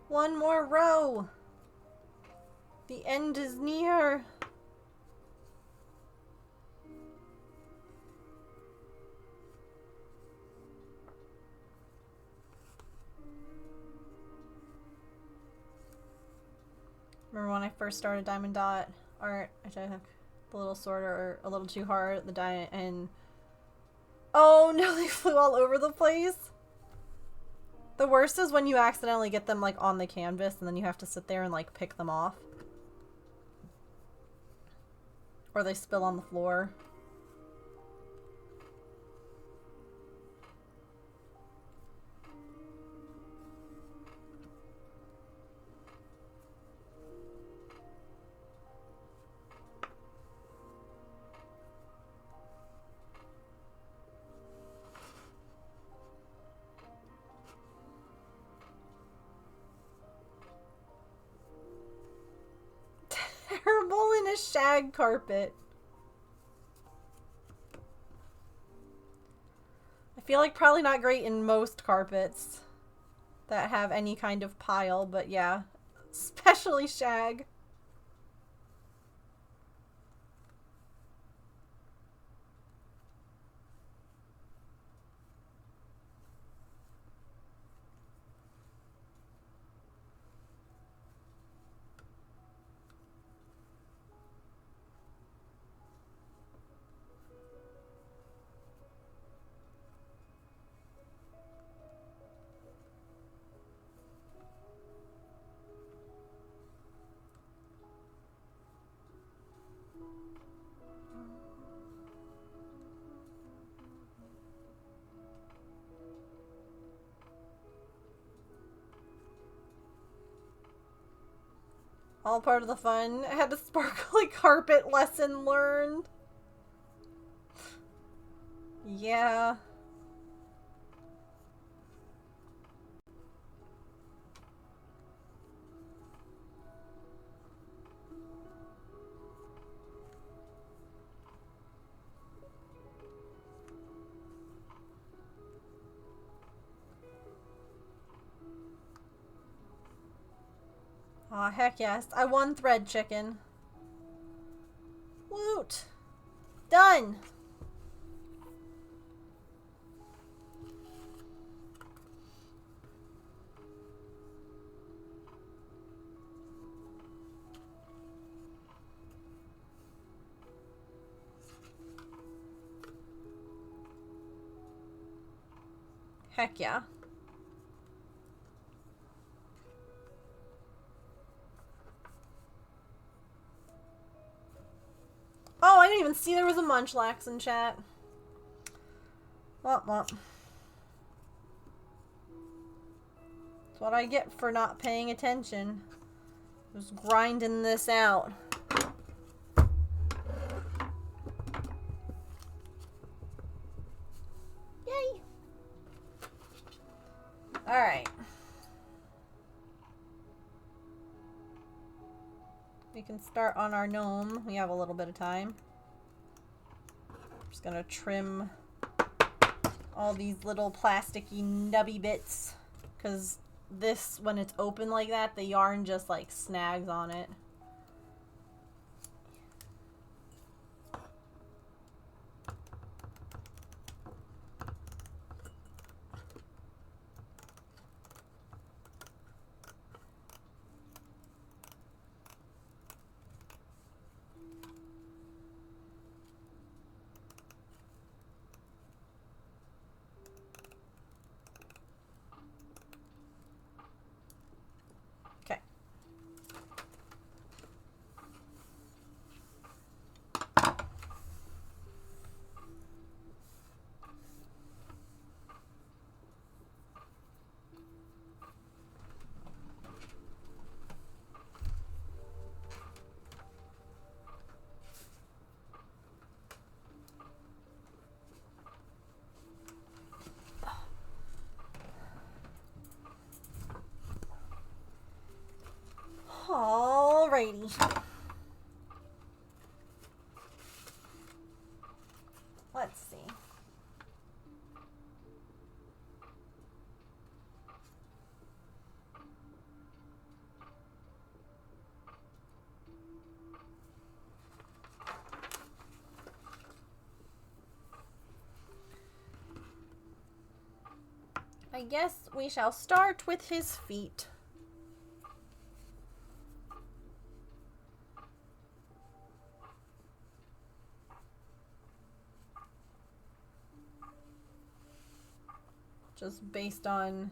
One more row. The end is near. Remember when I first started Diamond Dot art? I took The little sword are a little too hard. The diet and... Oh no, they flew all over the place. The worst is when you accidentally get them like on the canvas and then you have to sit there and like pick them off. Or they spill on the floor. Terrible in a shag carpet. I feel like probably not great in most carpets that have any kind of pile, but yeah, especially shag. All part of the fun. I had a sparkly carpet lesson learned. Yeah. Aw, heck yes. I won thread chicken. Woot! Done! Heck yeah. Oh, I didn't even see there was a Munchlax in chat. Womp womp. That's what I get for not paying attention. Just grinding this out. Yay! Alright. We can start on our gnome. We have a little bit of time. Just gonna trim all these little plasticky nubby bits, because this, when it's open like that, the yarn just like snags on it. Alrighty. Let's see. I guess we shall start with his feet. just based on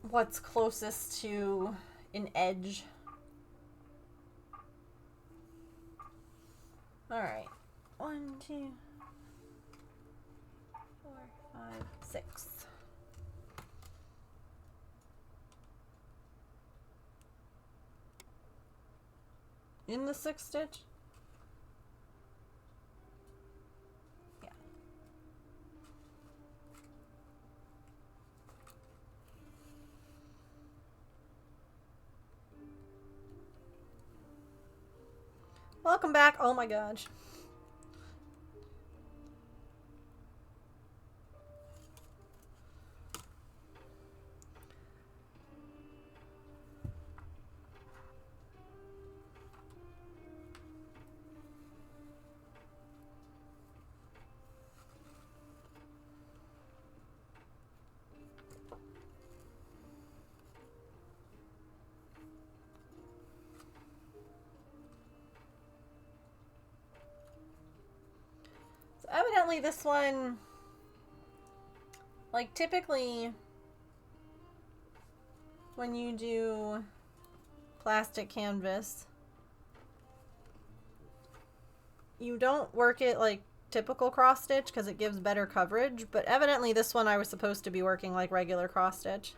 what's closest to an edge. Alright. 1, 2, 4, 5, 6. In the 6th stitch? Yeah. Welcome back. Oh my gosh. Evidently this one, like typically when you do plastic canvas, you don't work it like typical cross stitch because it gives better coverage, but evidently this one I was supposed to be working like regular cross stitch.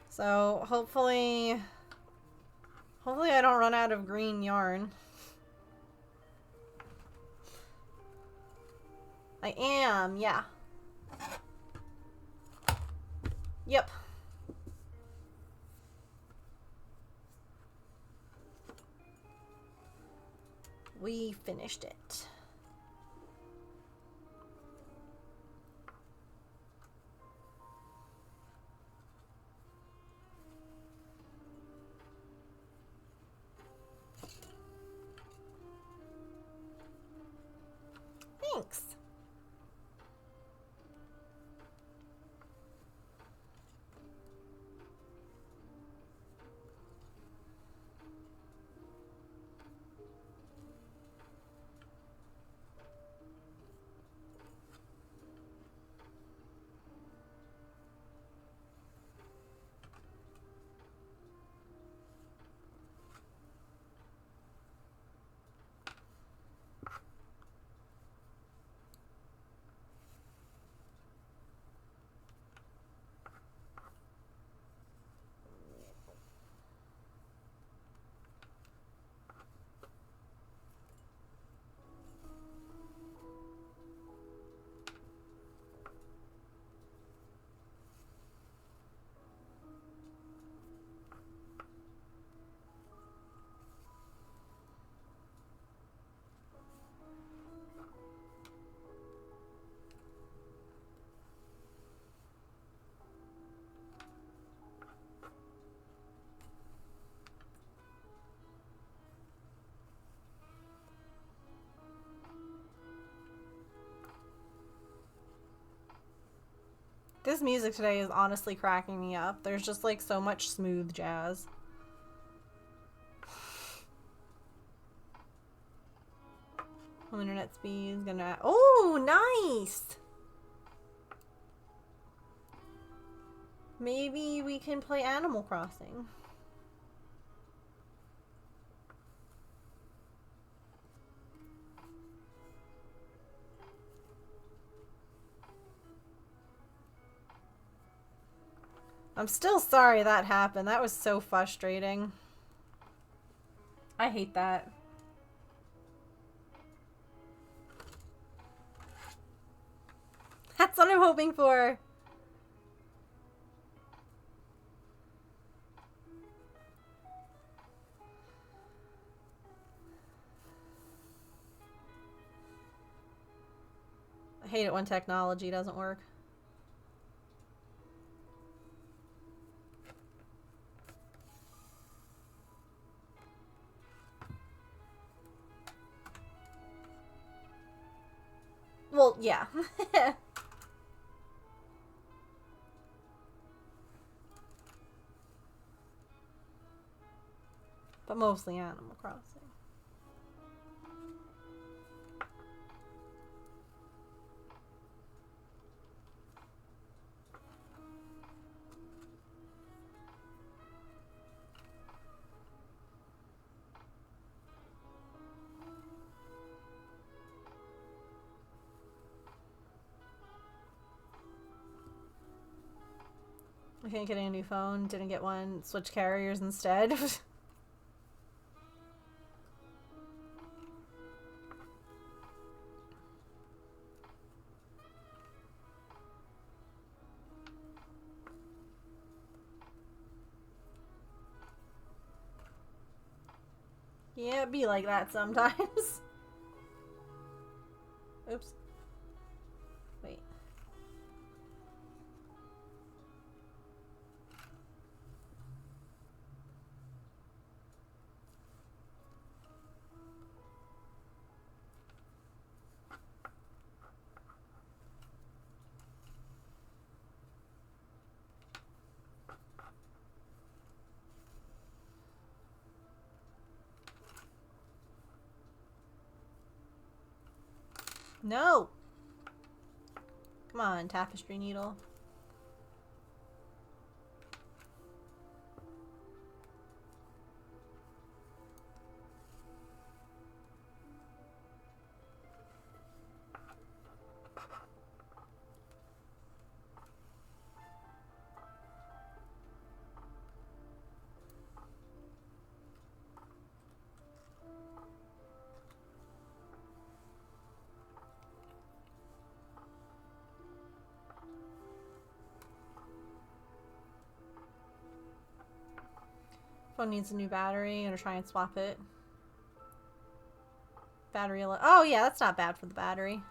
So hopefully I don't run out of green yarn. I am, yeah. Yep. We finished it. Thanks. This music today is honestly cracking me up. There's just like so much smooth jazz. Home internet speed is gonna. Oh, nice! Maybe we can play Animal Crossing. I'm still sorry that happened. That was so frustrating. I hate that. That's what I'm hoping for. I hate it when technology doesn't work. Well, yeah. But mostly Animal Crossing. Looking at getting a new phone. Didn't get one. Switch carriers instead. Yeah, it be like that sometimes. Oops. Wait. No! Come on, tapestry needle. Phone needs a new battery. I'm gonna try and swap it. Battery. Oh yeah, that's not bad for the battery.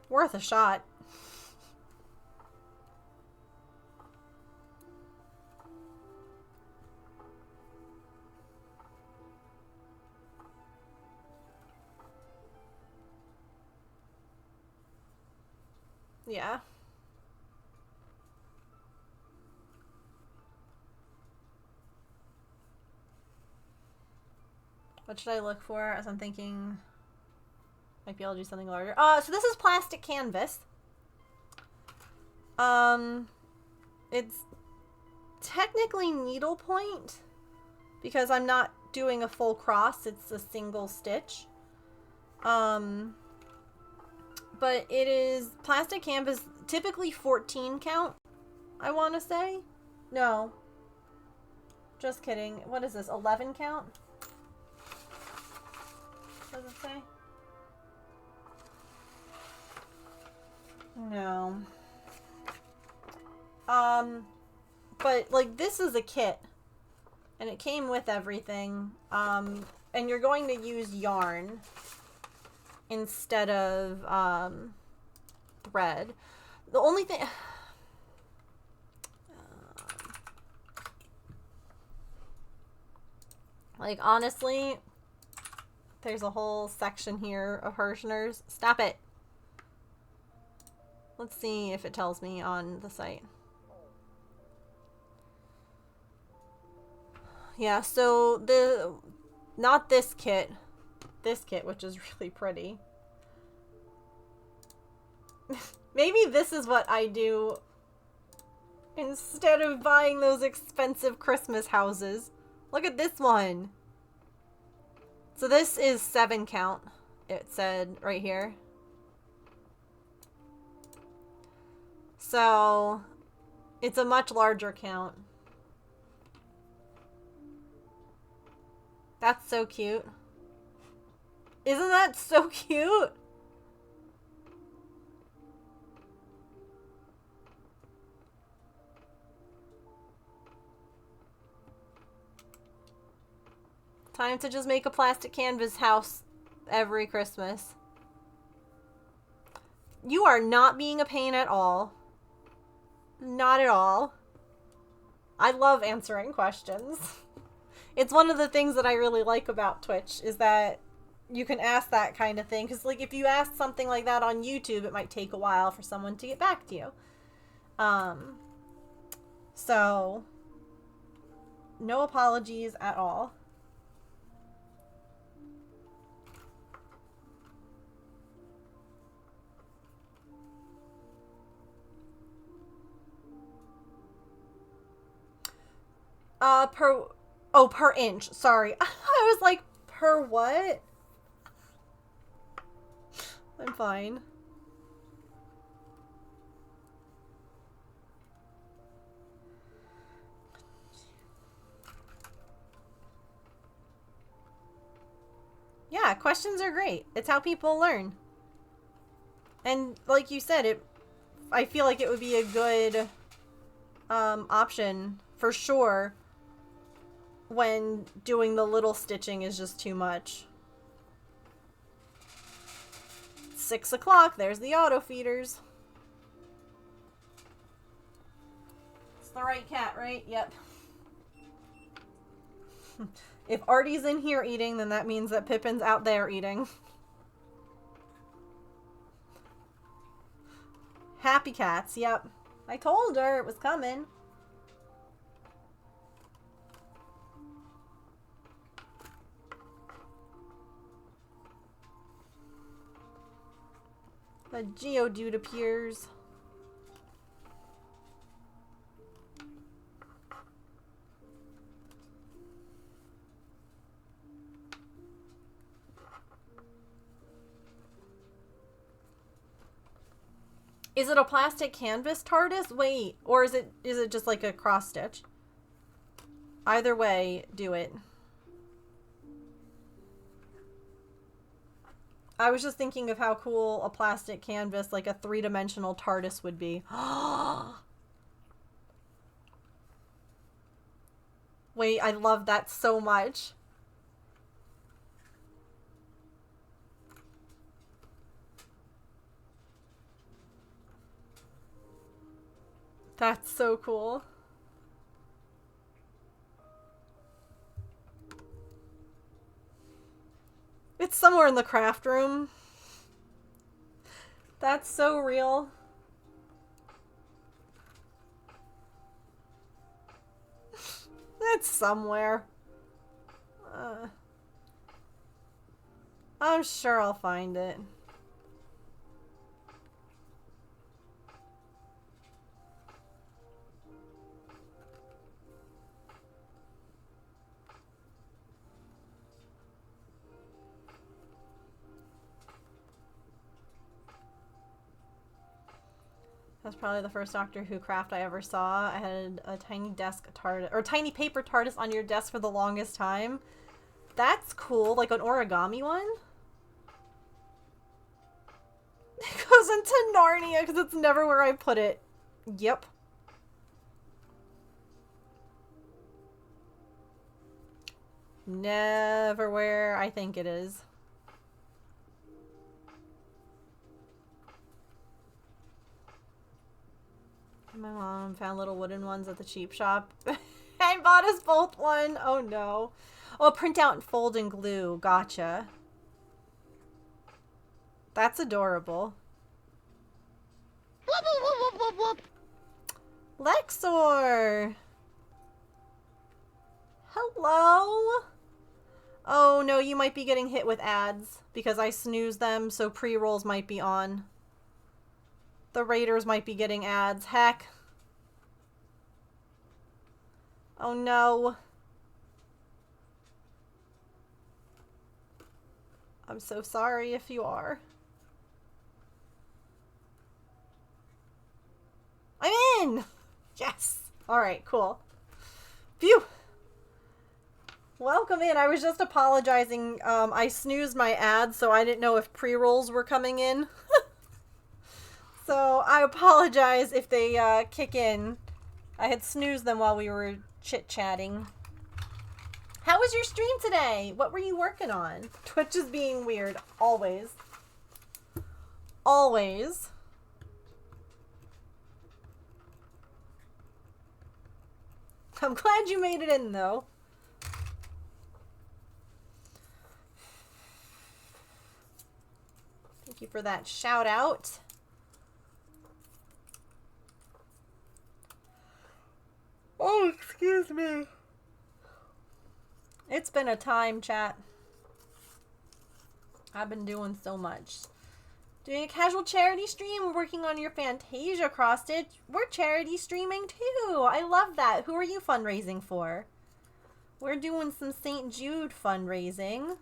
Worth a shot. Yeah. What should I look for as I'm thinking might be able to do something larger? So this is plastic canvas. It's technically needlepoint because I'm not doing a full cross, it's a single stitch. But it is plastic canvas, typically 14 count, I want to say. No. Just kidding. What is this, 11 count? What does it say? No. But, like, this is a kit. And it came with everything. And you're going to use yarn instead of thread. The only thing like honestly, there's a whole section here of Hirschner's. Stop it. Let's see if it tells me on the site. Yeah, so not this kit. This kit, which is really pretty. Maybe this is what I do instead of buying those expensive Christmas houses. Look at this one. So this is 7 count, it said right here. So it's a much larger count. That's so cute. Isn't that so cute? Time to just make a plastic canvas house every Christmas. You are not being a pain at all. Not at all. I love answering questions. It's one of the things that I really like about Twitch is that you can ask that kind of thing. Because, like, if you ask something like that on YouTube, it might take a while for someone to get back to you. So, no apologies at all. Per inch. Sorry. I was like, per what? I'm fine. Yeah, questions are great. It's how people learn. And like you said, I feel like it would be a good option for sure when doing the little stitching is just too much. 6 o'clock, there's the auto feeders. It's the right cat, right? Yep. If Artie's in here eating, then that means that Pippin's out there eating. Happy cats, yep. I told her it was coming. A Geodude appears. Is it a plastic canvas TARDIS? Wait, or is it just like a cross stitch? Either way, do it. I was just thinking of how cool a plastic canvas, like a 3-dimensional TARDIS would be. Wait, I love that so much. That's so cool. It's somewhere in the craft room. That's so real. It's somewhere. I'm sure I'll find it. That's probably the first Doctor Who craft I ever saw. I had a tiny desk TARDIS, or tiny paper TARDIS on your desk for the longest time. That's cool, like an origami one. It goes into Narnia because it's never where I put it. Yep. Never where I think it is. My mom found little wooden ones at the cheap shop and bought us both one. Oh no. Oh, print out and fold and glue. Gotcha. That's adorable. Whoop, whoop, whoop, whoop, whoop. Lexor! Hello? Oh no, you might be getting hit with ads because I snoozed them, so pre-rolls might be on. The Raiders might be getting ads. Heck. Oh no. I'm so sorry if you are. I'm in! Yes! Alright, cool. Phew! Welcome in. I was just apologizing. I snoozed my ads, so I didn't know if pre-rolls were coming in. So I apologize if they kick in. I had snoozed them while we were chit-chatting. How was your stream today? What were you working on? Twitch is being weird. Always. Always. I'm glad you made it in, though. Thank you for that shout out. Oh, excuse me. It's been a time, chat. I've been doing so much. Doing a casual charity stream, working on your Fantasia cross stitch. We're charity streaming too. I love that. Who are you fundraising for? We're doing some St. Jude fundraising.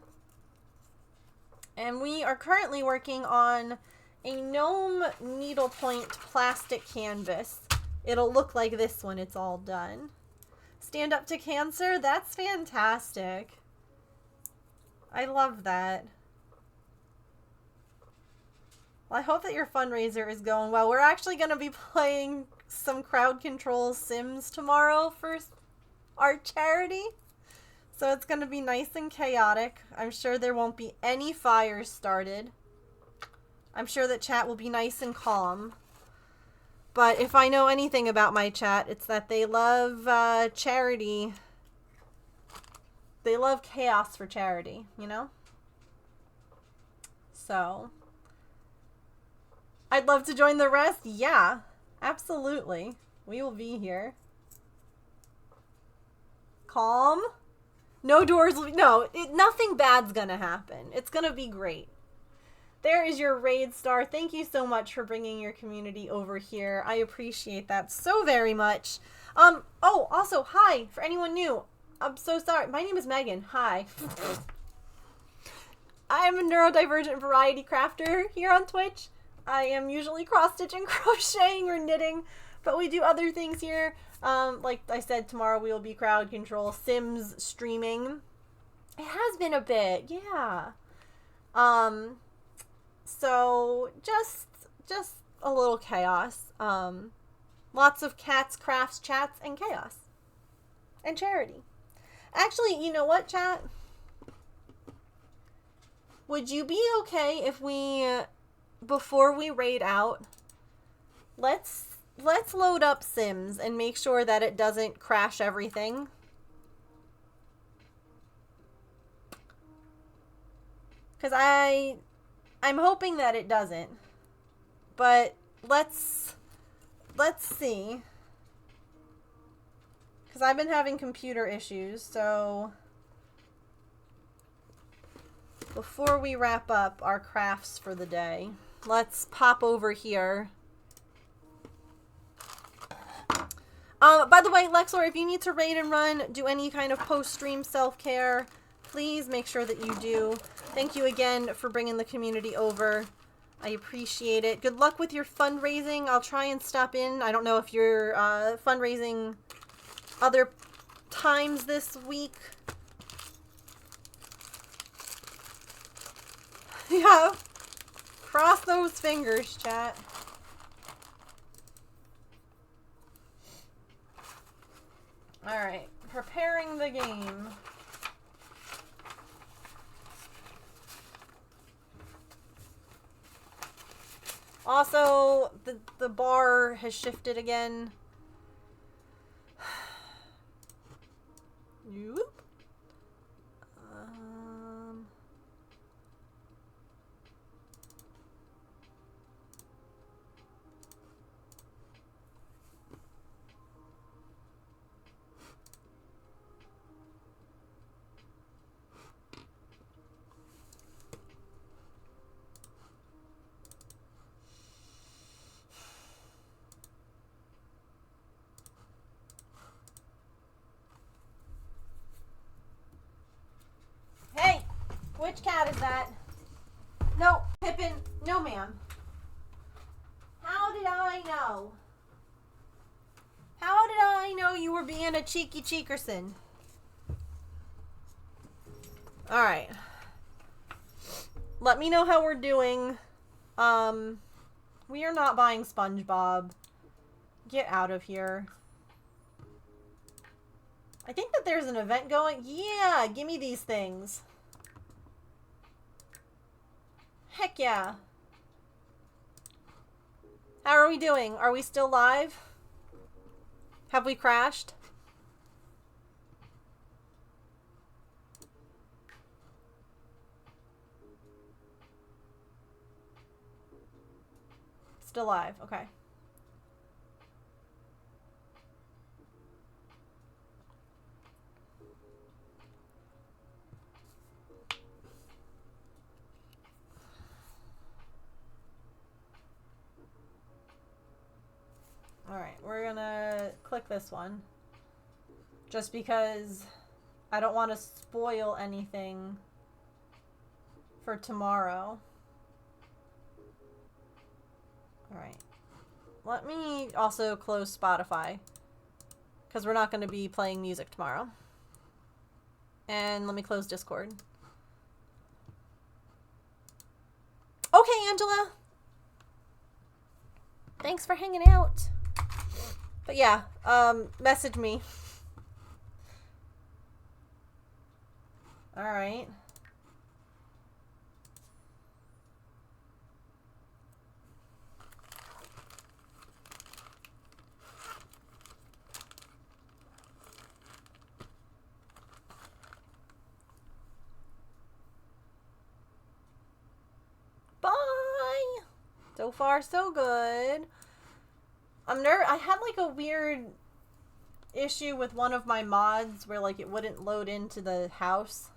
And we are currently working on a gnome needlepoint plastic canvas. It'll look like this when it's all done. Stand up to cancer? That's fantastic. I love that. Well, I hope that your fundraiser is going well. We're actually going to be playing some crowd control Sims tomorrow for our charity. So it's going to be nice and chaotic. I'm sure there won't be any fires started. I'm sure that chat will be nice and calm. But if I know anything about my chat, it's that they love charity. They love chaos for charity, you know? So, I'd love to join the rest. Yeah, absolutely. We will be here. Calm. No doors. No, nothing bad's gonna happen. It's gonna be great. There is your raid star. Thank you so much for bringing your community over here. I appreciate that so very much. Oh, also, hi, for anyone new. I'm so sorry. My name is Megan. Hi. I'm a neurodivergent variety crafter here on Twitch. I am usually cross-stitching, crocheting, or knitting, but we do other things here. Like I said, tomorrow we will be crowd control Sims streaming. It has been a bit, yeah. So just a little chaos. Lots of cats, crafts, chats, and chaos. And charity. Actually, you know what, chat? Would you be okay if we, before we raid out, let's load up Sims and make sure that it doesn't crash everything? Because I'm hoping that it doesn't. But let's see. Because I've been having computer issues, so before we wrap up our crafts for the day, let's pop over here. By the way, Lexor, if you need to raid and run, do any kind of post-stream self-care, please make sure that you do. Thank you again for bringing the community over. I appreciate it. Good luck with your fundraising. I'll try and stop in. I don't know if you're fundraising other times this week. Yeah. Cross those fingers, chat. Alright. Preparing the game. Also, the bar has shifted again. Whoop. Hey! Which cat is that? No, Pippin. No, ma'am. How did I know? How did I know you were being a cheeky cheekerson? Alright. Let me know how we're doing. We are not buying SpongeBob. Get out of here. I think that there's an event going. Yeah, give me these things. Heck yeah. How are we doing? Are we still live? Have we crashed? Still live, okay. Alright, we're gonna click this one. Just because I don't want to spoil anything for tomorrow. Alright. Let me also close Spotify. Because we're not going to be playing music tomorrow. And let me close Discord. Okay, Angela. Thanks for hanging out. But yeah, message me. Alright. Bye! So far, so good. I had like a weird issue with one of my mods where like it wouldn't load into the house.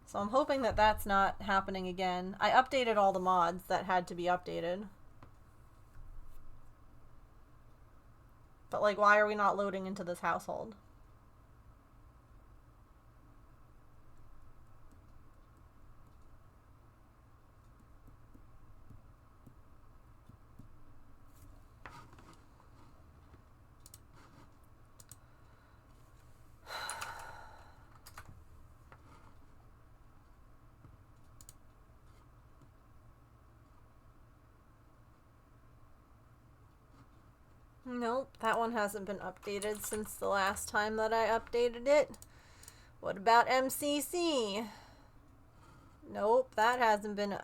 So I'm hoping that that's not happening again. I updated all the mods that had to be updated. But like, why are we not loading into this household? Nope, that one hasn't been updated since the last time that I updated it. What about MCC? Nope, that hasn't been...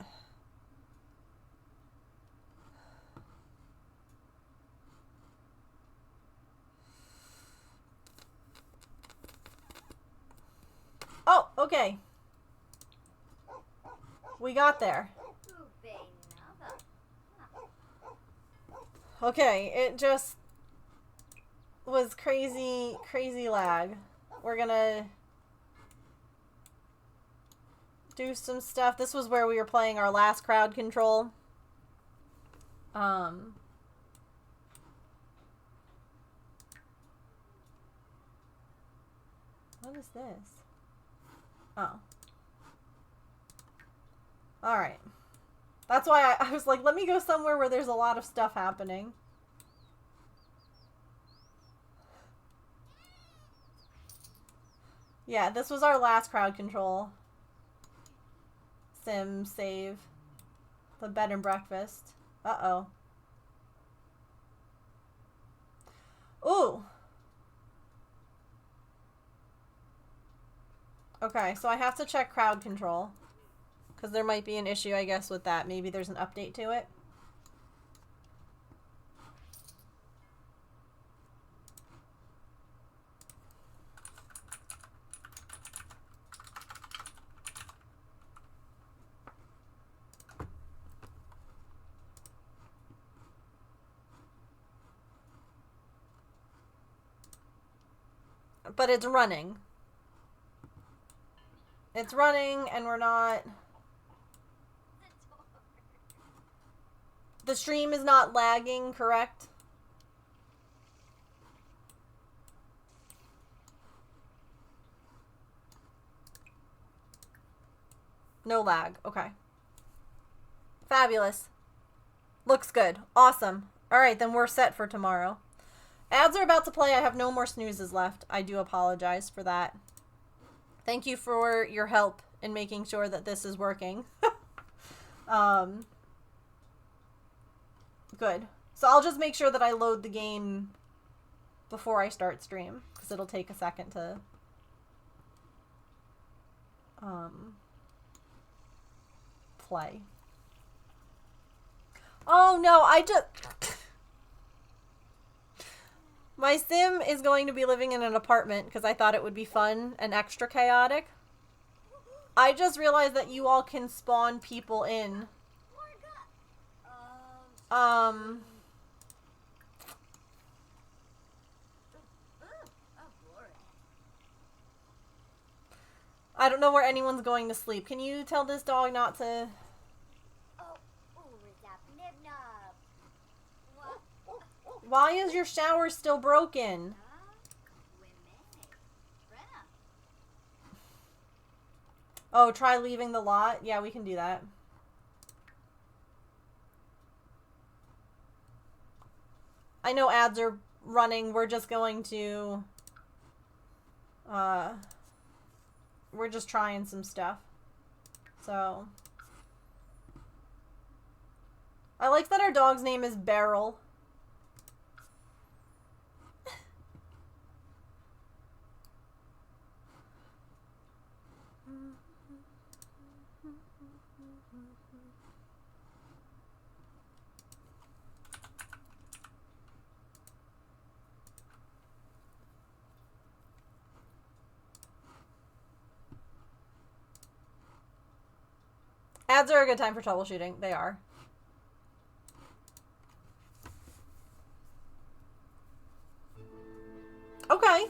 Oh, okay. We got there. Okay, it just was crazy lag. We're gonna do some stuff. This was where we were playing our last crowd control. What is this? Oh. Alright. That's why I was like, let me go somewhere where there's a lot of stuff happening. Yeah, this was our last crowd control. Sim, save. The bed and breakfast. Uh-oh. Ooh. Okay, so I have to check crowd control. Because there might be an issue, I guess, with that. Maybe there's an update to it. But it's running. It's running, and we're not... The stream is not lagging, correct? No lag. Okay. Fabulous. Looks good. Awesome. Alright, then we're set for tomorrow. Ads are about to play. I have no more snoozes left. I do apologize for that. Thank you for your help in making sure that this is working. Good. So I'll just make sure that I load the game before I start stream, because it'll take a second to play. Oh no, my sim is going to be living in an apartment because I thought it would be fun and extra chaotic. I just realized that you all can spawn people in. I don't know where anyone's going to sleep. Can you tell this dog not to... Why is your shower still broken? Oh, try leaving the lot? Yeah, we can do that. I know ads are running. We're just going to... we're just trying some stuff. So... I like that our dog's name is Beryl. Ads are a good time for troubleshooting. They are. Okay. I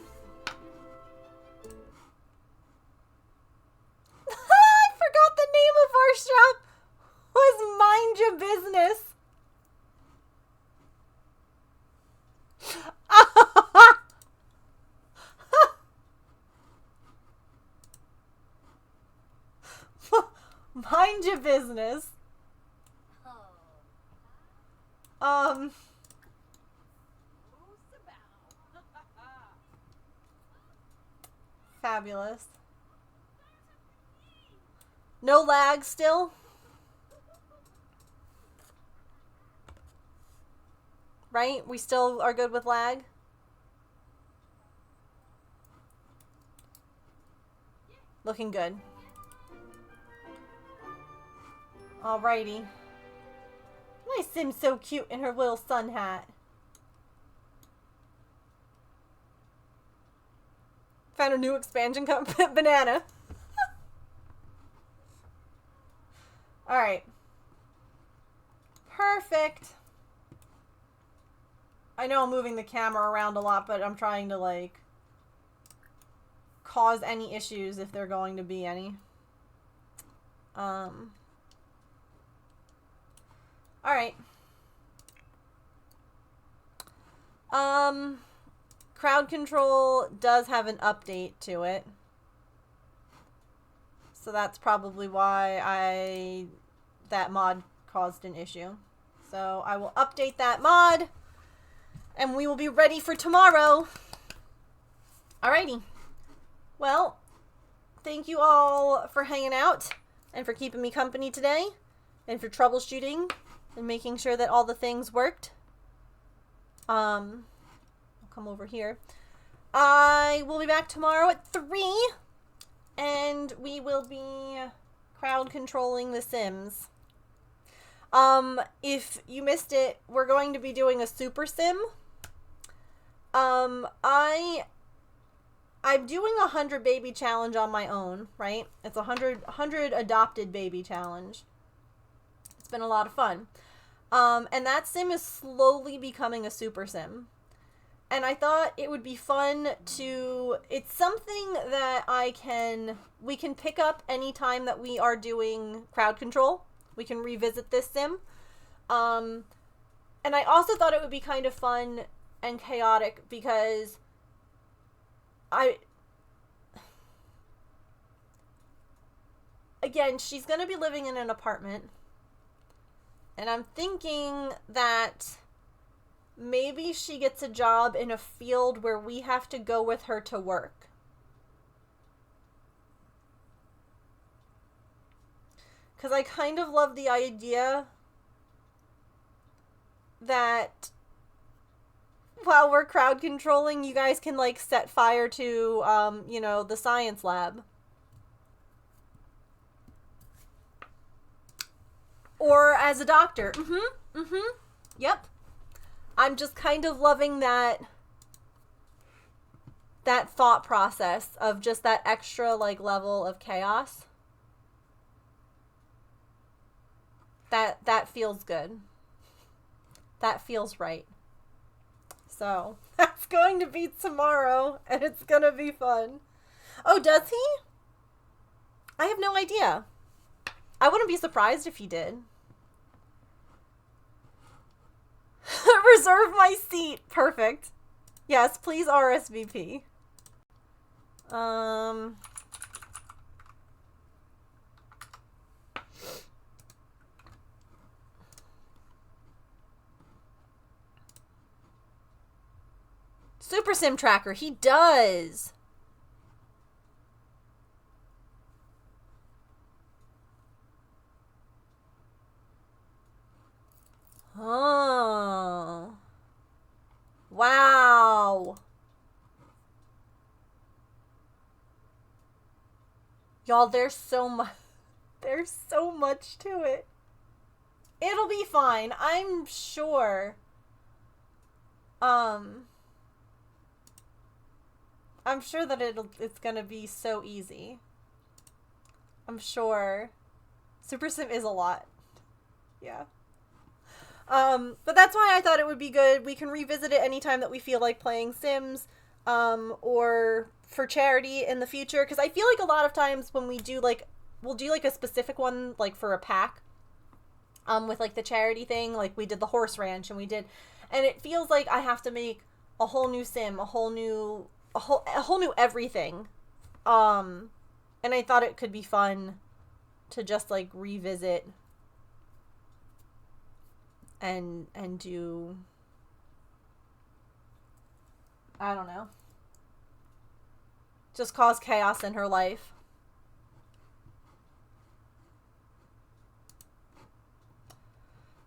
forgot the name of our shop was Mind Your Business. Mind your business. Fabulous. No lag still? Right? We still are good with lag? Looking good. Alrighty. My Sim's so cute in her little sun hat. Found a new expansion banana. Alright. Perfect. I know I'm moving the camera around a lot, but I'm trying to, like, cause any issues if there are going to be any. Alright. Crowd control does have an update to it. So that's probably why that mod caused an issue. So I will update that mod and we will be ready for tomorrow. Alrighty. Well, thank you all for hanging out and for keeping me company today and for troubleshooting and making sure that all the things worked. I'll come over here. I will be back tomorrow at 3 and we will be crowd controlling The Sims. If you missed it, we're going to be doing a super sim. I'm doing a 100 baby challenge on my own, right? It's a 100 adopted baby challenge. It's been a lot of fun. And that sim is slowly becoming a super sim. And I thought it would be fun to, it's something that we can pick up anytime that we are doing crowd control. We can revisit this sim. And I also thought it would be kind of fun and chaotic because again, she's going to be living in an apartment. And I'm thinking that maybe she gets a job in a field where we have to go with her to work. Because I kind of love the idea that while we're crowd controlling, you guys can, like, set fire to, you know, the science lab. Or as a doctor. Yep. I'm just kind of loving that thought process of just that extra, like, level of chaos. That feels good. That feels right. So, that's going to be tomorrow, and it's going to be fun. Oh, does he? I have no idea. I wouldn't be surprised if he did. Reserve my seat. Perfect. Yes, please RSVP. Super Sim Tracker, he does. Oh. Wow. Y'all, there's so much to it. It'll be fine, I'm sure. I'm sure that it's gonna be so easy. I'm sure. Super Sim is a lot. Yeah. But that's why I thought it would be good. We can revisit it anytime that we feel like playing Sims, or for charity in the future. Because I feel like a lot of times when we do, like, we'll do, like, a specific one, like, for a pack, with, like, the charity thing. Like, we did the horse ranch, and it feels like I have to make a whole new Sim, a whole new everything. And I thought it could be fun to just, like, revisit and do, I don't know, just cause chaos in her life.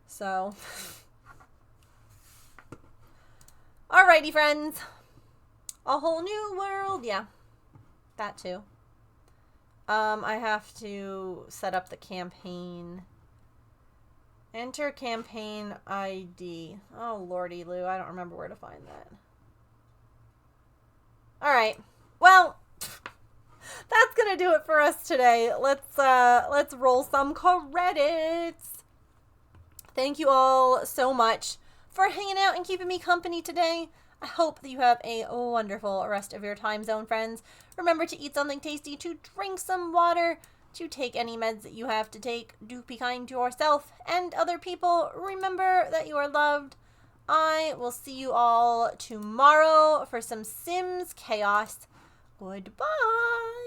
So, alrighty friends, a whole new world, yeah, that too. I have to set up the campaign. Enter campaign ID. Oh, lordy Lou, I don't remember where to find that. Alright. Well, that's gonna do it for us today. Let's roll some credits. Thank you all so much for hanging out and keeping me company today. I hope that you have a wonderful rest of your time zone, friends. Remember to eat something tasty, to drink some water, to take any meds that you have to take. Do be kind to yourself and other people. Remember that you are loved. I will see you all tomorrow for some Sims Chaos. Goodbye.